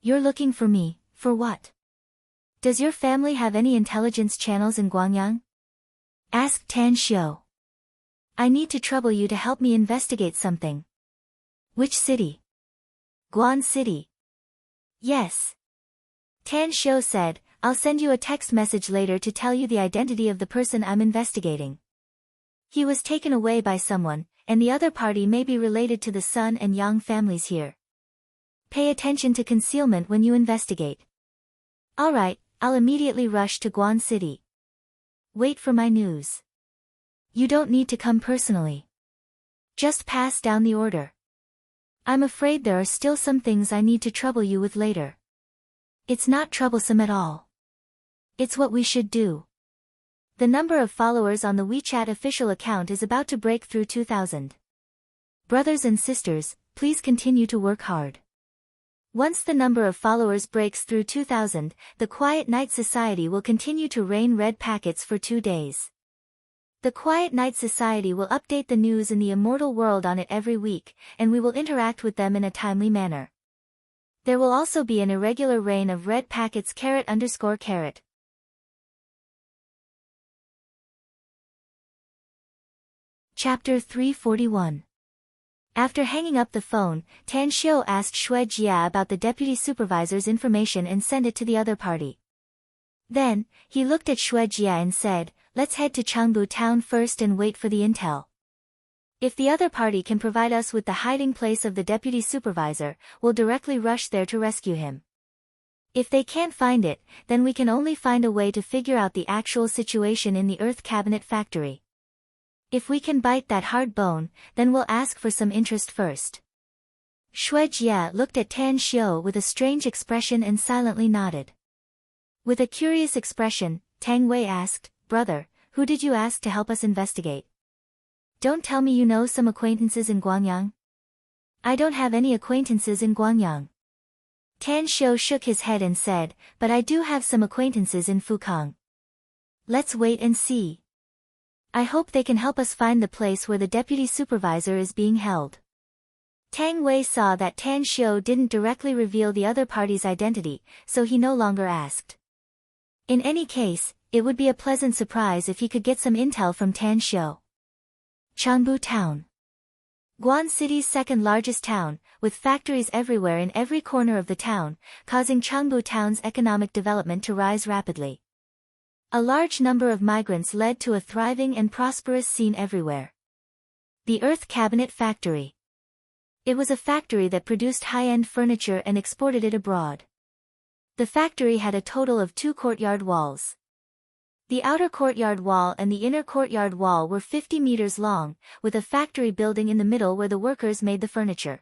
Speaker 1: You're looking for me, for what? Does your family have any intelligence channels in Guanyang? Asked Tan Xiu. I need to trouble you to help me investigate something. Which city? Guan City. Yes. Tan Xiu said, I'll send you a text message later to tell you the identity of the person I'm investigating. He was taken away by someone, and the other party may be related to the Sun and Yang families here. Pay attention to concealment when you investigate. Alright, I'll immediately rush to Guan City. Wait for my news. You don't need to come personally. Just pass down the order. I'm afraid there are still some things I need to trouble you with later. It's not troublesome at all. It's what we should do. The number of followers on the WeChat official account is about to break through 2,000. Brothers and sisters, please continue to work hard. Once the number of followers breaks through 2,000, the Quiet Night Society will continue to rain red packets for 2 days. The Quiet Night Society will update the news in the immortal world on it every week, and we will interact with them in a timely manner. There will also be an irregular rain of red packets _. Chapter 341. After hanging up the phone, Tan Xiu asked Xue Jia about the deputy supervisor's information and sent it to the other party. Then, he looked at Xue Jia and said, let's head to Changbu Town first and wait for the intel. If the other party can provide us with the hiding place of the deputy supervisor, we'll directly rush there to rescue him. If they can't find it, then we can only find a way to figure out the actual situation in the Earth Cabinet Factory. If we can bite that hard bone, then we'll ask for some interest first. Xue Jia looked at Tan Xiu with a strange expression and silently nodded. With a curious expression, Tang Wei asked, Brother, who did you ask to help us investigate? Don't tell me you know some acquaintances in Guanyang? I don't have any acquaintances in Guanyang. Tan Xiu shook his head and said, but I do have some acquaintances in Fukang. Let's wait and see. I hope they can help us find the place where the deputy supervisor is being held. Tang Wei saw that Tan Xiu didn't directly reveal the other party's identity, so he no longer asked. In any case, it would be a pleasant surprise if he could get some intel from Tan Xiu. Changbu Town. Guan City's second largest town, with factories everywhere in every corner of the town, causing Changbu Town's economic development to rise rapidly. A large number of migrants led to a thriving and prosperous scene everywhere. The Earth Cabinet Factory. It was a factory that produced high-end furniture and exported it abroad. The factory had a total of 2 courtyard walls. The outer courtyard wall and the inner courtyard wall were 50 meters long, with a factory building in the middle where the workers made the furniture.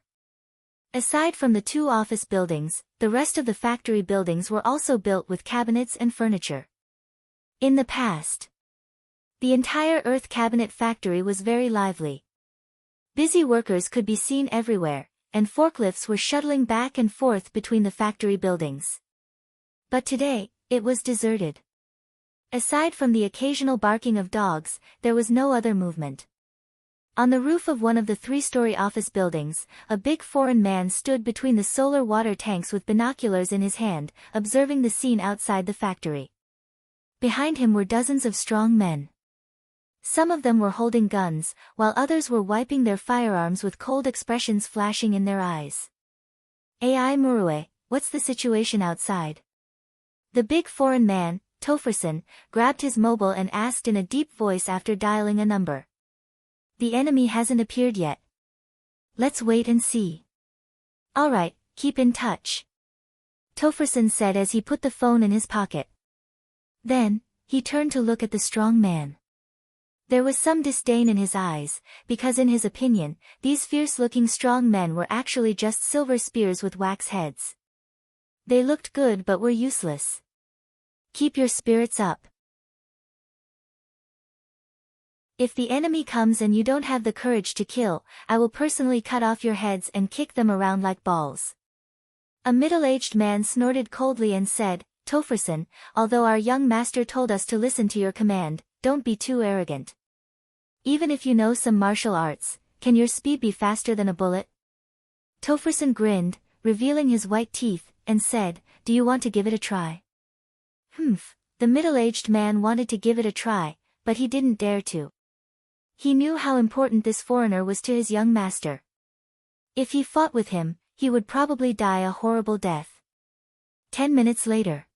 Speaker 1: Aside from the 2 office buildings, the rest of the factory buildings were also built with cabinets and furniture. In the past, the entire Earth Cabinet Factory was very lively. Busy workers could be seen everywhere, and forklifts were shuttling back and forth between the factory buildings. But today, it was deserted. Aside from the occasional barking of dogs, there was no other movement. On the roof of one of the 3-story office buildings, a big foreign man stood between the solar water tanks with binoculars in his hand, observing the scene outside the factory. Behind him were dozens of strong men. Some of them were holding guns, while others were wiping their firearms with cold expressions flashing in their eyes. Ai Murue, what's the situation outside? The big foreign man, Tofferson, grabbed his mobile and asked in a deep voice after dialing a number. The enemy hasn't appeared yet. Let's wait and see. Alright, keep in touch. Tofferson said as he put the phone in his pocket. Then, he turned to look at the strong man. There was some disdain in his eyes, because in his opinion, these fierce-looking strong men were actually just silver spears with wax heads. They looked good but were useless. Keep your spirits up. If the enemy comes and you don't have the courage to kill, I will personally cut off your heads and kick them around like balls. A middle-aged man snorted coldly and said, Tofferson, although our young master told us to listen to your command, don't be too arrogant. Even if you know some martial arts, can your speed be faster than a bullet? Tofferson grinned, revealing his white teeth, and said, do you want to give it a try? The middle-aged man wanted to give it a try, but he didn't dare to. He knew how important this foreigner was to his young master. If he fought with him, he would probably die a horrible death. 10 minutes later.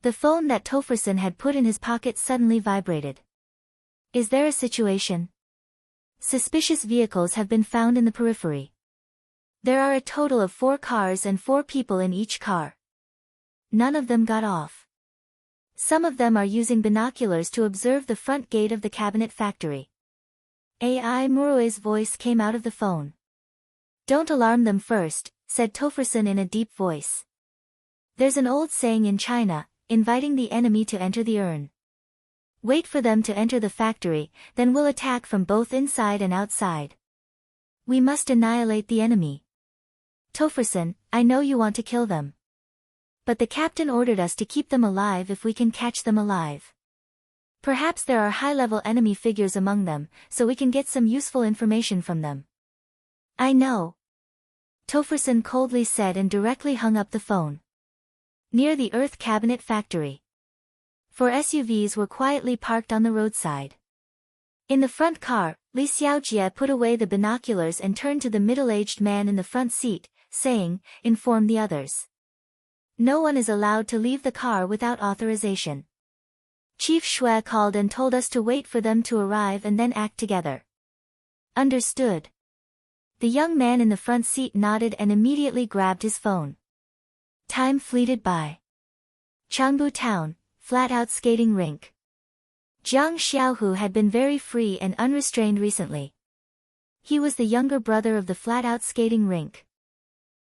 Speaker 1: The phone that Tofferson had put in his pocket suddenly vibrated. Is there a situation? Suspicious vehicles have been found in the periphery. There are a total of 4 cars and 4 people in each car. None of them got off. Some of them are using binoculars to observe the front gate of the cabinet factory. Ai Murue's voice came out of the phone. Don't alarm them first, said Tofferson in a deep voice. There's an old saying in China, inviting the enemy to enter the urn. Wait for them to enter the factory, then we'll attack from both inside and outside. We must annihilate the enemy. Tofferson, I know you want to kill them. But the captain ordered us to keep them alive if we can catch them alive. Perhaps there are high-level enemy figures among them, so we can get some useful information from them. I know. Tofferson coldly said and directly hung up the phone. Near the Earth Cabinet Factory. 4 SUVs were quietly parked on the roadside. In the front car, Li Xiaojie put away the binoculars and turned to the middle-aged man in the front seat, saying, inform the others. No one is allowed to leave the car without authorization. Chief Shui called and told us to wait for them to arrive and then act together. Understood. The young man in the front seat nodded and immediately grabbed his phone. Time fleeted by. Changbu Town, flat-out skating rink. Jiang Xiaohu had been very free and unrestrained recently. He was the younger brother of the flat-out skating rink.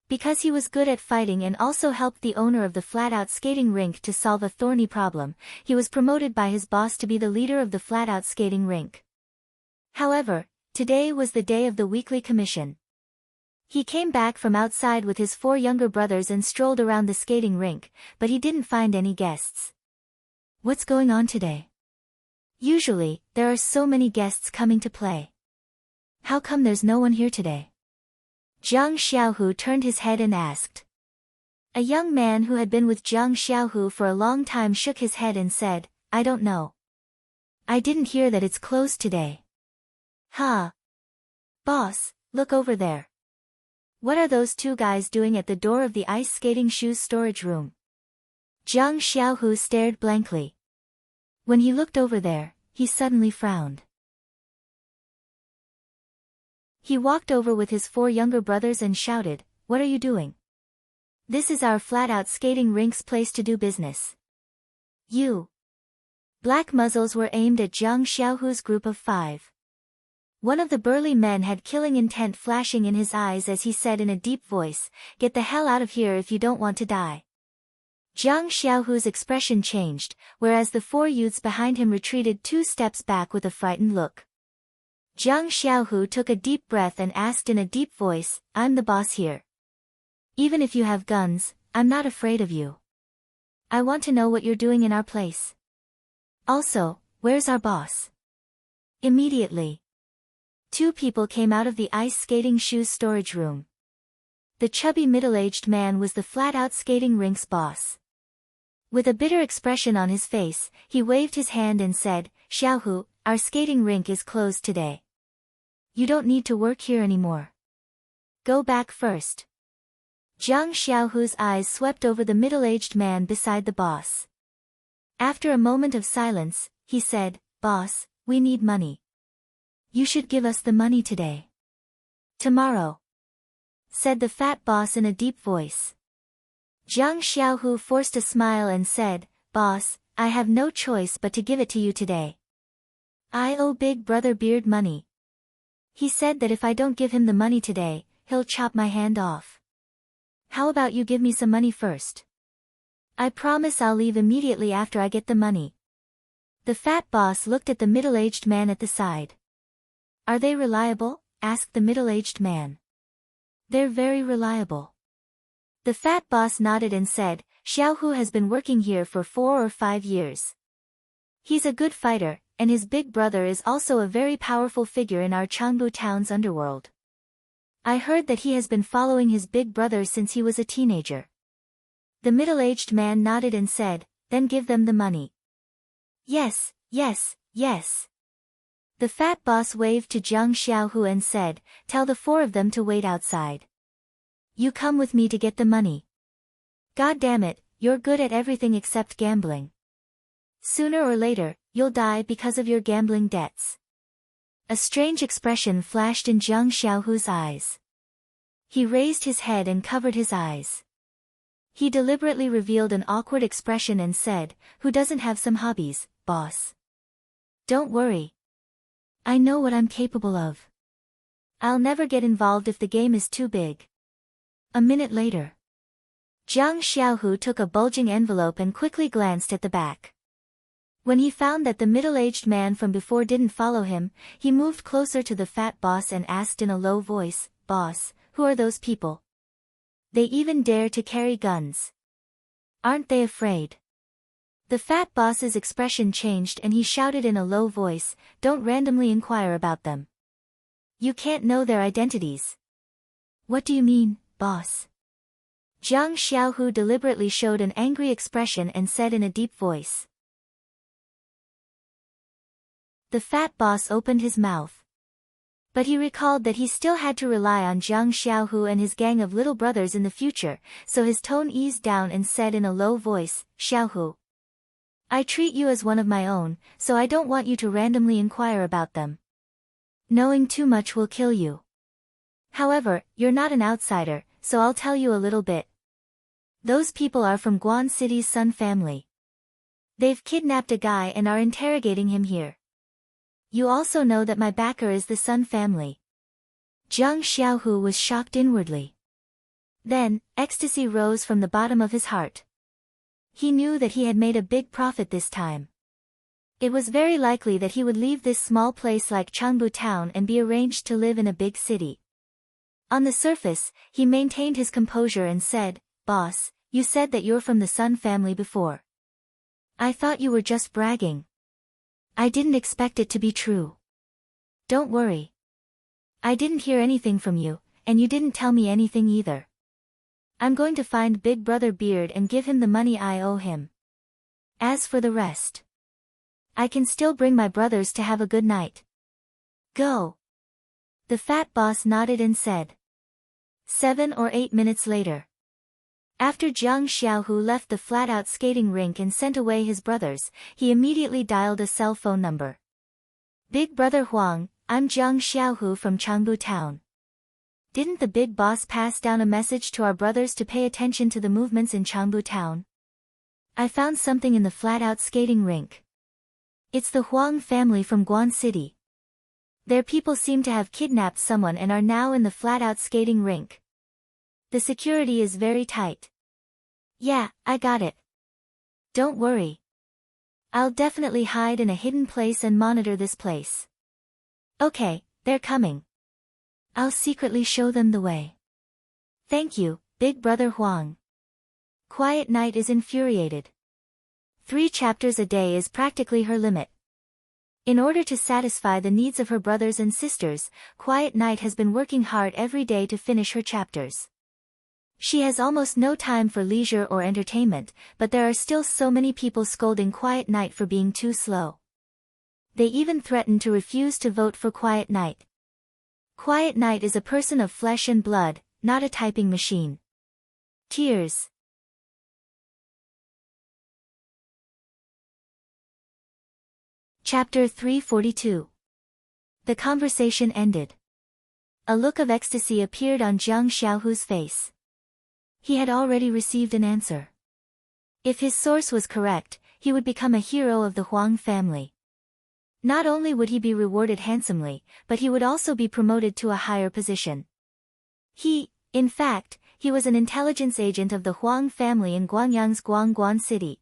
Speaker 1: Because he was good at fighting and also helped the owner of the flat-out skating rink to solve a thorny problem, he was promoted by his boss to be the leader of the flat-out skating rink. However, today was the day of the weekly commission. He came back from outside with his 4 younger brothers and strolled around the skating rink, but he didn't find any guests. What's going on today? Usually, there are so many guests coming to play. How come there's no one here today? Zhang Xiaohu turned his head and asked. A young man who had been with Zhang Xiaohu for a long time shook his head and said, I don't know. I didn't hear that it's closed today. Huh. Boss, look over there. What are those two guys doing at the door of the ice skating shoes storage room? Zhang Xiaohu stared blankly. When he looked over there, he suddenly frowned. He walked over with his 4 younger brothers and shouted, What are you doing? This is our flat-out skating rink's place to do business. You. Black muzzles were aimed at Zhang Xiaohu's group of 5. One of the burly men had killing intent flashing in his eyes as he said in a deep voice, Get the hell out of here if you don't want to die. Zhang Xiaohu's expression changed, whereas the 4 youths behind him retreated 2 steps back with a frightened look. Zhang Xiaohu took a deep breath and asked in a deep voice, I'm the boss here. Even if you have guns, I'm not afraid of you. I want to know what you're doing in our place. Also, where's our boss? Immediately. 2 people came out of the ice skating shoes storage room. The chubby middle-aged man was the flat-out skating rink's boss. With a bitter expression on his face, he waved his hand and said, Xiaohu, our skating rink is closed today. You don't need to work here anymore. Go back first. Zhang Xiaohu's eyes swept over the middle-aged man beside the boss. After a moment of silence, he said, Boss, we need money. You should give us the money today. Tomorrow. Said the fat boss in a deep voice. Zhang Xiaohu forced a smile and said, Boss, I have no choice but to give it to you today. I owe Big Brother Beard money. He said that if I don't give him the money today, he'll chop my hand off. How about you give me some money first? I promise I'll leave immediately after I get the money. The fat boss looked at the middle-aged man at the side. Are they reliable? Asked the middle-aged man. They're very reliable. The fat boss nodded and said, Xiaohu has been working here for 4 or 5 years. He's a good fighter, and his big brother is also a very powerful figure in our Changbu town's underworld. I heard that he has been following his big brother since he was a teenager. The middle-aged man nodded and said, Then give them the money. Yes, yes, yes. The fat boss waved to Zhang Xiaohu and said, Tell the 4 of them to wait outside. You come with me to get the money. God damn it, you're good at everything except gambling. Sooner or later, you'll die because of your gambling debts. A strange expression flashed in Zhang Xiaohu's eyes. He raised his head and covered his eyes. He deliberately revealed an awkward expression and said, Who doesn't have some hobbies, boss? Don't worry. I know what I'm capable of. I'll never get involved if the game is too big. A minute later. Zhang Xiaohu took a bulging envelope and quickly glanced at the back. When he found that the middle-aged man from before didn't follow him, he moved closer to the fat boss and asked in a low voice, Boss, who are those people? They even dare to carry guns. Aren't they afraid? The fat boss's expression changed and he shouted in a low voice, Don't randomly inquire about them. You can't know their identities. What do you mean, boss? Zhang Xiaohu deliberately showed an angry expression and said in a deep voice. The fat boss opened his mouth. But he recalled that he still had to rely on Zhang Xiaohu and his gang of little brothers in the future, so his tone eased down and said in a low voice, Xiaohu. I treat you as one of my own, so I don't want you to randomly inquire about them. Knowing too much will kill you. However, you're not an outsider, so I'll tell you a little bit. Those people are from Guan City's Sun family. They've kidnapped a guy and are interrogating him here. You also know that my backer is the Sun family. Zhang Xiaohu was shocked inwardly. Then, ecstasy rose from the bottom of his heart. He knew that he had made a big profit this time. It was very likely that he would leave this small place like Changbu town and be arranged to live in a big city. On the surface, he maintained his composure and said, Boss, you said that you're from the Sun family before. I thought you were just bragging. I didn't expect it to be true. Don't worry. I didn't hear anything from you, and you didn't tell me anything either. I'm going to find Big Brother Beard and give him the money I owe him. As for the rest, I can still bring my brothers to have a good night. Go. The fat boss nodded and said. 7 or 8 minutes later. After Jiang Xiaohu left the flat-out skating rink and sent away his brothers, he immediately dialed a cell phone number. Big Brother Huang, I'm Jiang Xiaohu from Changbu Town. Didn't the big boss pass down a message to our brothers to pay attention to the movements in Changbu Town? I found something in the flat-out skating rink. It's the Huang family from Guan City. Their people seem to have kidnapped someone and are now in the flat-out skating rink. The security is very tight. Yeah, I got it. Don't worry. I'll definitely hide in a hidden place and monitor this place. Okay, they're coming. I'll secretly show them the way. Thank you, Big Brother Huang. Quiet Night is infuriated. 3 chapters a day is practically her limit. In order to satisfy the needs of her brothers and sisters, Quiet Night has been working hard every day to finish her chapters. She has almost no time for leisure or entertainment, but there are still so many people scolding Quiet Night for being too slow. They even threaten to refuse to vote for Quiet Night. Quiet Night is a person of flesh and blood, not a typing machine. Tears. Chapter 342. The conversation ended. A look of ecstasy appeared on Jiang Xiaohu's face. He had already received an answer. If his source was correct, he would become a hero of the Huang family. Not only would he be rewarded handsomely, but he would also be promoted to a higher position. In fact, he was an intelligence agent of the Huang family in Guangyang's Guan City.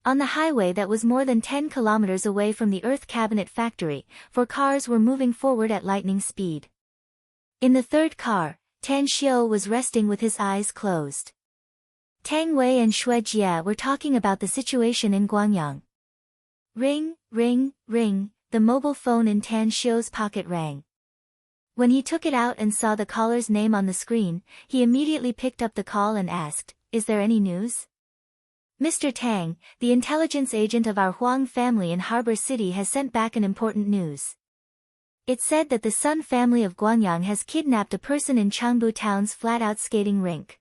Speaker 1: On the highway that was more than 10 kilometers away from the Earth Cabinet factory, 4 cars were moving forward at lightning speed. In the third car, Tan Xiu was resting with his eyes closed. Tang Wei and Xue Jie were talking about the situation in Guangyang. Ring, ring, ring, the mobile phone in Tan Xiu's pocket rang. When he took it out and saw the caller's name on the screen, he immediately picked up the call and asked, "Is there any news?" Mr. Tang, the intelligence agent of our Huang family in Harbor City, has sent back an important news. It said that the Sun family of Guangyang has kidnapped a person in Changbu Town's flat-out skating rink.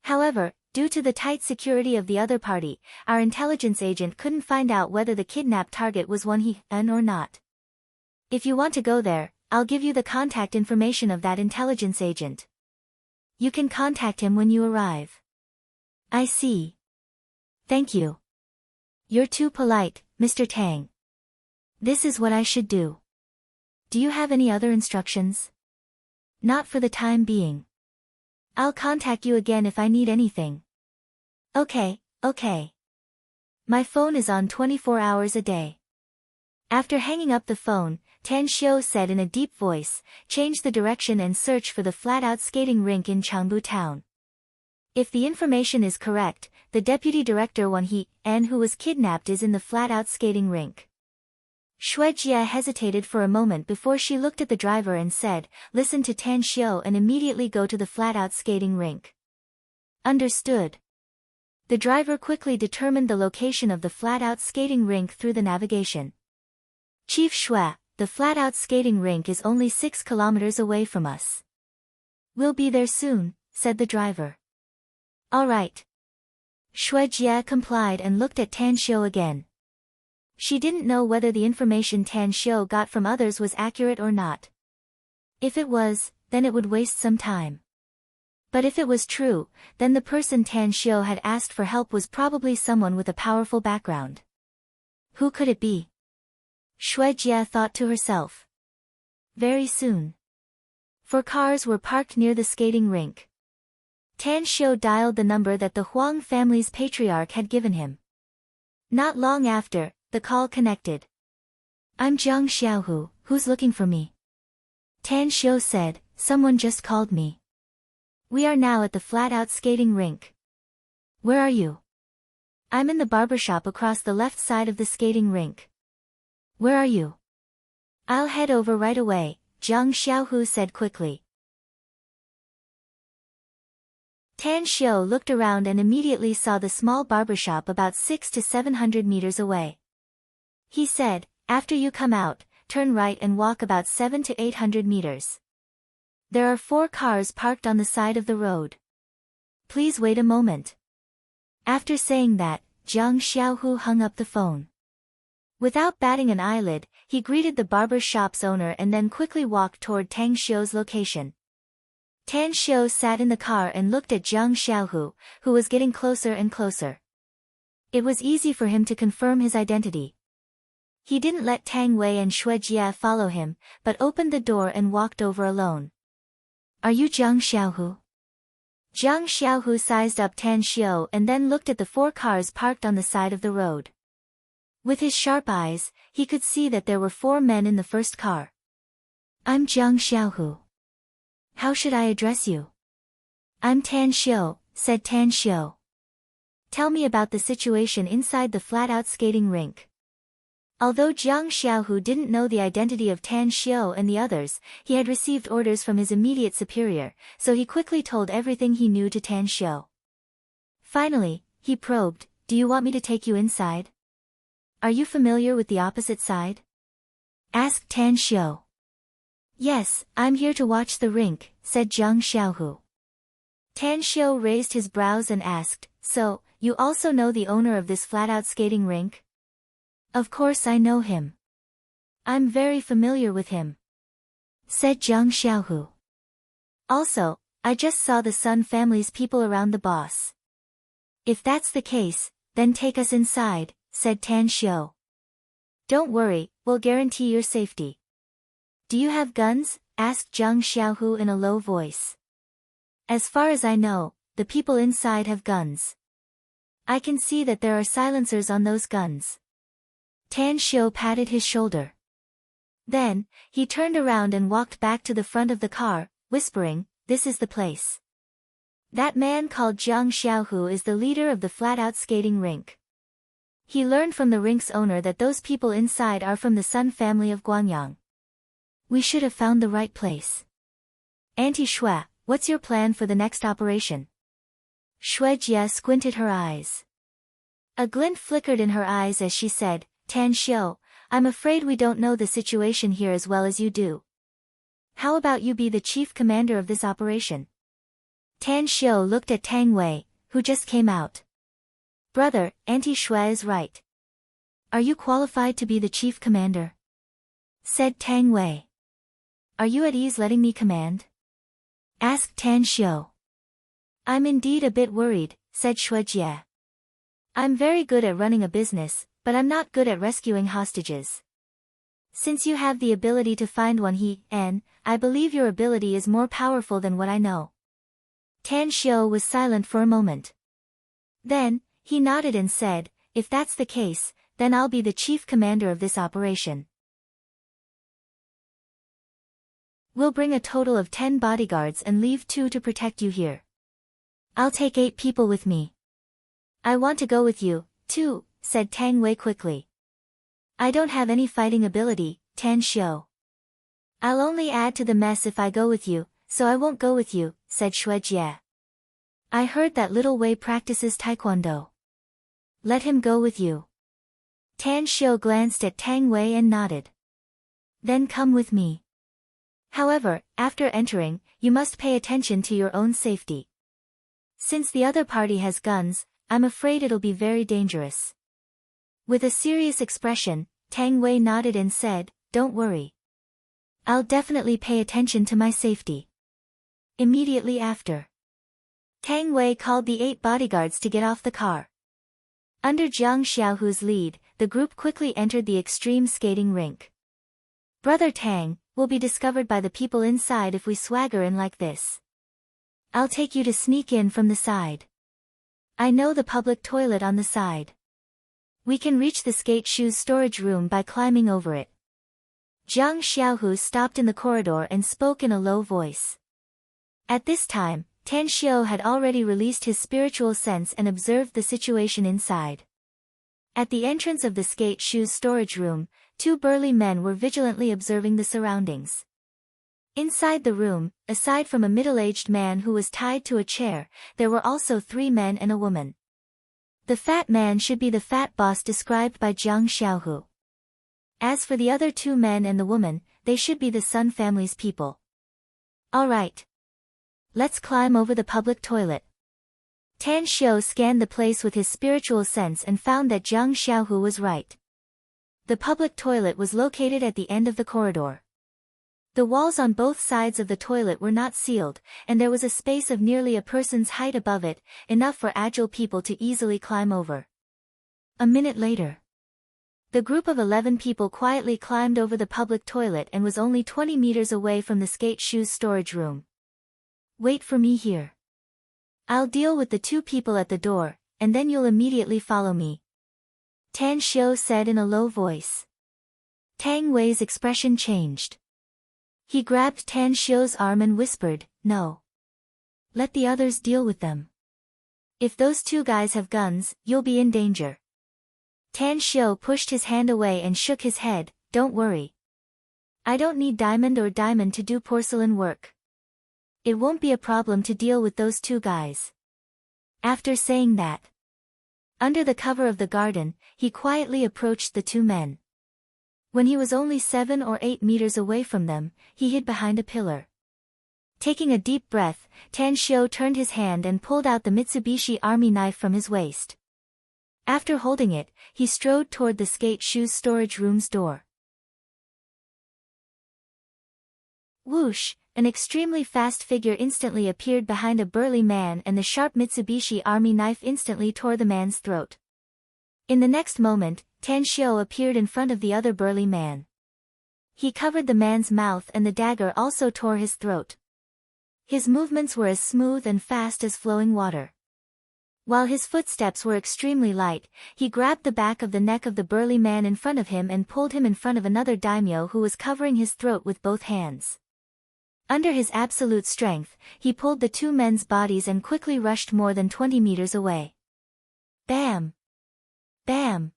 Speaker 1: However, due to the tight security of the other party, our intelligence agent couldn't find out whether the kidnapped target was one he or not. If you want to go there, I'll give you the contact information of that intelligence agent. You can contact him when you arrive. I see. Thank you. You're too polite, Mr. Tang. This is what I should do. Do you have any other instructions? Not for the time being. I'll contact you again if I need anything. Okay. My phone is on 24 hours a day. After hanging up the phone, Tan Xiu said in a deep voice, "Change the direction and search for the flat-out skating rink in Changbu Town. If the information is correct, the deputy director Wan He-an who was kidnapped is in the flat-out skating rink." Xue Jie hesitated for a moment before she looked at the driver and said, "Listen to Tan Xiu and immediately go to the flat-out skating rink." Understood. The driver quickly determined the location of the flat-out skating rink through the navigation. "Chief Xue, the flat-out skating rink is only 6 kilometers away from us. We'll be there soon," said the driver. "All right." Xue Jie complied and looked at Tan Xiu again. She didn't know whether the information Tan Xiu got from others was accurate or not. If it was, then it would waste some time. But if it was true, then the person Tan Xiu had asked for help was probably someone with a powerful background. Who could it be? Xue Jie thought to herself. Very soon. 4 cars were parked near the skating rink. Tan Xiu dialed the number that the Huang family's patriarch had given him. Not long after, the call connected. "I'm Jiang Xiaohu, who's looking for me?" Tan Xiu said, "Someone just called me. We are now at the flat-out skating rink." "Where are you?" "I'm in the barbershop across the left side of the skating rink." Where are you? I'll head over right away, Zhang Xiaohu said quickly. Tan Xiu looked around and immediately saw the small barbershop about 600 to 700 meters away. He said, after you come out, turn right and walk about 700 to 800 meters. There are 4 cars parked on the side of the road. Please wait a moment. After saying that, Zhang Xiaohu hung up the phone. Without batting an eyelid, he greeted the barber shop's owner and then quickly walked toward Tang Xiu's location. Tan Xiu sat in the car and looked at Zhang Xiaohu, who was getting closer and closer. It was easy for him to confirm his identity. He didn't let Tang Wei and Xue Jie follow him, but opened the door and walked over alone. Are you Zhang Xiaohu? Zhang Xiaohu sized up Tan Xiu and then looked at the 4 cars parked on the side of the road. With his sharp eyes, he could see that there were 4 men in the first car. I'm Zhang Xiaohu. How should I address you? I'm Tan Xiu, said Tan Xiu. Tell me about the situation inside the flat-out skating rink. Although Zhang Xiaohu didn't know the identity of Tan Xiu and the others, he had received orders from his immediate superior, so he quickly told everything he knew to Tan Xiu. Finally, he probed, do you want me to take you inside? Are you familiar with the opposite side? Asked Tan Xiu. Yes, I'm here to watch the rink, said Zhang Xiaohu. Tan Xiu raised his brows and asked, so, you also know the owner of this flat-out skating rink? Of course I know him. I'm very familiar with him, said Zhang Xiaohu. Also, I just saw the Sun family's people around the boss. If that's the case, then take us inside, said Tan Xiu. Don't worry, we'll guarantee your safety. Do you have guns? Asked Zhang Xiaohu in a low voice. As far as I know, the people inside have guns. I can see that there are silencers on those guns. Tan Xiu patted his shoulder. Then, he turned around and walked back to the front of the car, whispering, this is the place. That man called Zhang Xiaohu is the leader of the flat-out skating rink. He learned from the rink's owner that those people inside are from the Sun family of Guangyang. We should have found the right place. Auntie Xue, what's your plan for the next operation? Xue Jie squinted her eyes. A glint flickered in her eyes as she said, Tan Xiu, I'm afraid we don't know the situation here as well as you do. How about you be the chief commander of this operation? Tan Xiu looked at Tang Wei, who just came out. Brother, Auntie Xue is right. Are you qualified to be the chief commander? Said Tang Wei. Are you at ease letting me command? Asked Tan Xiu. I'm indeed a bit worried, said Xue Jie. I'm very good at running a business, but I'm not good at rescuing hostages. Since you have the ability to find one I believe your ability is more powerful than what I know. Tan Xiu was silent for a moment. Then, he nodded and said, if that's the case, then I'll be the chief commander of this operation. We'll bring a total of 10 bodyguards and leave 2 to protect you here. I'll take 8 people with me. I want to go with you, too, said Tang Wei quickly. I don't have any fighting ability, Tan Xiu. I'll only add to the mess if I go with you, so I won't go with you, said Xue Jie. I heard that little Wei practices taekwondo. Let him go with you. Tan Xiu glanced at Tang Wei and nodded. Then come with me. However, after entering, you must pay attention to your own safety. Since the other party has guns, I'm afraid it'll be very dangerous. With a serious expression, Tang Wei nodded and said, don't worry. I'll definitely pay attention to my safety. Immediately after, Tang Wei called the 8 bodyguards to get off the car. Under Zhang Xiaohu's lead, the group quickly entered the extreme skating rink. Brother Tang, we'll be discovered by the people inside if we swagger in like this. I'll take you to sneak in from the side. I know the public toilet on the side. We can reach the skate shoes storage room by climbing over it. Zhang Xiaohu stopped in the corridor and spoke in a low voice. At this time, Tan Xiu had already released his spiritual sense and observed the situation inside. At the entrance of the skate shoes storage room, two burly men were vigilantly observing the surroundings. Inside the room, aside from a middle-aged man who was tied to a chair, there were also 3 men and a woman. The fat man should be the fat boss described by Jiang Xiaohu. As for the other 2 men and the woman, they should be the Sun family's people. Alright. Let's climb over the public toilet. Tan Xiu scanned the place with his spiritual sense and found that Jiang Xiaohu was right. The public toilet was located at the end of the corridor. The walls on both sides of the toilet were not sealed, and there was a space of nearly a person's height above it, enough for agile people to easily climb over. A minute later, the group of 11 people quietly climbed over the public toilet and was only 20 meters away from the skate shoes storage room. Wait for me here. I'll deal with the 2 people at the door, and then you'll immediately follow me. Tan Xiu said in a low voice. Tang Wei's expression changed. He grabbed Tan Xiu's arm and whispered, "No. Let the others deal with them. If those 2 guys have guns, you'll be in danger." Tan Xiu pushed his hand away and shook his head, "Don't worry. I don't need diamond to do porcelain work. It won't be a problem to deal with those 2 guys." After saying that, under the cover of the garden, he quietly approached the 2 men. When he was only 7 or 8 meters away from them, he hid behind a pillar. Taking a deep breath, Tan Xiu turned his hand and pulled out the Mitsubishi Army knife from his waist. After holding it, he strode toward the skate shoes storage room's door. Whoosh! An extremely fast figure instantly appeared behind a burly man and the sharp Mitsubishi Army knife instantly tore the man's throat. In the next moment, Tan Xiu appeared in front of the other burly man. He covered the man's mouth and the dagger also tore his throat. His movements were as smooth and fast as flowing water. While his footsteps were extremely light, he grabbed the back of the neck of the burly man in front of him and pulled him in front of another daimyo who was covering his throat with both hands. Under his absolute strength, he pulled the 2 men's bodies and quickly rushed more than 20 meters away. Bam! Bam!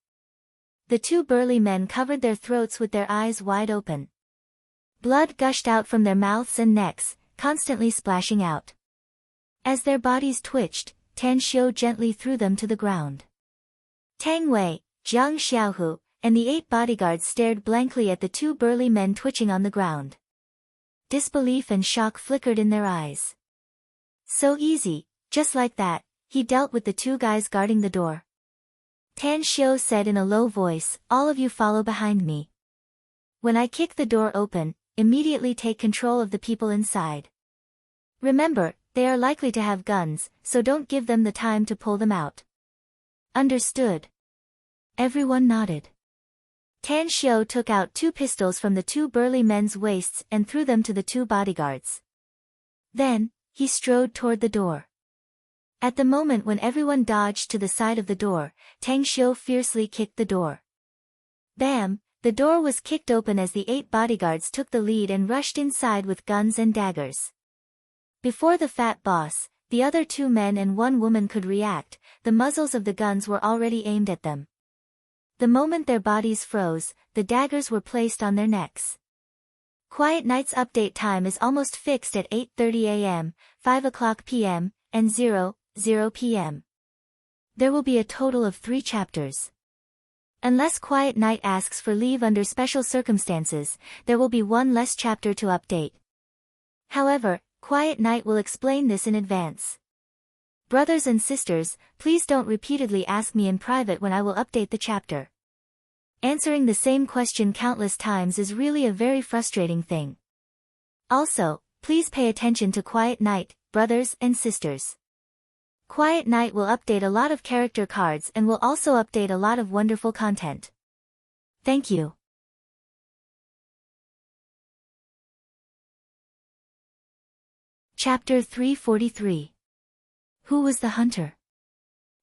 Speaker 1: The 2 burly men covered their throats with their eyes wide open. Blood gushed out from their mouths and necks, constantly splashing out. As their bodies twitched, Tan Xiu gently threw them to the ground. Tang Wei, Jiang Xiaohu, and the 8 bodyguards stared blankly at the 2 burly men twitching on the ground. Disbelief and shock flickered in their eyes. So easy, just like that, he dealt with the 2 guys guarding the door. Tan Xiu said in a low voice, "All of you follow behind me. When I kick the door open, immediately take control of the people inside. Remember, they are likely to have guns, so don't give them the time to pull them out." Understood. Everyone nodded. Tan Xiu took out 2 pistols from the 2 burly men's waists and threw them to the 2 bodyguards. Then, he strode toward the door. At the moment when everyone dodged to the side of the door, Tang Xiu fiercely kicked the door. Bam! The door was kicked open as the 8 bodyguards took the lead and rushed inside with guns and daggers. Before the fat boss, the other 2 men and 1 woman could react, the muzzles of the guns were already aimed at them. The moment their bodies froze, the daggers were placed on their necks. Quiet Night's update time is almost fixed at 8:30 a.m., 5 o'clock p.m., and 0:00 p.m. There will be a total of 3 chapters. Unless Quiet Night asks for leave under special circumstances, there will be 1 less chapter to update. However, Quiet Night will explain this in advance. Brothers and sisters, please don't repeatedly ask me in private when I will update the chapter. Answering the same question countless times is really a very frustrating thing. Also, please pay attention to Quiet Night, brothers and sisters. Quiet Night will update a lot of character cards and will also update a lot of wonderful content. Thank you. Chapter 343. Who was the hunter?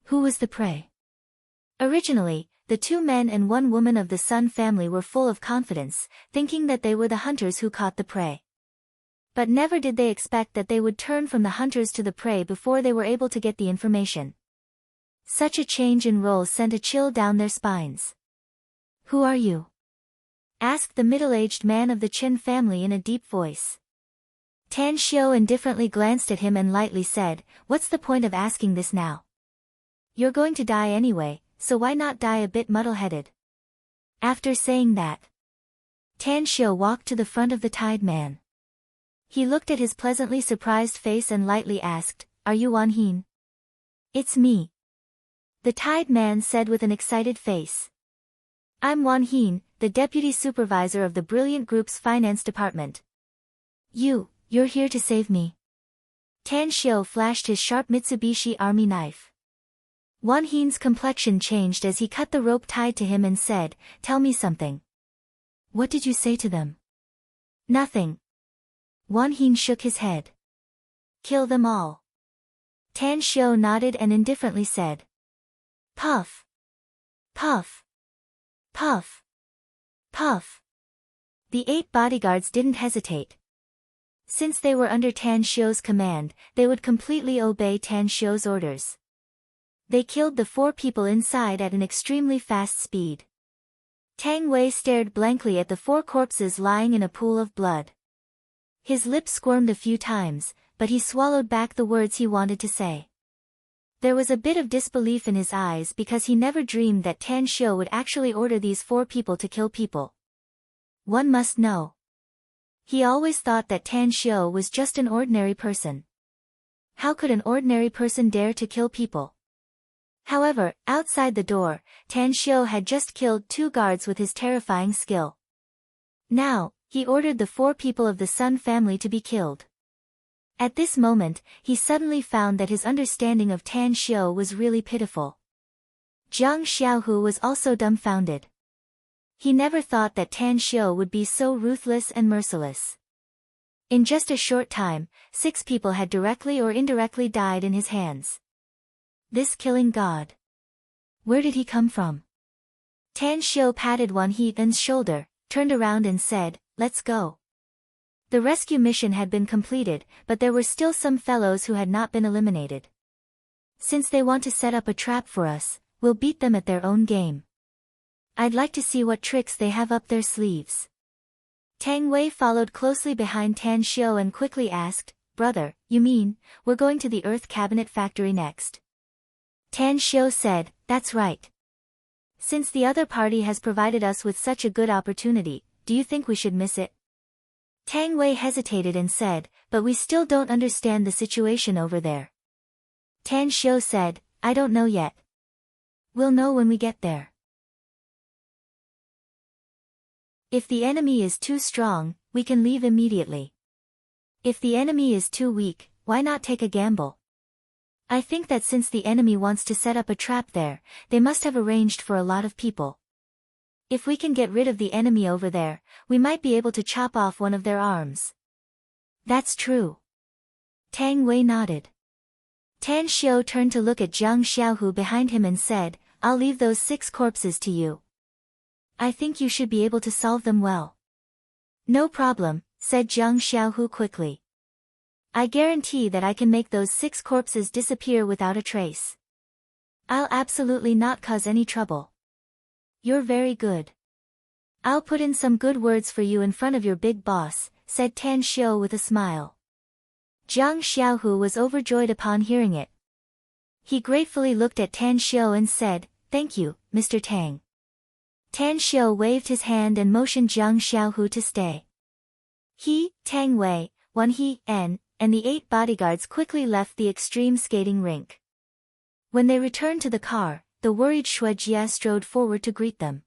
Speaker 1: Who was the prey? Originally, the 2 men and 1 woman of the Sun family were full of confidence, thinking that they were the hunters who caught the prey. But never did they expect that they would turn from the hunters to the prey before they were able to get the information. Such a change in role sent a chill down their spines. Who are you? asked the middle-aged man of the Chen family in a deep voice. Tan Xiu indifferently glanced at him and lightly said, "What's the point of asking this now? You're going to die anyway, so why not die a bit muddle-headed?" After saying that, Tan Xiu walked to the front of the tied man. He looked at his pleasantly surprised face and lightly asked, "Are you Wan Hin?" "It's me," the tied man said with an excited face. "I'm Wan Hin, the deputy supervisor of the Brilliant Group's finance department. You're here to save me." Tan Xiu flashed his sharp Mitsubishi army knife. Wan Hin's complexion changed as he cut the rope tied to him and said, "Tell me something. What did you say to them?" "Nothing." Wan Hin shook his head. "Kill them all." Tan Xiu nodded and indifferently said, "Puff. Puff. Puff. Puff." The 8 bodyguards didn't hesitate. Since they were under Tan Xiu's command, they would completely obey Tan Xiu's orders. They killed the 4 people inside at an extremely fast speed. Tang Wei stared blankly at the 4 corpses lying in a pool of blood. His lips squirmed a few times, but he swallowed back the words he wanted to say. There was a bit of disbelief in his eyes because he never dreamed that Tan Xiu would actually order these 4 people to kill people. One must know. He always thought that Tan Xiu was just an ordinary person. How could an ordinary person dare to kill people? However, outside the door, Tan Xiu had just killed 2 guards with his terrifying skill. Now, he ordered the 4 people of the Sun family to be killed. At this moment, he suddenly found that his understanding of Tan Xiu was really pitiful. Jiang Xiaohu was also dumbfounded. He never thought that Tan Xiu would be so ruthless and merciless. In just a short time, 6 people had directly or indirectly died in his hands. This killing god. Where did he come from? Tan Xiu patted Wan Hin's shoulder, turned around and said, "Let's go." The rescue mission had been completed, but there were still some fellows who had not been eliminated. Since they want to set up a trap for us, we'll beat them at their own game. I'd like to see what tricks they have up their sleeves. Tang Wei followed closely behind Tan Xiu and quickly asked, "Brother, you mean, we're going to the Earth Cabinet Factory next?" Tan Xiu said, "That's right. Since the other party has provided us with such a good opportunity, do you think we should miss it?" Tang Wei hesitated and said, "But we still don't understand the situation over there." Tan Xiu said, "I don't know yet. We'll know when we get there. If the enemy is too strong, we can leave immediately. If the enemy is too weak, why not take a gamble? I think that since the enemy wants to set up a trap there, they must have arranged for a lot of people. If we can get rid of the enemy over there, we might be able to chop off one of their arms." "That's true." Tang Wei nodded. Tan Xiu turned to look at Jiang Xiaohu behind him and said, "I'll leave those 6 corpses to you. I think you should be able to solve them well." "No problem," said Jiang Xiaohu quickly. "I guarantee that I can make those 6 corpses disappear without a trace. I'll absolutely not cause any trouble." "You're very good. I'll put in some good words for you in front of your big boss," said Tan Xiu with a smile. Jiang Xiaohu was overjoyed upon hearing it. He gratefully looked at Tan Xiu and said, "Thank you, Mr. Tang." Tan Xiu waved his hand and motioned Jiang Xiaohu to stay. He, Tang Wei, Wan Hin, and the 8 bodyguards quickly left the extreme skating rink. When they returned to the car, the worried Shui Jie strode forward to greet them.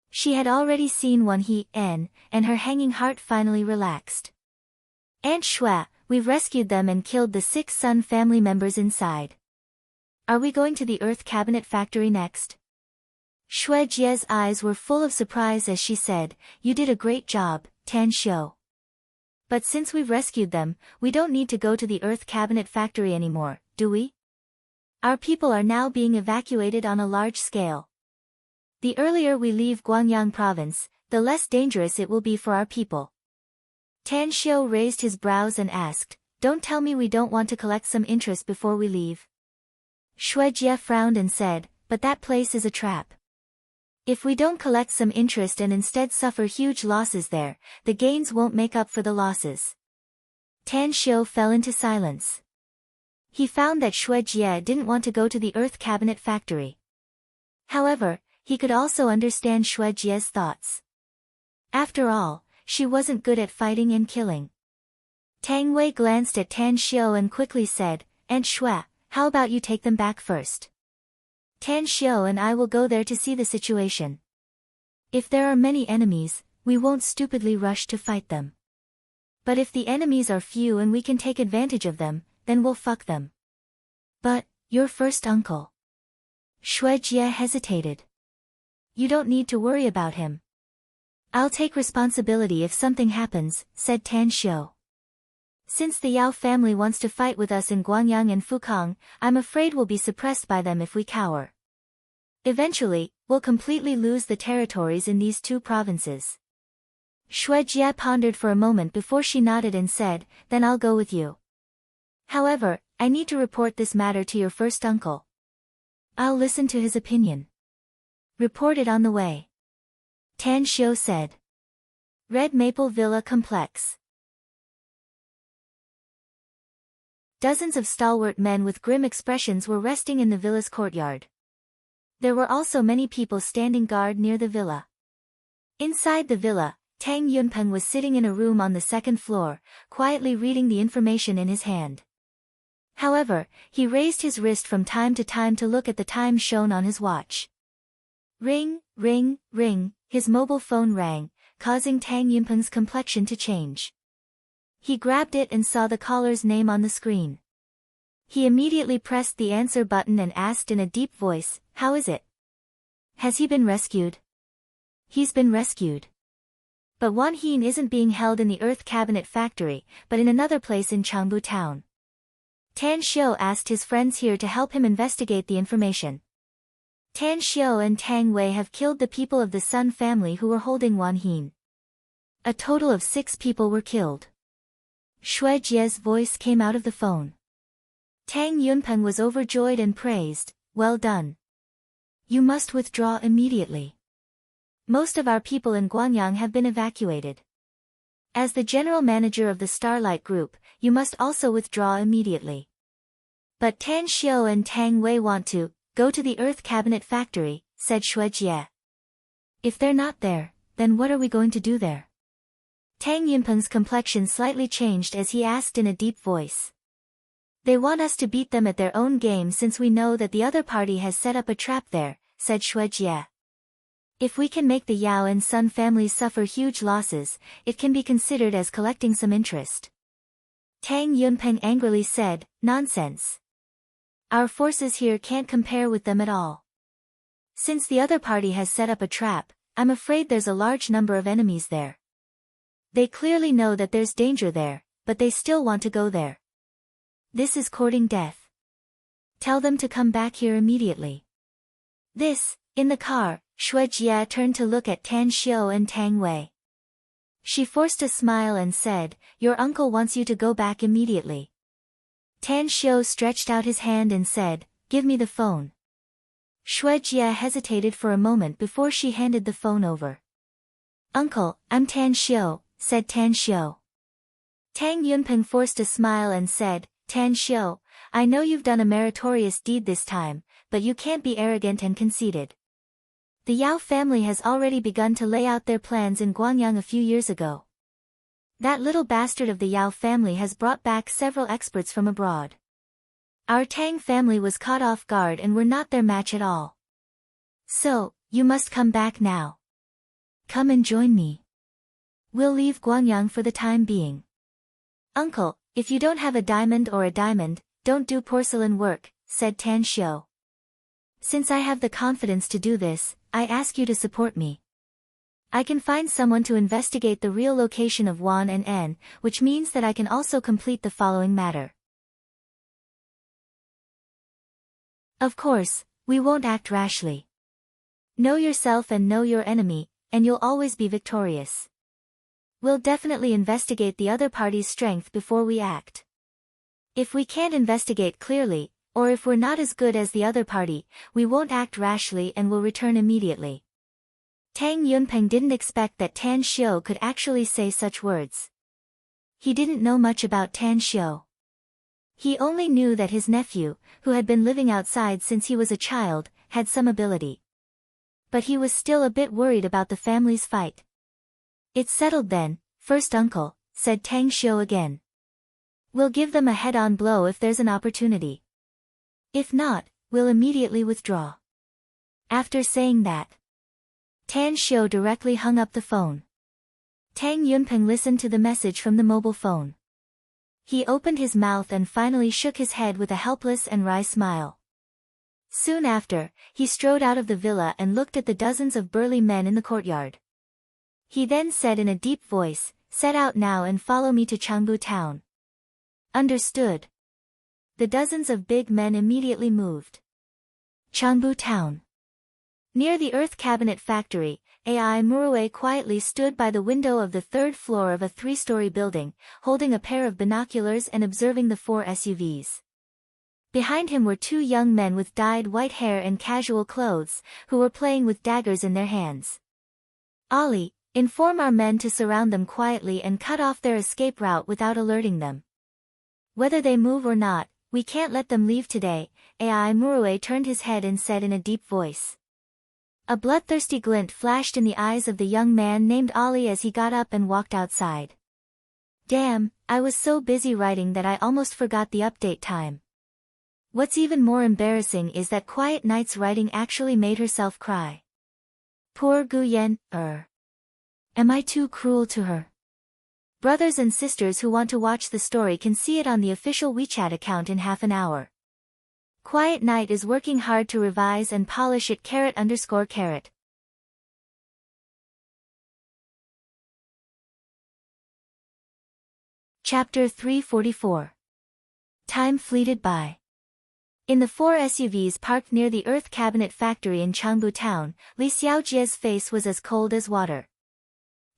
Speaker 1: She had already seen Wan Hin, and her hanging heart finally relaxed. "Aunt Shui, we've rescued them and killed the 6 Sun family members inside. Are we going to the Earth Cabinet Factory next?" Shui Jie's eyes were full of surprise as she said, "You did a great job, Tan Xiu. But since we've rescued them, we don't need to go to the Earth Cabinet Factory anymore, do we? Our people are now being evacuated on a large scale. The earlier we leave Guangyang province, the less dangerous it will be for our people." Tan Xiu raised his brows and asked, "Don't tell me we don't want to collect some interest before we leave?" Shui Jie frowned and said, "But that place is a trap. If we don't collect some interest and instead suffer huge losses there, the gains won't make up for the losses. Tan Xiu fell into silence. He found that Xue Jie didn't want to go to the Earth Cabinet Factory. However, he could also understand Xue Jie's thoughts. After all, she wasn't good at fighting and killing. Tang Wei glanced at Tan Xiu and quickly said, "Aunt Xue, how about you take them back first? Tan Xiu and I will go there to see the situation. If there are many enemies, we won't stupidly rush to fight them. But if the enemies are few and we can take advantage of them, then we'll fuck them." "But, your first uncle." Xue Jie hesitated. "You don't need to worry about him. I'll take responsibility if something happens," said Tan Xiu. "Since the Yao family wants to fight with us in Guangyang and Fukang, I'm afraid we'll be suppressed by them if we cower. Eventually, we'll completely lose the territories in these two provinces." Xue Jie pondered for a moment before she nodded and said, "Then I'll go with you. However, I need to report this matter to your first uncle. I'll listen to his opinion." "Report it on the way," Tan Xiu said. Red Maple Villa Complex. Dozens of stalwart men with grim expressions were resting in the villa's courtyard. There were also many people standing guard near the villa. Inside the villa, Tang Yunpeng was sitting in a room on the second floor, quietly reading the information in his hand. However, he raised his wrist from time to time to look at the time shown on his watch. Ring, ring, ring, his mobile phone rang, causing Tang Yunpeng's complexion to change. He grabbed it and saw the caller's name on the screen. He immediately pressed the answer button and asked in a deep voice, "How is it? Has he been rescued?" "He's been rescued. But Wan Heen isn't being held in the Earth Cabinet Factory, but in another place in Changbu Town." Tan Xiu asked his friends here to help him investigate the information. Tan Xiu and Tang Wei have killed the people of the Sun family who were holding Wan Heen. A total of 6 people were killed. Xue Jie's voice came out of the phone. Tang Yunpeng was overjoyed and praised, "Well done. You must withdraw immediately. Most of our people in Guangyang have been evacuated. As the general manager of the Starlight Group, you must also withdraw immediately." "But Tan Xiu and Tang Wei want to go to the Earth Cabinet Factory," said Xue Jie. "If they're not there, then what are we going to do there?" Tang Yunpeng's complexion slightly changed as he asked in a deep voice. "They want us to beat them at their own game since we know that the other party has set up a trap there," said Xue Jie. "If we can make the Yao and Sun families suffer huge losses, it can be considered as collecting some interest." Tang Yunpeng angrily said, "Nonsense. Our forces here can't compare with them at all. Since the other party has set up a trap, I'm afraid there's a large number of enemies there. They clearly know that there's danger there, but they still want to go there. This is courting death. Tell them to come back here immediately." In the car, Xue Jie turned to look at Tan Xiu and Tang Wei. She forced a smile and said, "Your uncle wants you to go back immediately." Tan Xiu stretched out his hand and said, "Give me the phone." Xue Jie hesitated for a moment before she handed the phone over. "Uncle, I'm Tan Xiu," said Tan Xiu. Tang Yunpeng forced a smile and said, "Tan Xiu, I know you've done a meritorious deed this time, but you can't be arrogant and conceited. The Yao family has already begun to lay out their plans in Guangyang a few years ago. That little bastard of the Yao family has brought back several experts from abroad. Our Tang family was caught off guard and we're not their match at all. So, you must come back now. Come and join me. We'll leave Guangyang for the time being." "Uncle, if you don't have a diamond, don't do porcelain work," said Tan Xiu. "Since I have the confidence to do this, I ask you to support me. I can find someone to investigate the real location of Wan and N, which means that I can also complete the following matter. Of course, we won't act rashly. Know yourself and know your enemy, and you'll always be victorious. We'll definitely investigate the other party's strength before we act. If we can't investigate clearly, or if we're not as good as the other party, we won't act rashly and will return immediately. Tang Yunpeng didn't expect that Tan Xiu could actually say such words. He didn't know much about Tan Xiu. He only knew that his nephew, who had been living outside since he was a child, had some ability. But he was still a bit worried about the family's fight. "It's settled then, first uncle," said Tang Xiu again. "We'll give them a head-on blow if there's an opportunity. If not, we'll immediately withdraw." After saying that, Tan Xiu directly hung up the phone. Tang Yunpeng listened to the message from the mobile phone. He opened his mouth and finally shook his head with a helpless and wry smile. Soon after, he strode out of the villa and looked at the dozens of burly men in the courtyard. He then said in a deep voice, "Set out now and follow me to Changbu town." "Understood." The dozens of big men immediately moved. Changbu town. Near the Earth Cabinet Factory, Ai Murue quietly stood by the window of the third floor of a three-story building, holding a pair of binoculars and observing the 4 SUVs. Behind him were 2 young men with dyed white hair and casual clothes, who were playing with daggers in their hands. "Ali, inform our men to surround them quietly and cut off their escape route without alerting them. Whether they move or not, we can't let them leave today." Ai Murue turned his head and said in a deep voice. A bloodthirsty glint flashed in the eyes of the young man named Ali as he got up and walked outside. "Damn, I was so busy writing that I almost forgot the update time." What's even more embarrassing is that Quiet Night's writing actually made herself cry. Poor Guyen, am I too cruel to her? Brothers and sisters who want to watch the story can see it on the official WeChat account in half an hour. Quiet Night is working hard to revise and polish it. _. Chapter 344. Time fleeted by. In the 4 SUVs parked near the Earth Cabinet Factory in Changbu Town, Li Xiaojie's face was as cold as water.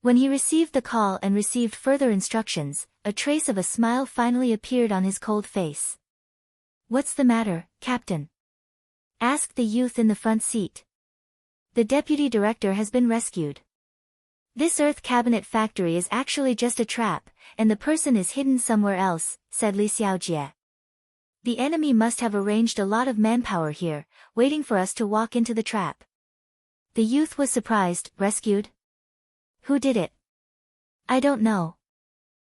Speaker 1: When he received the call and received further instructions, a trace of a smile finally appeared on his cold face. "What's the matter, Captain?" asked the youth in the front seat. "The deputy director has been rescued. This Earth Cabinet Factory is actually just a trap, and the person is hidden somewhere else," said Li Xiaojie. "The enemy must have arranged a lot of manpower here, waiting for us to walk into the trap." The youth was surprised. "Rescued? Who did it?" "I don't know.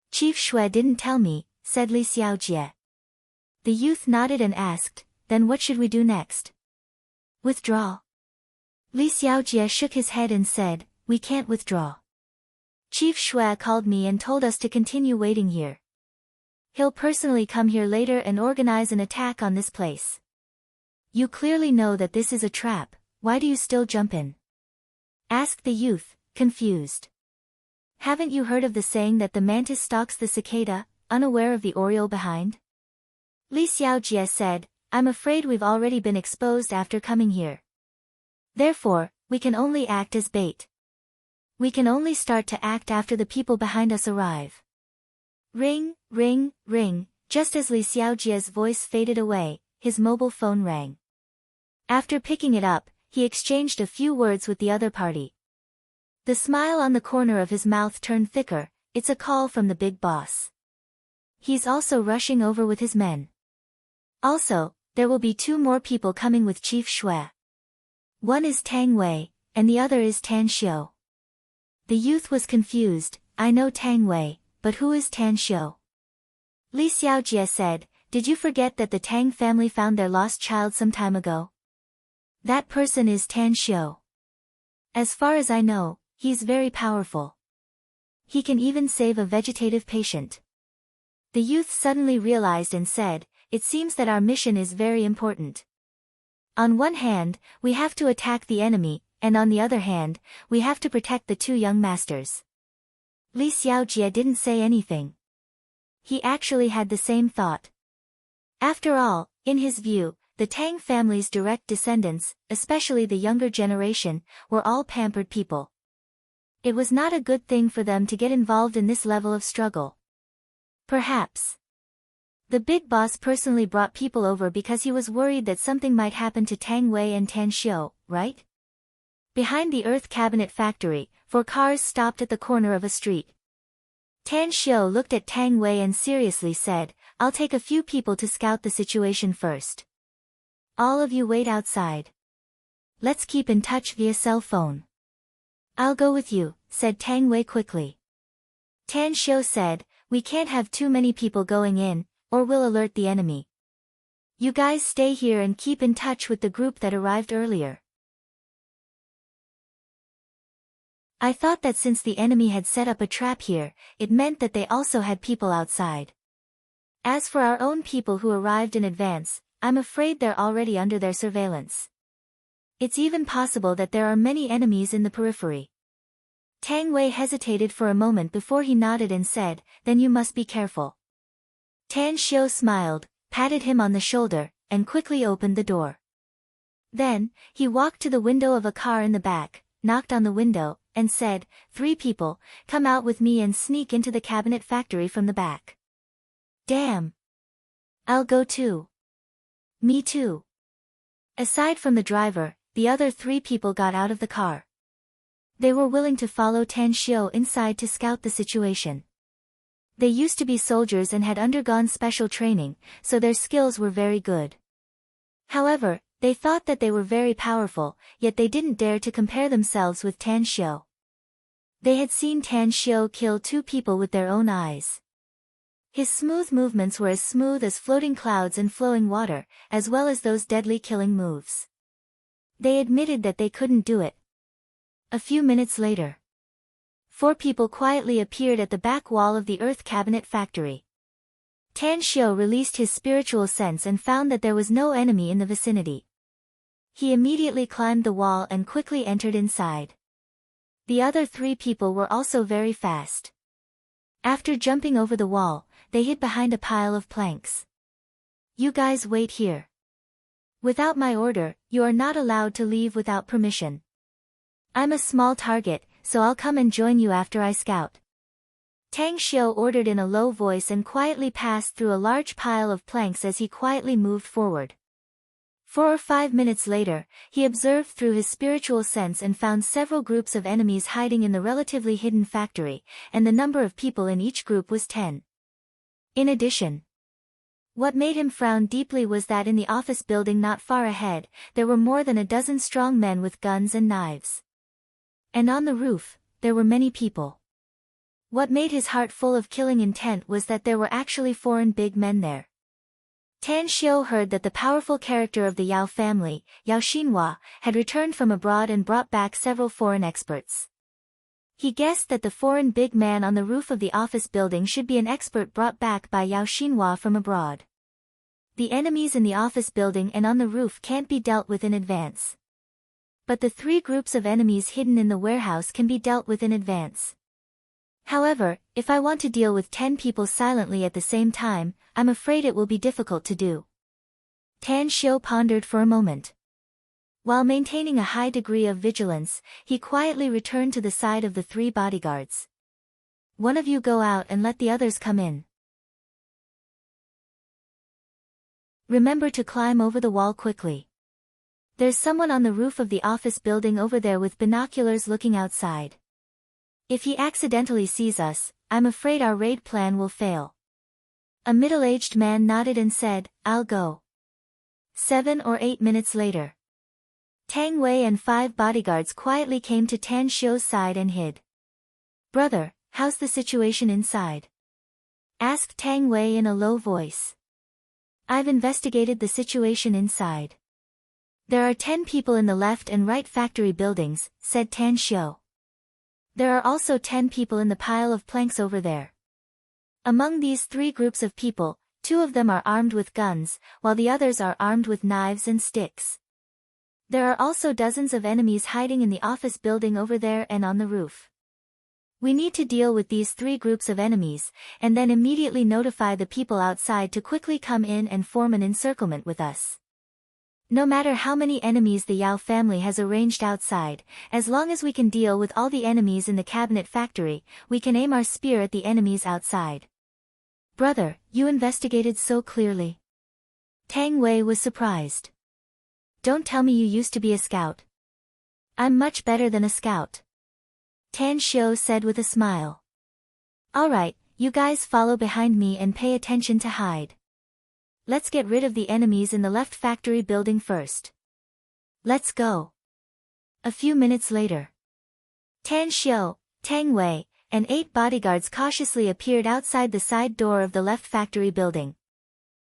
Speaker 1: Chief Shui didn't tell me," said Li Xiaojie. The youth nodded and asked, "Then what should we do next?" "Withdraw." Li Xiaojie shook his head and said, "We can't withdraw. Chief Shui called me and told us to continue waiting here. He'll personally come here later and organize an attack on this place. You clearly know that this is a trap, why do you still jump in?" asked the youth, confused. "Haven't you heard of the saying that the mantis stalks the cicada, unaware of the oriole behind?" Li Xiaojie said, "I'm afraid we've already been exposed after coming here. Therefore, we can only act as bait. We can only start to act after the people behind us arrive." Ring, ring, ring. Just as Li Xiaojie's voice faded away, his mobile phone rang. After picking it up, he exchanged a few words with the other party. The smile on the corner of his mouth turned thicker. "It's a call from the big boss. He's also rushing over with his men. Also, there will be 2 more people coming with Chief Shui. One is Tang Wei, and the other is Tan Xiu." The youth was confused. "I know Tang Wei, but who is Tan Xiu?" Li Xiaojie said, "Did you forget that the Tang family found their lost child some time ago? That person is Tan Xiu. As far as I know, he's very powerful. He can even save a vegetative patient." The youth suddenly realized and said, "It seems that our mission is very important. On one hand, we have to attack the enemy, and on the other hand, we have to protect the 2 young masters." Li Xiaojie didn't say anything. He actually had the same thought. After all, in his view, the Tang family's direct descendants, especially the younger generation, were all pampered people. It was not a good thing for them to get involved in this level of struggle. Perhaps the big boss personally brought people over because he was worried that something might happen to Tang Wei and Tan Xiu, right? Behind the earth cabinet factory, 4 cars stopped at the corner of a street. Tan Xiu looked at Tang Wei and seriously said, "I'll take a few people to scout the situation first. All of you wait outside. Let's keep in touch via cell phone." "I'll go with you," said Tang Wei quickly. Tan Xiu said, "We can't have too many people going in, or we'll alert the enemy. You guys stay here and keep in touch with the group that arrived earlier." I thought that since the enemy had set up a trap here, it meant that they also had people outside. As for our own people who arrived in advance, I'm afraid they're already under their surveillance. It's even possible that there are many enemies in the periphery. Tang Wei hesitated for a moment before he nodded and said, "Then you must be careful." Tan Xiu smiled, patted him on the shoulder, and quickly opened the door. Then, he walked to the window of a car in the back, knocked on the window, and said, "3 people, come out with me and sneak into the cabinet factory from the back." "Damn. I'll go too." "Me too." Aside from the driver, the other 3 people got out of the car. They were willing to follow Tan Xiu inside to scout the situation. They used to be soldiers and had undergone special training, so their skills were very good. However, they thought that they were very powerful, yet they didn't dare to compare themselves with Tan Xiu. They had seen Tan Xiu kill 2 people with their own eyes. His smooth movements were as smooth as floating clouds and flowing water, as well as those deadly killing moves. They admitted that they couldn't do it. A few minutes later, 4 people quietly appeared at the back wall of the earth cabinet factory. Tan Xiu released his spiritual sense and found that there was no enemy in the vicinity. He immediately climbed the wall and quickly entered inside. The other 3 people were also very fast. After jumping over the wall, they hid behind a pile of planks. "You guys wait here. Without my order, you are not allowed to leave without permission. I'm a small target, so I'll come and join you after I scout." Tang Xiu ordered in a low voice and quietly passed through a large pile of planks as he quietly moved forward. 4 or 5 minutes later, he observed through his spiritual sense and found several groups of enemies hiding in the relatively hidden factory, and the number of people in each group was 10. In addition, what made him frown deeply was that in the office building not far ahead, there were more than a dozen strong men with guns and knives. And on the roof, there were many people. What made his heart full of killing intent was that there were actually foreign big men there. Tan Xiu heard that the powerful character of the Yao family, Yao Xinhua, had returned from abroad and brought back several foreign experts. He guessed that the foreign big man on the roof of the office building should be an expert brought back by Yao Xinhua from abroad. The enemies in the office building and on the roof can't be dealt with in advance. But the 3 groups of enemies hidden in the warehouse can be dealt with in advance. However, if I want to deal with 10 people silently at the same time, I'm afraid it will be difficult to do. Tan Xiu pondered for a moment. While maintaining a high degree of vigilance, he quietly returned to the side of the 3 bodyguards. "One of you go out and let the others come in. Remember to climb over the wall quickly. There's someone on the roof of the office building over there with binoculars looking outside. If he accidentally sees us, I'm afraid our raid plan will fail." A middle-aged man nodded and said, "I'll go." 7 or 8 minutes later, Tang Wei and 5 bodyguards quietly came to Tan Xiu's side and hid. "Brother, how's the situation inside?" asked Tang Wei in a low voice. "I've investigated the situation inside. There are 10 people in the left and right factory buildings," said Tan Xiu. "There are also 10 people in the pile of planks over there. Among these 3 groups of people, 2 of them are armed with guns, while the others are armed with knives and sticks. There are also dozens of enemies hiding in the office building over there and on the roof. We need to deal with these 3 groups of enemies, and then immediately notify the people outside to quickly come in and form an encirclement with us. No matter how many enemies the Yao family has arranged outside, as long as we can deal with all the enemies in the cabinet factory, we can aim our spear at the enemies outside." "Brother, you investigated so clearly." Tang Wei was surprised. "Don't tell me you used to be a scout." I'm much better than a scout. Tan Xiu said with a smile. Alright, you guys follow behind me and pay attention to hide. Let's get rid of the enemies in the left factory building first. Let's go. A few minutes later. Tan Xiu, Tang Wei, and 8 bodyguards cautiously appeared outside the side door of the left factory building.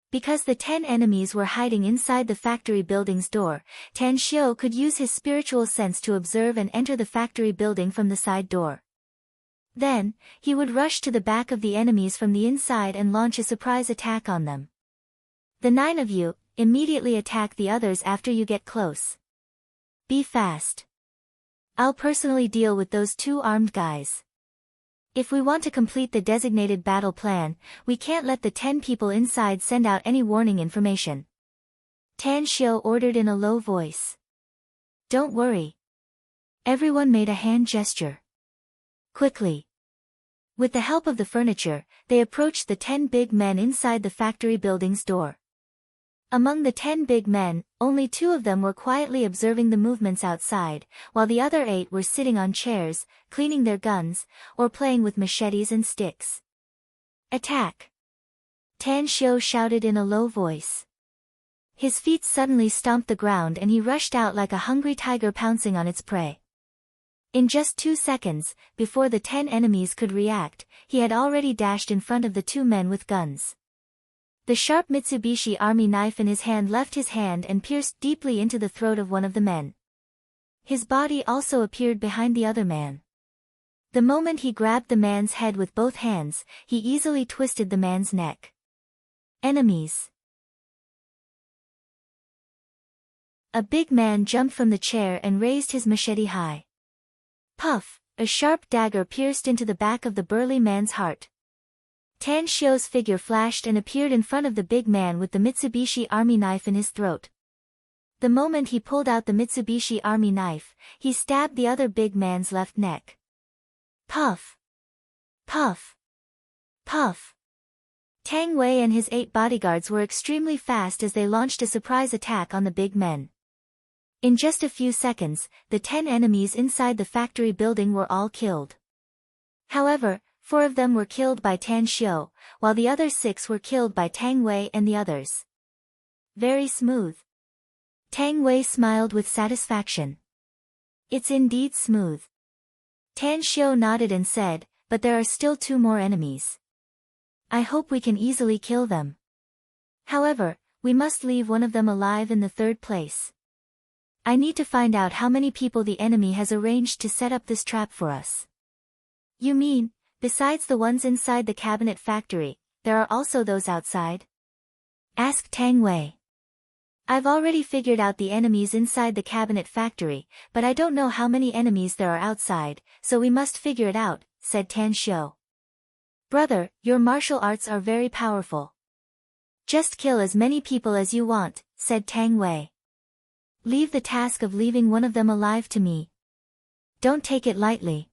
Speaker 1: Because the 10 enemies were hiding inside the factory building's door, Tan Xiu could use his spiritual sense to observe and enter the factory building from the side door. Then, he would rush to the back of the enemies from the inside and launch a surprise attack on them. The 9 of you, immediately attack the others after you get close. Be fast. I'll personally deal with those 2 armed guys. If we want to complete the designated battle plan, we can't let the 10 people inside send out any warning information. Tan Xiu ordered in a low voice. Don't worry. Everyone made a hand gesture. Quickly. With the help of the furniture, they approached the 10 big men inside the factory building's door. Among the 10 big men, only 2 of them were quietly observing the movements outside, while the other 8 were sitting on chairs, cleaning their guns, or playing with machetes and sticks. Attack! Tan Xiu shouted in a low voice. His feet suddenly stomped the ground and he rushed out like a hungry tiger pouncing on its prey. In just 2 seconds, before the 10 enemies could react, he had already dashed in front of the 2 men with guns. The sharp Mitsubishi army knife in his hand left his hand and pierced deeply into the throat of one of the men. His body also appeared behind the other man. The moment he grabbed the man's head with both hands, he easily twisted the man's neck. Enemies. A big man jumped from the chair and raised his machete high. Puff! A sharp dagger pierced into the back of the burly man's heart. Tan Xiu's figure flashed and appeared in front of the big man with the Mitsubishi army knife in his throat. The moment he pulled out the Mitsubishi army knife, he stabbed the other big man's left neck. Puff! Puff! Puff! Tang Wei and his 8 bodyguards were extremely fast as they launched a surprise attack on the big men. In just a few seconds, the 10 enemies inside the factory building were all killed. However, 4 of them were killed by Tan Xiu, while the other 6 were killed by Tang Wei and the others. Very smooth. Tang Wei smiled with satisfaction. It's indeed smooth. Tan Xiu nodded and said, but there are still 2 more enemies. I hope we can easily kill them. However, we must leave one of them alive in the 3rd place. I need to find out how many people the enemy has arranged to set up this trap for us. You mean, besides the ones inside the cabinet factory, there are also those outside? Asked Tang Wei. I've already figured out the enemies inside the cabinet factory, but I don't know how many enemies there are outside, so we must figure it out, said Tan Xiu. Brother, your martial arts are very powerful. Just kill as many people as you want, said Tang Wei. Leave the task of leaving one of them alive to me. Don't take it lightly.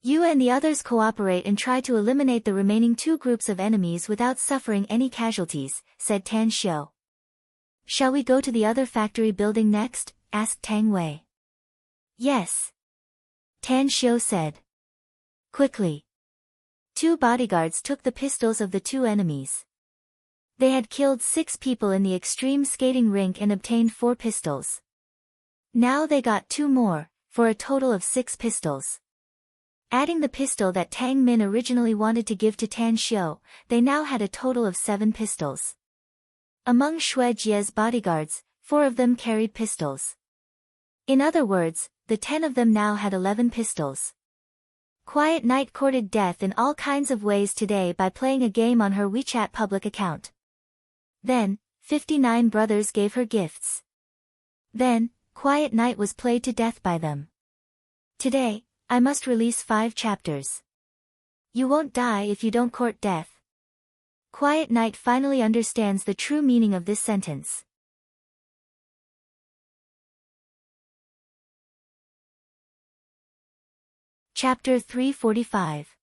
Speaker 1: You and the others cooperate and try to eliminate the remaining 2 groups of enemies without suffering any casualties, said Tan Xiu. Shall we go to the other factory building next? Asked Tang Wei. Yes. Tan Xiu said. Quickly. 2 bodyguards took the pistols of the 2 enemies. They had killed 6 people in the extreme skating rink and obtained 4 pistols. Now they got 2 more, for a total of 6 pistols. Adding the pistol that Tang Min originally wanted to give to Tan Xiu, they now had a total of 7 pistols. Among Xue Jie's bodyguards, 4 of them carried pistols. In other words, the 10 of them now had 11 pistols. Quiet Night courted death in all kinds of ways today by playing a game on her WeChat public account. Then, 59 brothers gave her gifts. Then, Quiet Night was played to death by them. Today, I must release 5 chapters. You won't die if you don't court death. Quiet Night finally understands the true meaning of this sentence. Chapter 345.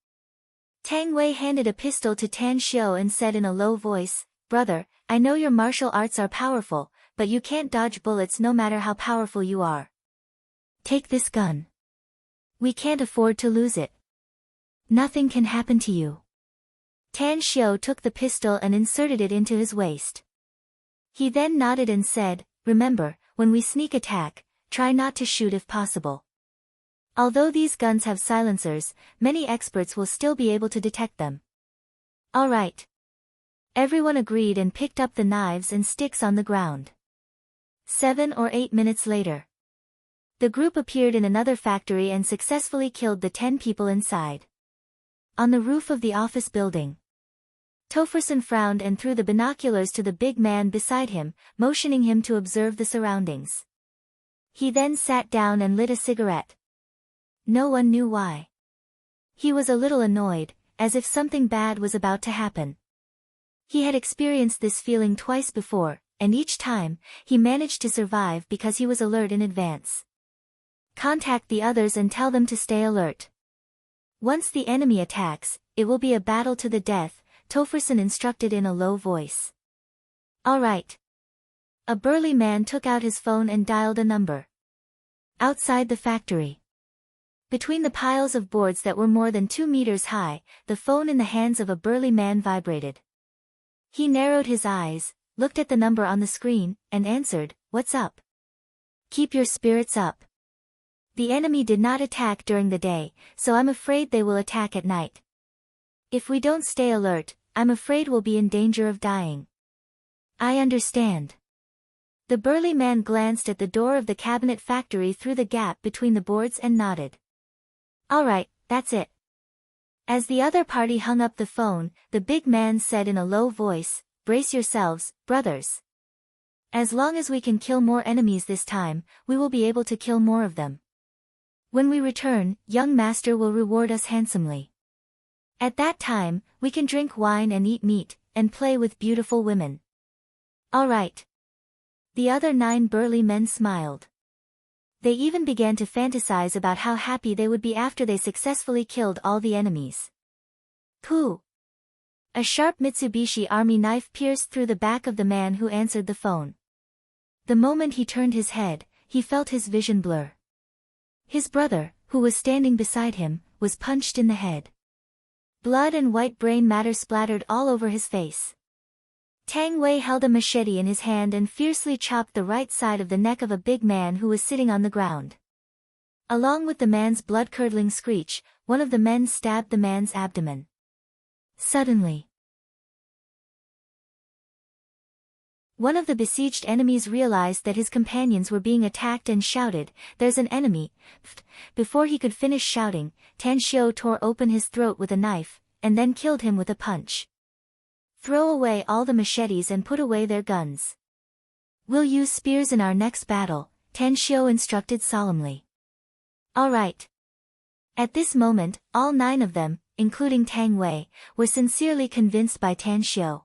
Speaker 1: Tang Wei handed a pistol to Tan Xiu and said in a low voice, Brother, I know your martial arts are powerful, but you can't dodge bullets no matter how powerful you are. Take this gun. We can't afford to lose it. Nothing can happen to you. Tan Xiu took the pistol and inserted it into his waist. He then nodded and said, remember, when we sneak attack, try not to shoot if possible. Although these guns have silencers, many experts will still be able to detect them. All right. Everyone agreed and picked up the knives and sticks on the ground. 7 or 8 minutes later, the group appeared in another factory and successfully killed the 10 people inside. On the roof of the office building, Topherson frowned and threw the binoculars to the big man beside him, motioning him to observe the surroundings. He then sat down and lit a cigarette. No one knew why. He was a little annoyed, as if something bad was about to happen. He had experienced this feeling twice before, and each time, he managed to survive because he was alert in advance. Contact the others and tell them to stay alert. Once the enemy attacks, it will be a battle to the death, Topherson instructed in a low voice. All right. A burly man took out his phone and dialed a number. Outside the factory, between the piles of boards that were more than 2 meters high, the phone in the hands of a burly man vibrated. He narrowed his eyes, looked at the number on the screen, and answered, "What's up?" "Keep your spirits up. The enemy did not attack during the day, so I'm afraid they will attack at night. If we don't stay alert, I'm afraid we'll be in danger of dying." "I understand." The burly man glanced at the door of the cabinet factory through the gap between the boards and nodded. "All right, that's it." As the other party hung up the phone, the big man said in a low voice, "Brace yourselves, brothers. As long as we can kill more enemies this time, we will be able to kill more of them. When we return, young master will reward us handsomely. At that time, we can drink wine and eat meat, and play with beautiful women." "All right." The other 9 burly men smiled. They even began to fantasize about how happy they would be after they successfully killed all the enemies. Pooh! A sharp Mitsubishi Army knife pierced through the back of the man who answered the phone. The moment he turned his head, he felt his vision blur. His brother, who was standing beside him, was punched in the head. Blood and white brain matter splattered all over his face. Tang Wei held a machete in his hand and fiercely chopped the right side of the neck of a big man who was sitting on the ground. Along with the man's blood-curdling screech, one of the men stabbed the man's abdomen. Suddenly, one of the besieged enemies realized that his companions were being attacked and shouted, "There's an enemy!" Before he could finish shouting, Tan Xiu tore open his throat with a knife, and then killed him with a punch. "Throw away all the machetes and put away their guns. We'll use spears in our next battle," Tan Xiu instructed solemnly. "All right." At this moment, all 9 of them, including Tang Wei, were sincerely convinced by Tan Xiu.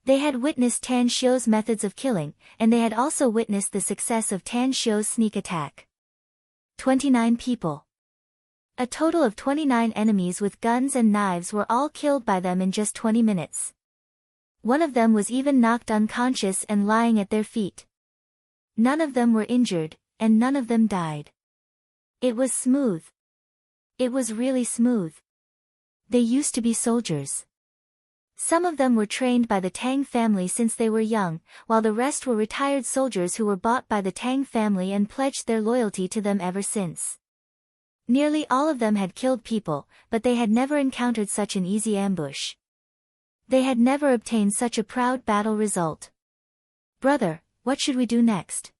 Speaker 1: They had witnessed Tan Xiu's methods of killing, and they had also witnessed the success of Tan Xiu's sneak attack. 29 people. A total of 29 enemies with guns and knives were all killed by them in just 20 minutes. One of them was even knocked unconscious and lying at their feet. None of them were injured, and none of them died. It was smooth. It was really smooth. They used to be soldiers. Some of them were trained by the Tang family since they were young, while the rest were retired soldiers who were bought by the Tang family and pledged their loyalty to them ever since. Nearly all of them had killed people, but they had never encountered such an easy ambush. They had never obtained such a proud battle result. "Brother, what should we do next?"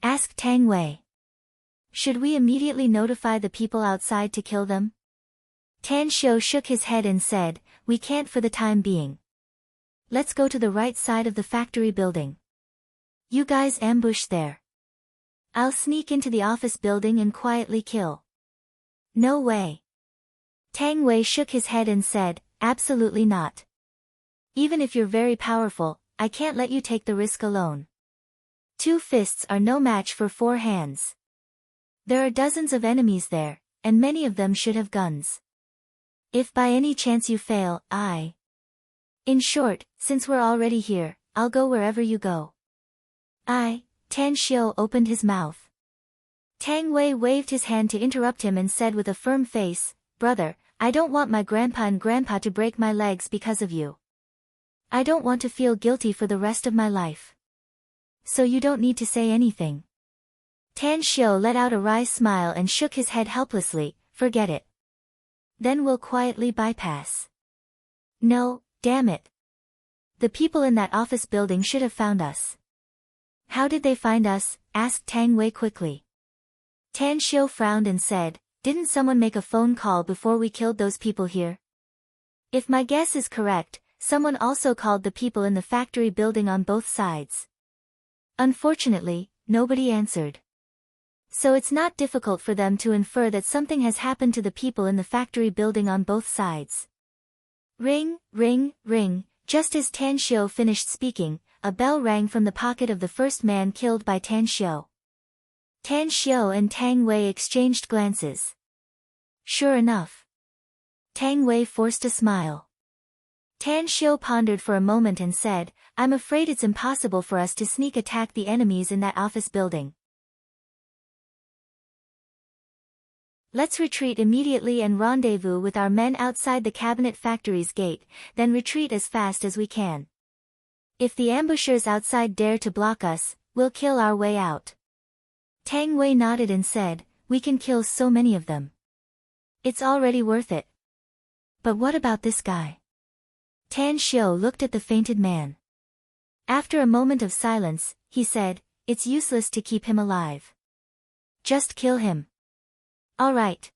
Speaker 1: asked Tang Wei. "Should we immediately notify the people outside to kill them?" Tan Xiu shook his head and said, "We can't for the time being. Let's go to the right side of the factory building. You guys ambush there. I'll sneak into the office building and quietly kill." "No way." Tang Wei shook his head and said, "Absolutely not. Even if you're very powerful, I can't let you take the risk alone. 2 fists are no match for 4 hands. There are dozens of enemies there, and many of them should have guns. If by any chance you fail, In short, since we're already here, I'll go wherever you go." Tan Xiu opened his mouth. Tang Wei waved his hand to interrupt him and said with a firm face, "Brother, I don't want my grandpa and grandpa to break my legs because of you. I don't want to feel guilty for the rest of my life. So you don't need to say anything." Tan Xiu let out a wry smile and shook his head helplessly. "Forget it. Then we'll quietly bypass." "No, damn it. The people in that office building should have found us." "How did they find us?" asked Tang Wei quickly. Tan Xiu frowned and said, "Didn't someone make a phone call before we killed those people here? If my guess is correct, someone also called the people in the factory building on both sides. Unfortunately, nobody answered. So it's not difficult for them to infer that something has happened to the people in the factory building on both sides." Ring, ring, ring. Just as Tan Xiu finished speaking, a bell rang from the pocket of the first man killed by Tan Xiu. Tan Xiu and Tang Wei exchanged glances. Sure enough. Tang Wei forced a smile. Tan Xiu pondered for a moment and said, "I'm afraid it's impossible for us to sneak attack the enemies in that office building. Let's retreat immediately and rendezvous with our men outside the cabinet factory's gate, then retreat as fast as we can. If the ambushers outside dare to block us, we'll kill our way out." Tang Wei nodded and said, "We can kill so many of them. It's already worth it." "But what about this guy?" Tan Xiu looked at the fainted man. After a moment of silence, he said, "It's useless to keep him alive. Just kill him." "All right."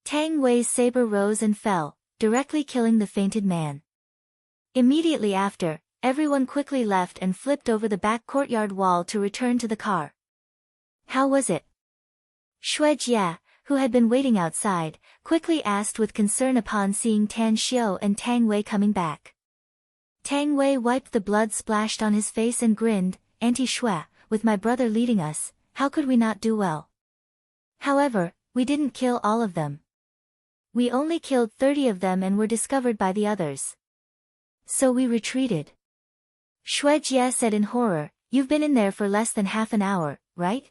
Speaker 1: Tang Wei's saber rose and fell, directly killing the fainted man. Immediately after, everyone quickly left and flipped over the back courtyard wall to return to the car. "How was it?" Shui Jia, who had been waiting outside, quickly asked with concern upon seeing Tan Xiu and Tang Wei coming back. Tang Wei wiped the blood splashed on his face and grinned, "Auntie Shui, with my brother leading us, how could we not do well? However, we didn't kill all of them. We only killed 30 of them and were discovered by the others. So we retreated." Shui Jia said in horror, "You've been in there for less than half an hour, right?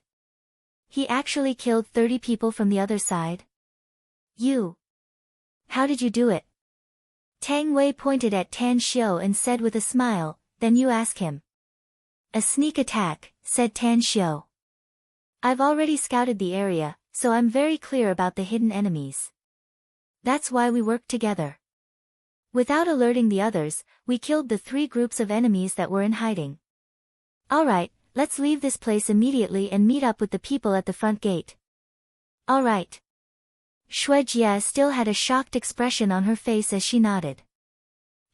Speaker 1: He actually killed 30 people from the other side? You. How did you do it?" Tang Wei pointed at Tan Xiu and said with a smile, "Then you ask him." "A sneak attack," said Tan Xiu. "I've already scouted the area, so I'm very clear about the hidden enemies. That's why we worked together. Without alerting the others, we killed the 3 groups of enemies that were in hiding. Alright, let's leave this place immediately and meet up with the people at the front gate." "Alright." Shui Jia still had a shocked expression on her face as she nodded.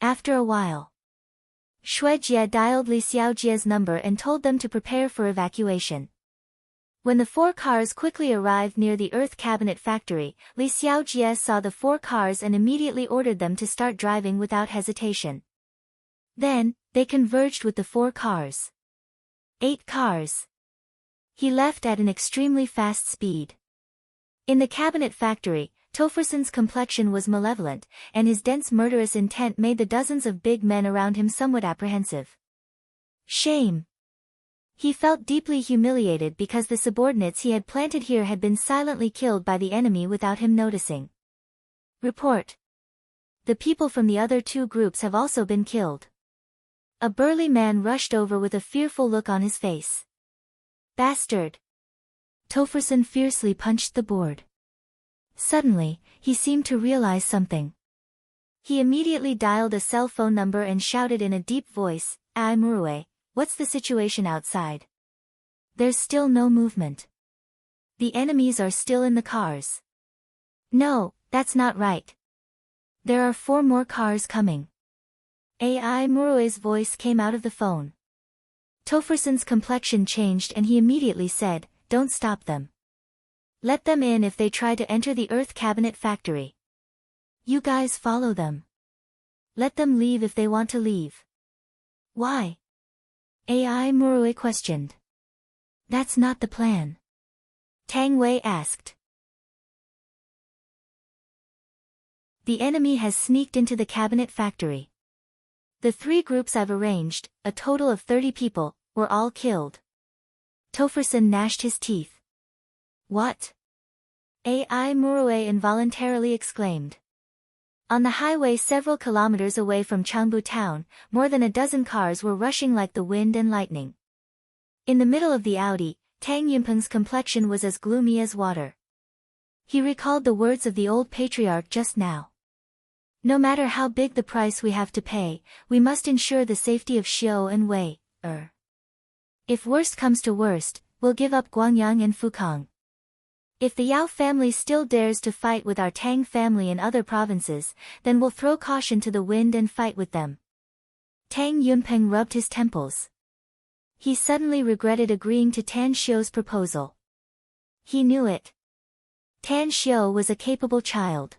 Speaker 1: After a while, Shui Jia dialed Li Xiaojia's number and told them to prepare for evacuation. When the 4 cars quickly arrived near the Earth Cabinet factory, Li Xiaojie saw the 4 cars and immediately ordered them to start driving without hesitation. Then, they converged with the 4 cars. 8 cars. He left at an extremely fast speed. In the cabinet factory, Tofferson's complexion was malevolent, and his dense murderous intent made the dozens of big men around him somewhat apprehensive. Shame. He felt deeply humiliated because the subordinates he had planted here had been silently killed by the enemy without him noticing. Report. The people from the other 2 groups have also been killed. A burly man rushed over with a fearful look on his face. Bastard. Tofferson fiercely punched the board. Suddenly, he seemed to realize something. He immediately dialed a cell phone number and shouted in a deep voice, "Ai Murue. What's the situation outside?" "There's still no movement. The enemies are still in the cars." "No, that's not right. There are 4 more cars coming." Ai Murue's voice came out of the phone. Tofferson's complexion changed and he immediately said, "Don't stop them. Let them in if they try to enter the Earth Cabinet factory. You guys follow them. Let them leave if they want to leave." "Why?" Ai Murue questioned. "That's not the plan." Tang Wei asked. "The enemy has sneaked into the cabinet factory. The 3 groups I've arranged, a total of 30 people, were all killed." Tofferson gnashed his teeth. What? Ai Murue involuntarily exclaimed. On the highway several kilometers away from Changbu town, more than a dozen cars were rushing like the wind and lightning. In the middle of the Audi, Tang Yunpeng's complexion was as gloomy as water. He recalled the words of the old patriarch just now. No matter how big the price we have to pay, we must ensure the safety of Xiu and Wei. If worst comes to worst, we'll give up Guangyang and Fukang. If the Yao family still dares to fight with our Tang family in other provinces, then we'll throw caution to the wind and fight with them. Tang Yunpeng rubbed his temples. He suddenly regretted agreeing to Tan Xiu's proposal. He knew it. Tan Xiu was a capable child.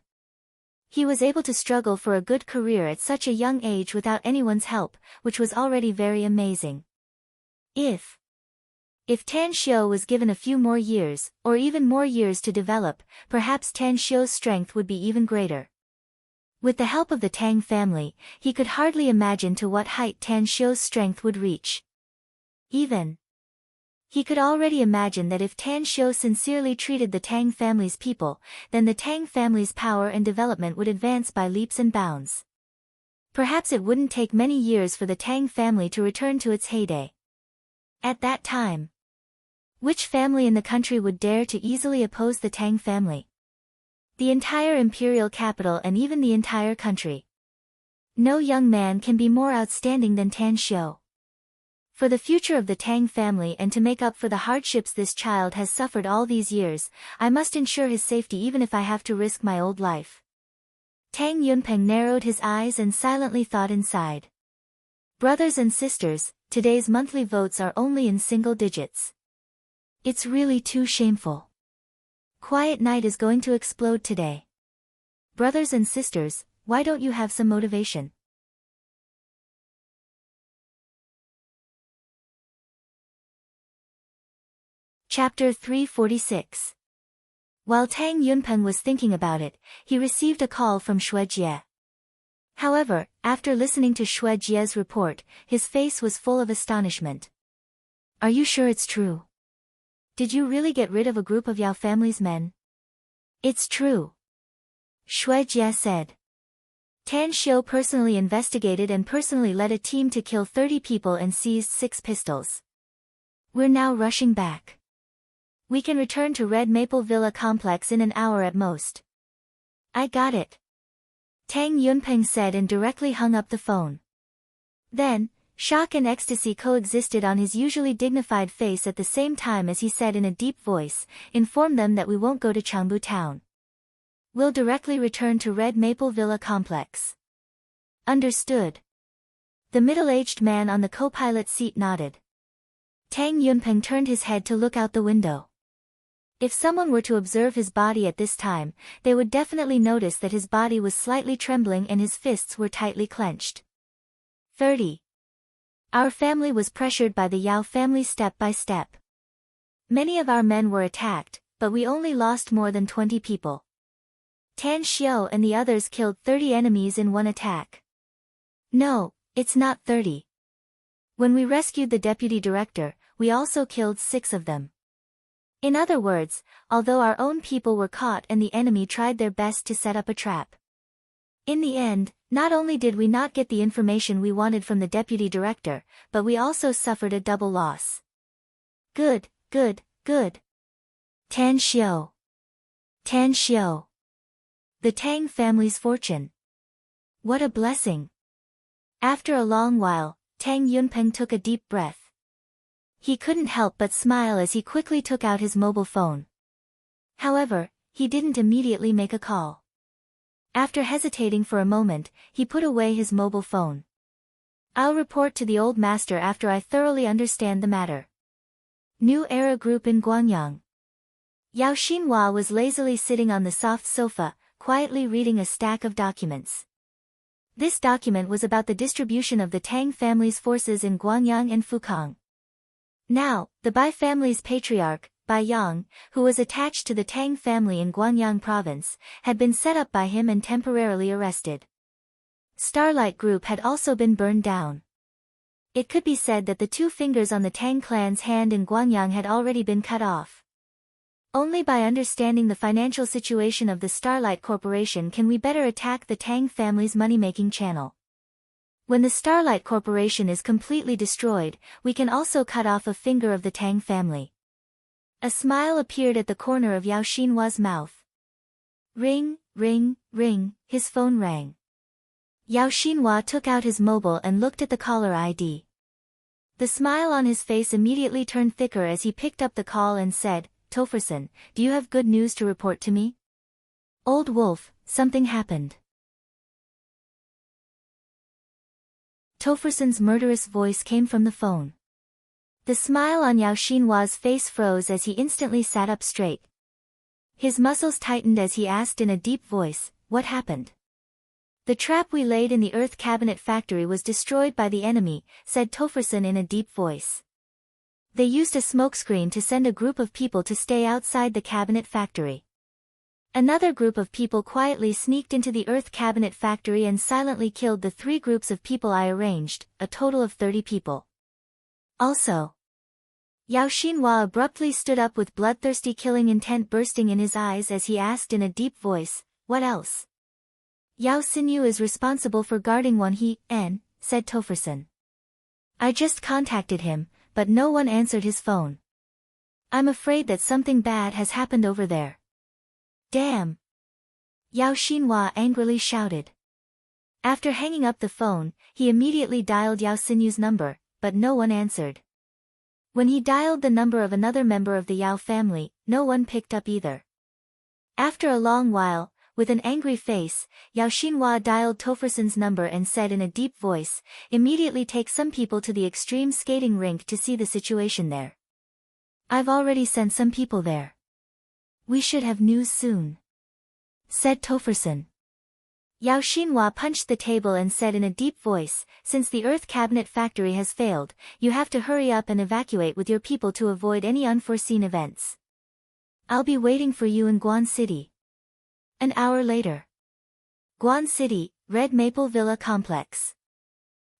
Speaker 1: He was able to struggle for a good career at such a young age without anyone's help, which was already very amazing. If Tan Xiu was given a few more years, or even more years to develop, perhaps Tan Xiu's strength would be even greater. With the help of the Tang family, he could hardly imagine to what height Tan Xiu's strength would reach. He could already imagine that if Tan Xiu sincerely treated the Tang family's people, then the Tang family's power and development would advance by leaps and bounds. Perhaps it wouldn't take many years for the Tang family to return to its heyday. At that time, which family in the country would dare to easily oppose the Tang family? The entire imperial capital and even the entire country. No young man can be more outstanding than Tan Xiu. For the future of the Tang family and to make up for the hardships this child has suffered all these years, I must ensure his safety even if I have to risk my old life. Tang Yunpeng narrowed his eyes and silently thought inside. Brothers and sisters, today's monthly votes are only in single digits. It's really too shameful. Quiet Night is going to explode today. Brothers and sisters, why don't you have some motivation? Chapter 346. While Tang Yunpeng was thinking about it, he received a call from Shuejie. However, after listening to Shuejie's report, his face was full of astonishment. Are you sure it's true? Did you really get rid of a group of Yao family's men? It's true. Shuejie said. Tan Xiu personally investigated and personally led a team to kill 30 people and seized 6 pistols. We're now rushing back. We can return to Red Maple Villa complex in an hour at most. I got it. Tang Yunpeng said and directly hung up the phone. Then, shock and ecstasy coexisted on his usually dignified face at the same time as he said in a deep voice, inform them that we won't go to Changbu town. We'll directly return to Red Maple Villa complex. Understood. The middle-aged man on the co-pilot seat nodded. Tang Yunpeng turned his head to look out the window. If someone were to observe his body at this time, they would definitely notice that his body was slightly trembling and his fists were tightly clenched. 30. Our family was pressured by the Yao family step by step. Many of our men were attacked, but we only lost more than 20 people. Tan Xiu and the others killed 30 enemies in one attack. No, it's not 30. When we rescued the deputy director, we also killed 6 of them. In other words, although our own people were caught and the enemy tried their best to set up a trap. In the end, not only did we not get the information we wanted from the deputy director, but we also suffered a double loss. Good, good, good. Tan Xiu. Tan Xiu. The Tang family's fortune. What a blessing. After a long while, Tang Yunpeng took a deep breath. He couldn't help but smile as he quickly took out his mobile phone. However, he didn't immediately make a call. After hesitating for a moment, he put away his mobile phone. I'll report to the old master after I thoroughly understand the matter. New Era Group in Guangyang. Yao Xinhua was lazily sitting on the soft sofa, quietly reading a stack of documents. This document was about the distribution of the Tang family's forces in Guangyang and Fukang. Now, the Bai family's patriarch, Bai Yang, who was attached to the Tang family in Guangyang province, had been set up by him and temporarily arrested. Starlight Group had also been burned down. It could be said that the 2 fingers on the Tang clan's hand in Guangyang had already been cut off. Only by understanding the financial situation of the Starlight Corporation can we better attack the Tang family's money-making channel. When the Starlight Corporation is completely destroyed, we can also cut off a finger of the Tang family. A smile appeared at the corner of Yao Xinhua's mouth. Ring, ring, ring, his phone rang. Yao Xinhua took out his mobile and looked at the caller ID. The smile on his face immediately turned thicker as he picked up the call and said, Topherson, do you have good news to report to me? Old wolf, something happened. Topherson's murderous voice came from the phone. The smile on Yao Xinhua's face froze as he instantly sat up straight. His muscles tightened as he asked in a deep voice, what happened? The trap we laid in the Earth Cabinet Factory was destroyed by the enemy, said Topherson in a deep voice. They used a smokescreen to send a group of people to stay outside the cabinet factory. Another group of people quietly sneaked into the Earth Cabinet Factory and silently killed the 3 groups of people I arranged, a total of 30 people. Also, Yao Xinhua abruptly stood up with bloodthirsty killing intent bursting in his eyes as he asked in a deep voice, what else? Yao Xinyu is responsible for guarding one said Topherson. I just contacted him, but no one answered his phone. I'm afraid that something bad has happened over there. Damn! Yao Xinhua angrily shouted. After hanging up the phone, he immediately dialed Yao Xinyu's number, but no one answered. When he dialed the number of another member of the Yao family, no one picked up either. After a long while, with an angry face, Yao Xinhua dialed Topherson's number and said in a deep voice, immediately take some people to the extreme skating rink to see the situation there. I've already sent some people there. We should have news soon, said Topherson. Yao Xinhua punched the table and said in a deep voice, since the Earth Cabinet Factory has failed, you have to hurry up and evacuate with your people to avoid any unforeseen events. I'll be waiting for you in Guan City. An hour later. Guan City, Red Maple Villa Complex.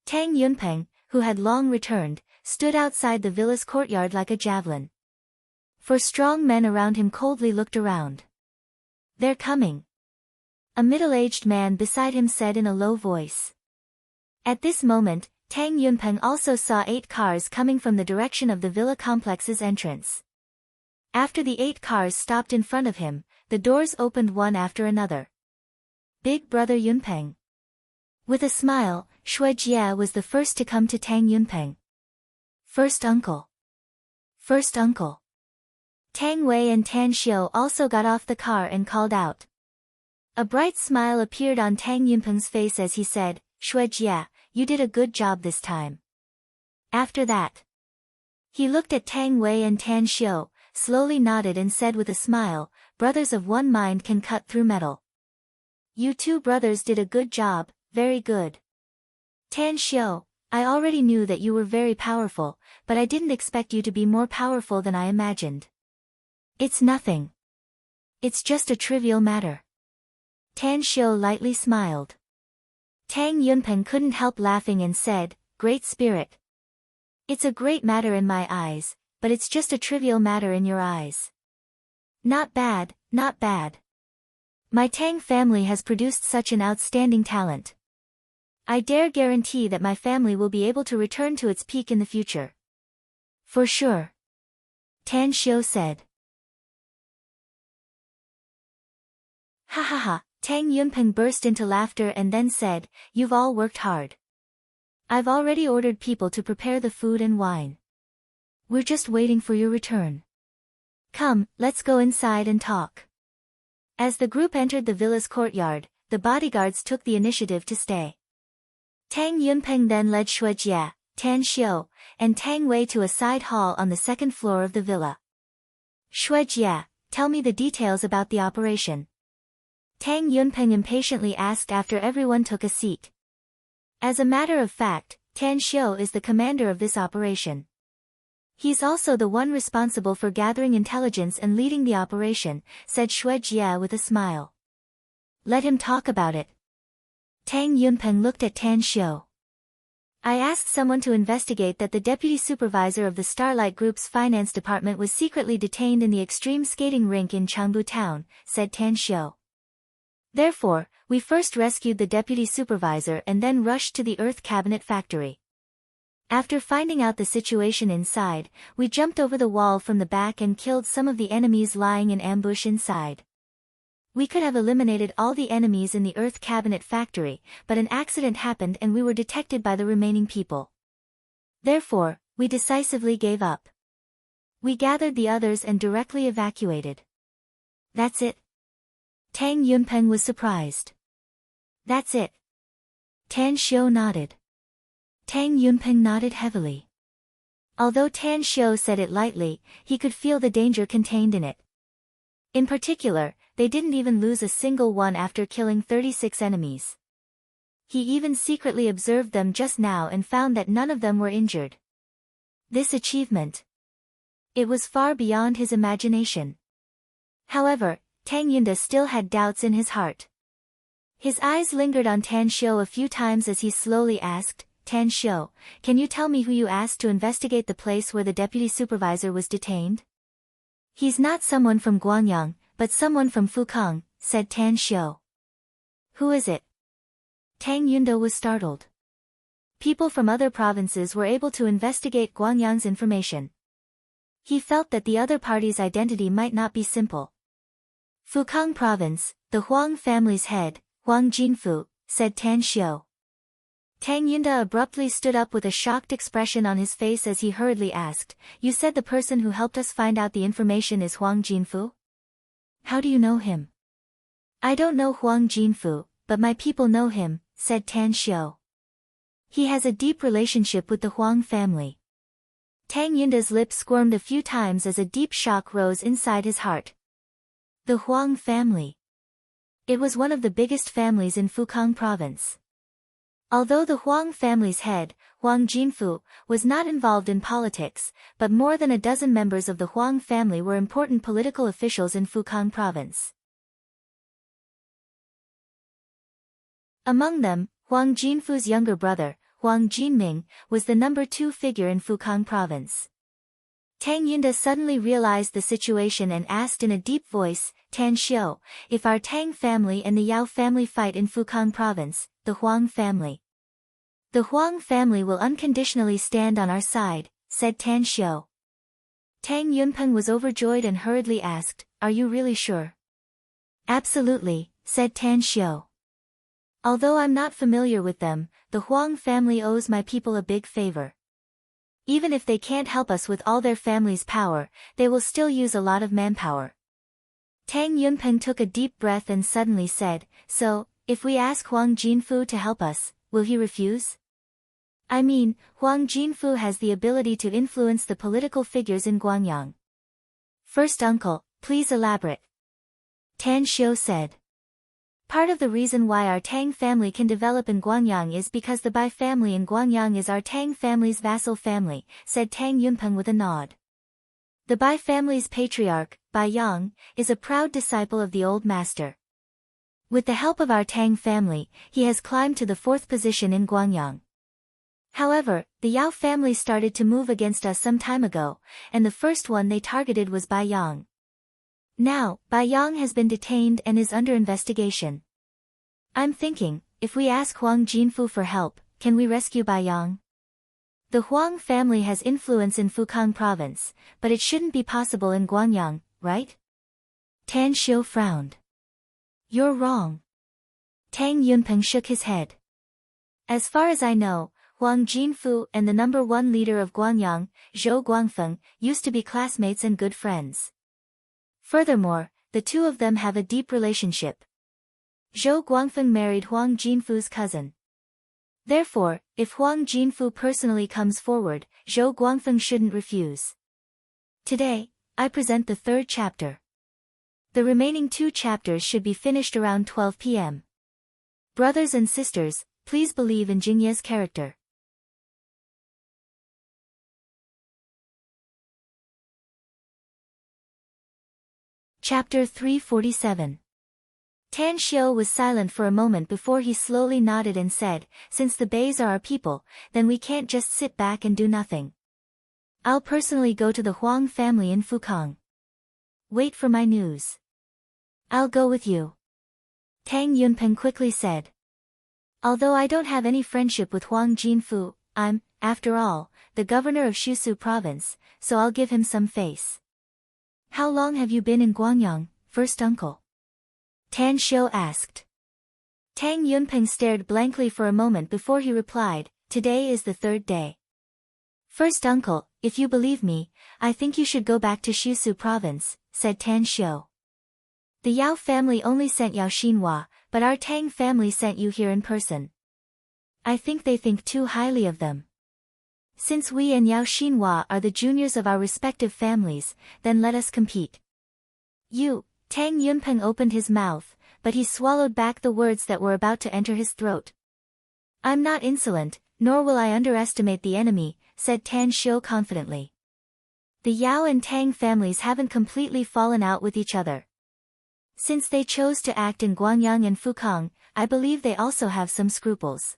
Speaker 1: Tang Yunpeng, who had long returned, stood outside the villa's courtyard like a javelin. 4 strong men around him coldly looked around. They're coming. A middle-aged man beside him said in a low voice. At this moment, Tang Yunpeng also saw 8 cars coming from the direction of the villa complex's entrance. After the 8 cars stopped in front of him, the doors opened one after another. Big brother Yunpeng. With a smile, Shui Jie was the first to come to Tang Yunpeng. First uncle. First uncle. Tang Wei and Tan Xiu also got off the car and called out. A bright smile appeared on Tang Yunpeng's face as he said, Shui Jie, you did a good job this time. After that, he looked at Tang Wei and Tan Xiu, slowly nodded and said with a smile, brothers of one mind can cut through metal. You 2 brothers did a good job, very good. Tan Xiu, I already knew that you were very powerful, but I didn't expect you to be more powerful than I imagined. It's nothing. It's just a trivial matter. Tan Xiu lightly smiled. Tang Yunpeng couldn't help laughing and said, great spirit. It's a great matter in my eyes, but it's just a trivial matter in your eyes. Not bad, not bad. My Tang family has produced such an outstanding talent. I dare guarantee that my family will be able to return to its peak in the future. For sure. Tan Xiu said. Ha ha ha, Tang Yunpeng burst into laughter and then said, you've all worked hard. I've already ordered people to prepare the food and wine. We're just waiting for your return. Come, let's go inside and talk. As the group entered the villa's courtyard, the bodyguards took the initiative to stay. Tang Yunpeng then led Shui Jie, Tan Xiu, and Tang Wei to a side hall on the 2nd floor of the villa. Shui Jie, tell me the details about the operation. Tang Yunpeng impatiently asked after everyone took a seat. As a matter of fact, Tan Xiu is the commander of this operation. He's also the one responsible for gathering intelligence and leading the operation, said Shui Jie with a smile. Let him talk about it. Tang Yunpeng looked at Tan Xiu. I asked someone to investigate that the deputy supervisor of the Starlight Group's finance department was secretly detained in the extreme skating rink in Changbu town, said Tan Xiu. Therefore, we first rescued the deputy supervisor and then rushed to the Earth Cabinet factory. After finding out the situation inside, we jumped over the wall from the back and killed some of the enemies lying in ambush inside. We could have eliminated all the enemies in the Earth Cabinet factory, but an accident happened and we were detected by the remaining people. Therefore, we decisively gave up. We gathered the others and directly evacuated. That's it? Tang Yunpeng was surprised. That's it. Tan Xiu nodded. Tang Yunpeng nodded heavily. Although Tan Xiu said it lightly, he could feel the danger contained in it. In particular, they didn't even lose a single one after killing 36 enemies. He even secretly observed them just now and found that none of them were injured. This achievement. It was far beyond his imagination. However, Tang Yunda still had doubts in his heart. His eyes lingered on Tan Xiu a few times as he slowly asked, Tan Xiu, can you tell me who you asked to investigate the place where the deputy supervisor was detained? He's not someone from Guangyang, but someone from Fukang, said Tan Xiu. Who is it? Tang Yunda was startled. People from other provinces were able to investigate Guangyang's information. He felt that the other party's identity might not be simple. Fukang province, the Huang family's head, Huang Jinfu, said Tan Xiu. Tang Yunda abruptly stood up with a shocked expression on his face as he hurriedly asked, you said the person who helped us find out the information is Huang Jinfu? How do you know him? I don't know Huang Jinfu, but my people know him, said Tan Xiu. He has a deep relationship with the Huang family. Tang Yunda's lips squirmed a few times as a deep shock rose inside his heart. The Huang family. It was one of the biggest families in Fukang province. Although the Huang family's head, Huang Jinfu, was not involved in politics, but more than a dozen members of the Huang family were important political officials in Fukang province. Among them, Huang Jinfu's younger brother, Huang Jinming, was the number 2 figure in Fukang province. Tang Yunda suddenly realized the situation and asked in a deep voice, Tan Xiu, if our Tang family and the Yao family fight in Fukang province, the Huang family. The Huang family will unconditionally stand on our side, said Tan Xiu. Tang Yunpeng was overjoyed and hurriedly asked, are you really sure? Absolutely, said Tan Xiu. Although I'm not familiar with them, the Huang family owes my people a big favor. Even if they can't help us with all their family's power, they will still use a lot of manpower. Tang Yunpeng took a deep breath and suddenly said, so, if we ask Huang Jinfu to help us, will he refuse? I mean, Huang Jinfu has the ability to influence the political figures in Guangyang. First uncle, please elaborate. Tan Xiu said. Part of the reason why our Tang family can develop in Guangyang is because the Bai family in Guangyang is our Tang family's vassal family, said Tang Yunpeng with a nod. The Bai family's patriarch, Bai Yang, is a proud disciple of the old master. With the help of our Tang family, he has climbed to the 4th position in Guangyang. However, the Yao family started to move against us some time ago, and the first one they targeted was Bai Yang. Now, Bai Yang has been detained and is under investigation. I'm thinking, if we ask Huang Jinfu for help, can we rescue Bai Yang? The Huang family has influence in Fukang province, but it shouldn't be possible in Guangyang, right? Tan Xiu frowned. You're wrong. Tang Yunpeng shook his head. As far as I know, Huang Jinfu and the number 1 leader of Guangyang, Zhou Guangfeng, used to be classmates and good friends. Furthermore, the two of them have a deep relationship. Zhou Guangfeng married Huang Jinfu's cousin. Therefore, if Huang Jinfu personally comes forward, Zhou Guangfeng shouldn't refuse. Today, I present the 3rd chapter. The remaining 2 chapters should be finished around 12 p.m. Brothers and sisters, please believe in Jingye's character. Chapter 347. Tan Xiu was silent for a moment before he slowly nodded and said, since the Beis are our people, then we can't just sit back and do nothing. I'll personally go to the Huang family in Fukang. Wait for my news. I'll go with you. Tang Yunpeng quickly said. Although I don't have any friendship with Huang Jinfu, I'm, after all, the governor of Shushu province, so I'll give him some face. How long have you been in Guangyang, first uncle? Tan Xiu asked. Tang Yunpeng stared blankly for a moment before he replied, today is the third day. First uncle, if you believe me, I think you should go back to Shushu province, said Tan Xiu. The Yao family only sent Yao Xinhua, but our Tang family sent you here in person. I think they think too highly of them. Since we and Yao Xinhua are the juniors of our respective families, then let us compete. You, Tang Yunpeng opened his mouth, but he swallowed back the words that were about to enter his throat. I'm not insolent, nor will I underestimate the enemy, said Tan Xiu confidently. The Yao and Tang families haven't completely fallen out with each other. Since they chose to act in Guangyang and Fukang, I believe they also have some scruples.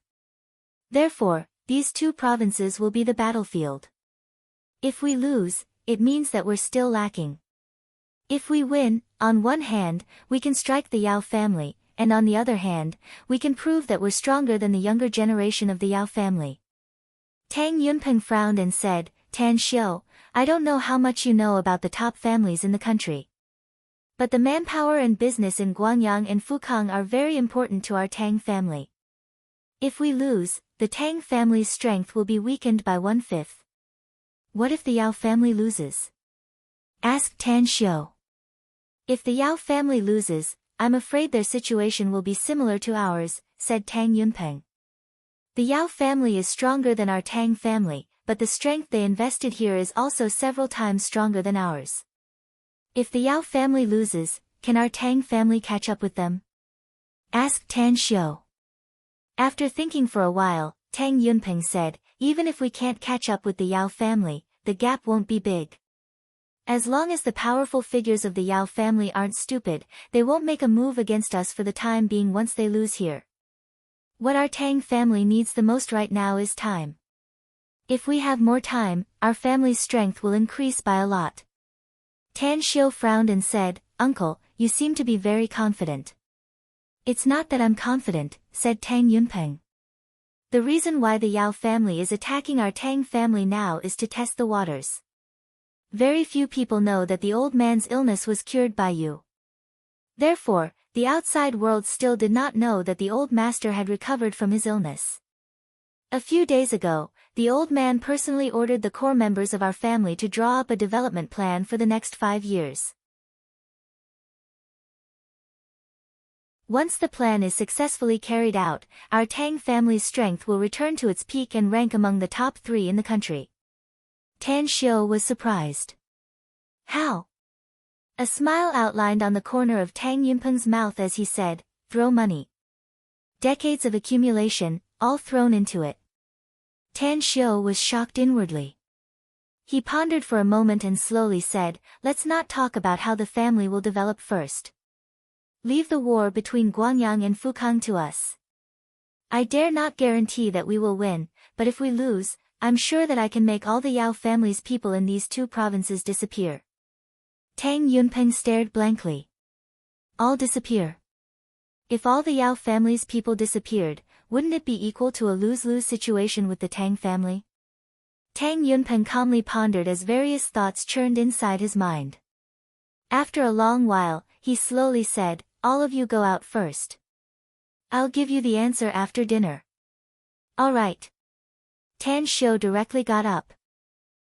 Speaker 1: Therefore, these two provinces will be the battlefield. If we lose, it means that we're still lacking. If we win, on one hand, we can strike the Yao family, and on the other hand, we can prove that we're stronger than the younger generation of the Yao family. Tang Yunpeng frowned and said, Tan Xiu, I don't know how much you know about the top families in the country. But the manpower and business in Guangyang and Fukang are very important to our Tang family. If we lose, the Tang family's strength will be weakened by 1/5. What if the Yao family loses? Asked Tan Xiu. If the Yao family loses, I'm afraid their situation will be similar to ours, said Tang Yunpeng. The Yao family is stronger than our Tang family, but the strength they invested here is also several times stronger than ours. If the Yao family loses, can our Tang family catch up with them? Asked Tan Xiu. After thinking for a while, Tang Yunpeng said, even if we can't catch up with the Yao family, the gap won't be big. As long as the powerful figures of the Yao family aren't stupid, they won't make a move against us for the time being once they lose here. What our Tang family needs the most right now is time. If we have more time, our family's strength will increase by a lot. Tan Xiu frowned and said, Uncle, you seem to be very confident. It's not that I'm confident, said Tang Yunpeng. The reason why the Yao family is attacking our Tang family now is to test the waters. Very few people know that the old man's illness was cured by you. Therefore, the outside world still did not know that the old master had recovered from his illness. A few days ago, the old man personally ordered the core members of our family to draw up a development plan for the next 5 years. Once the plan is successfully carried out, our Tang family's strength will return to its peak and rank among the top 3 in the country. Tan Xiu was surprised. How? A smile outlined on the corner of Tang Yunpeng's mouth as he said, throw money. Decades of accumulation, all thrown into it. Tan Xiu was shocked inwardly. He pondered for a moment and slowly said, let's not talk about how the family will develop first. Leave the war between Guangyang and Fukang to us. I dare not guarantee that we will win, but if we lose, I'm sure that I can make all the Yao family's people in these 2 provinces disappear. Tang Yunpeng stared blankly. All disappear. If all the Yao family's people disappeared, wouldn't it be equal to a lose-lose situation with the Tang family? Tang Yunpeng calmly pondered as various thoughts churned inside his mind. After a long while, he slowly said, all of you go out first. I'll give you the answer after dinner. All right. Tan Xiu directly got up.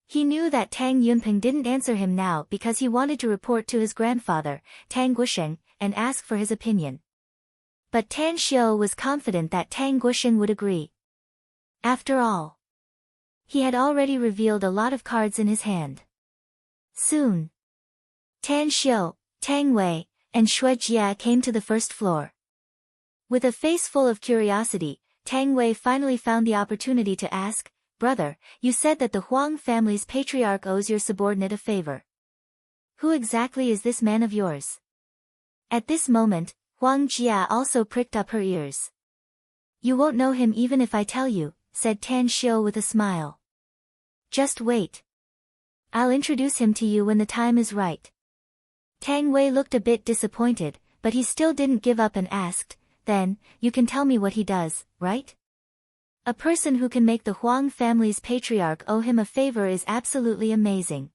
Speaker 1: He knew that Tang Yunpeng didn't answer him now because he wanted to report to his grandfather, Tang Guosheng, and ask for his opinion. But Tan Xiu was confident that Tang Guosheng would agree. After all, he had already revealed a lot of cards in his hand. Soon, Tan Xiu, Tang Wei, and Xue Jie came to the first floor. With a face full of curiosity, Tang Wei finally found the opportunity to ask, brother, you said that the Huang family's patriarch owes your subordinate a favor. Who exactly is this man of yours? At this moment, Huang Jia also pricked up her ears. You won't know him even if I tell you, said Tan Xiu with a smile. Just wait. I'll introduce him to you when the time is right. Tang Wei looked a bit disappointed, but he still didn't give up and asked, then, you can tell me what he does, right? A person who can make the Huang family's patriarch owe him a favor is absolutely amazing.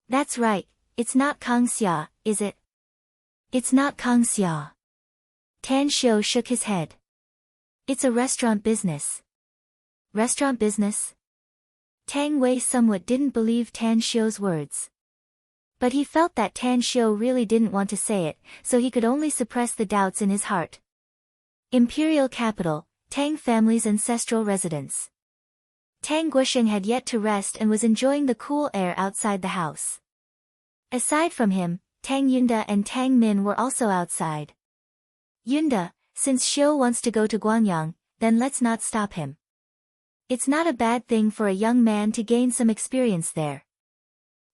Speaker 1: That's right, it's not Kang Xia, is it? It's not Kang Xia. Tan Xiu shook his head. It's a restaurant business. Restaurant business? Tang Wei somewhat didn't believe Tan Xiu's words. But he felt that Tan Xiu really didn't want to say it, so he could only suppress the doubts in his heart. Imperial capital, Tang family's ancestral residence. Tang Guosheng had yet to rest and was enjoying the cool air outside the house. Aside from him, Tang Yunda and Tang Min were also outside. Yunda, since Xiu wants to go to Guanyang, then let's not stop him. It's not a bad thing for a young man to gain some experience there.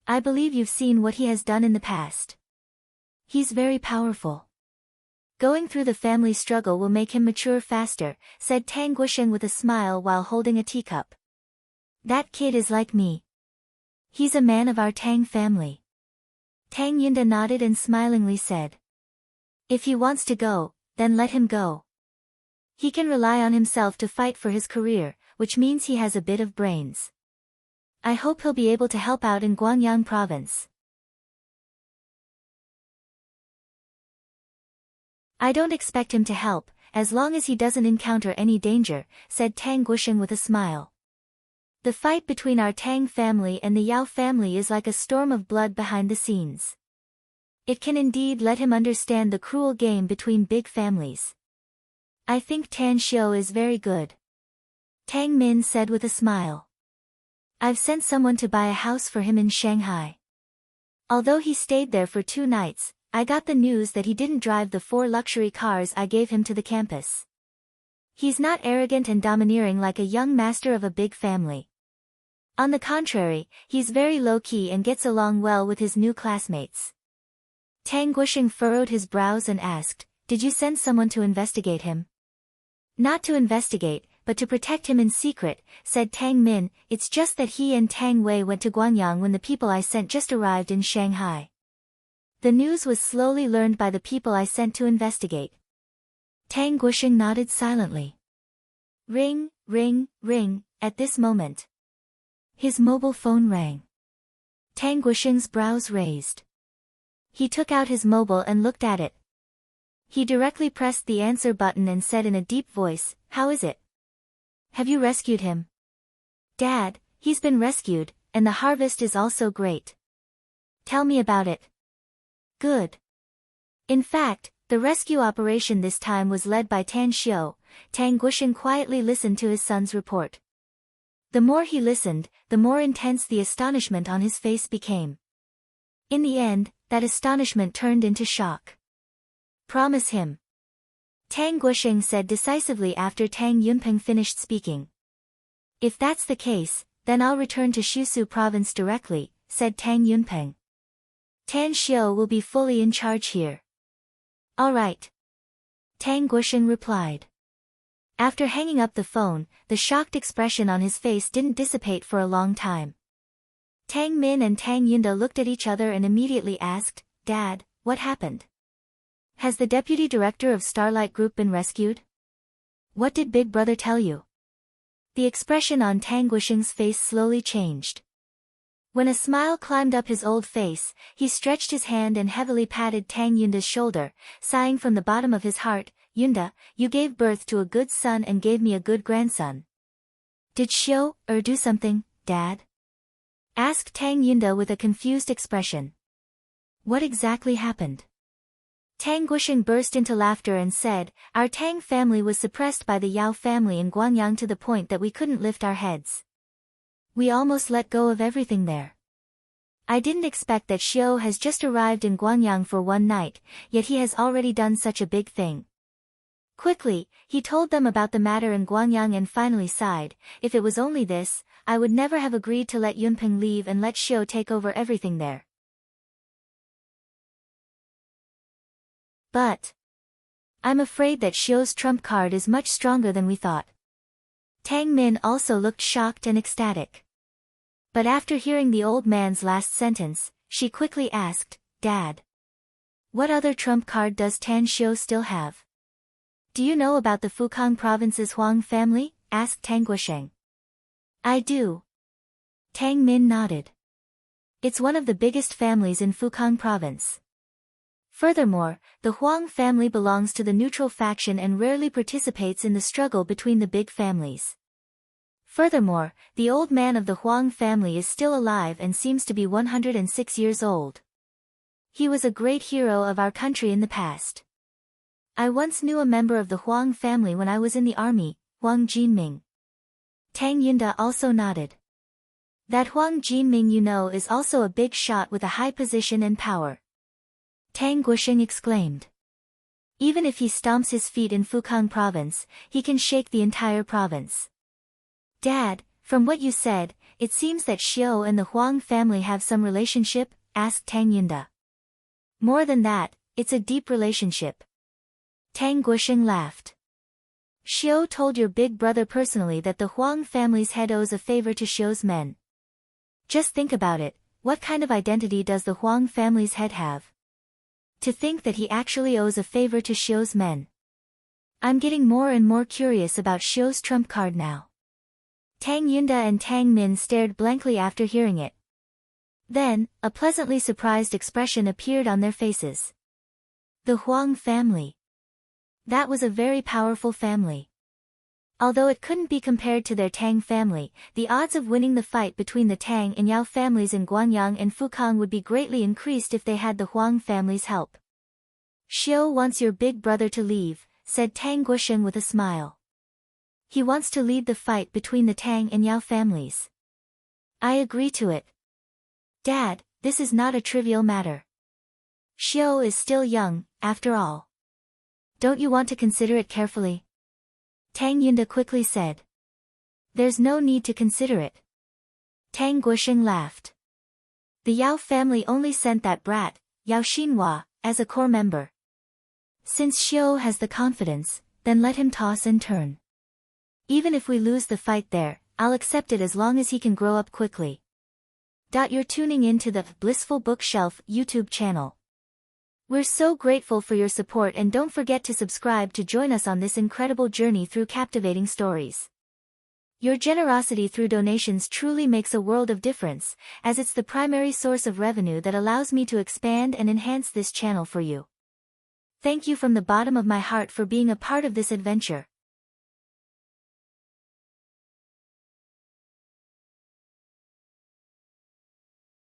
Speaker 1: I believe you've seen what he has done in the past. He's very powerful. Going through the family struggle will make him mature faster, said Tang Guosheng with a smile while holding a teacup. That kid is like me. He's a man of our Tang family. Tang Yunda nodded and smilingly said. If he wants to go, then let him go. He can rely on himself to fight for his career, which means he has a bit of brains. I hope he'll be able to help out in Guanyang province. I don't expect him to help, as long as he doesn't encounter any danger, said Tang Guosheng with a smile. The fight between our Tang family and the Yao family is like a storm of blood behind the scenes. It can indeed let him understand the cruel game between big families. I think Tan Xiu is very good. Tang Min said with a smile. I've sent someone to buy a house for him in Shanghai. Although he stayed there for 2 nights, I got the news that he didn't drive the 4 luxury cars I gave him to the campus. He's not arrogant and domineering like a young master of a big family. On the contrary, he's very low-key and gets along well with his new classmates. Tang Guosheng furrowed his brows and asked, did you send someone to investigate him? Not to investigate, but to protect him in secret, said Tang Min. It's just that he and Tang Wei went to Guanyang when the people I sent just arrived in Shanghai. The news was slowly learned by the people I sent to investigate. Tang Guosheng nodded silently. Ring, ring, ring, at this moment. His mobile phone rang. Tang Guosheng's brows raised. He took out his mobile and looked at it. He directly pressed the answer button and said in a deep voice, how is it? Have you rescued him? Dad, he's been rescued, and the harvest is also great. Tell me about it. Good. In fact, the rescue operation this time was led by Tan Xiu. Tang Guosheng quietly listened to his son's report. The more he listened, the more intense the astonishment on his face became. In the end, that astonishment turned into shock. Promise him. Tang Guosheng said decisively after Tang Yunpeng finished speaking. If that's the case, then I'll return to Shushu province directly, said Tang Yunpeng. Tan Xiu will be fully in charge here. All right. Tang Guosheng replied. After hanging up the phone, the shocked expression on his face didn't dissipate for a long time. Tang Min and Tang Yunda looked at each other and immediately asked, Dad, what happened? Has the deputy director of Starlight Group been rescued? What did Big Brother tell you? The expression on Tang Guosheng's face slowly changed. When a smile climbed up his old face, he stretched his hand and heavily patted Tang Yunda's shoulder, sighing from the bottom of his heart, Yunda, you gave birth to a good son and gave me a good grandson. Did Xiu do something, Dad? Asked Tang Yunda with a confused expression. What exactly happened? Tang Guosheng burst into laughter and said, our Tang family was suppressed by the Yao family in Guanyang to the point that we couldn't lift our heads. We almost let go of everything there. I didn't expect that Xiu has just arrived in Guanyang for 1 night, yet he has already done such a big thing. Quickly, he told them about the matter in Guanyang and finally sighed, if it was only this, I would never have agreed to let Yunpeng leave and let Xiu take over everything there. But I'm afraid that Xiu's trump card is much stronger than we thought. Tang Min also looked shocked and ecstatic. But after hearing the old man's last sentence, she quickly asked, Dad, what other trump card does Tan Xiu still have? Do you know about the Fukang province's Huang family? Asked Tang Guosheng. I do. Tang Min nodded. It's one of the biggest families in Fukang province. Furthermore, the Huang family belongs to the neutral faction and rarely participates in the struggle between the big families. Furthermore, the old man of the Huang family is still alive and seems to be 106 years old. He was a great hero of our country in the past. I once knew a member of the Huang family when I was in the army, Huang Jinming. Tang Yinda also nodded. That Huang Jinming you know is also a big shot with a high position and power. Tang Guosheng exclaimed. Even if he stomps his feet in Fukang province, he can shake the entire province. Dad, from what you said, it seems that Xiu and the Huang family have some relationship, asked Tang Yinda. More than that, it's a deep relationship. Tang Guosheng laughed. Xiu told your big brother personally that the Huang family's head owes a favor to Xiu's men. Just think about it, what kind of identity does the Huang family's head have? To think that he actually owes a favor to Xiu's men. I'm getting more and more curious about Xiu's trump card now. Tang Yinda and Tang Min stared blankly after hearing it. Then, a pleasantly surprised expression appeared on their faces. The Huang family. That was a very powerful family. Although it couldn't be compared to their Tang family, the odds of winning the fight between the Tang and Yao families in Guanyang and Fukang would be greatly increased if they had the Huang family's help. Xiu wants your big brother to leave, said Tang Guosheng with a smile. He wants to lead the fight between the Tang and Yao families. I agree to it. Dad, this is not a trivial matter. Xiu is still young, after all. Don't you want to consider it carefully? Tang Yinda quickly said. There's no need to consider it. Tang Guosheng laughed. The Yao family only sent that brat, Yao Xinhua, as a core member. Since Xiu has the confidence, then let him toss and turn. Even if we lose the fight there, I'll accept it as long as he can grow up quickly. You're tuning in to the Blissful Bookshelf YouTube channel. We're so grateful for your support and don't forget to subscribe to join us on this incredible journey through captivating stories. Your generosity through donations truly makes a world of difference, as it's the primary source of revenue that allows me to expand and enhance this channel for you. Thank you from the bottom of my heart for being a part of this adventure.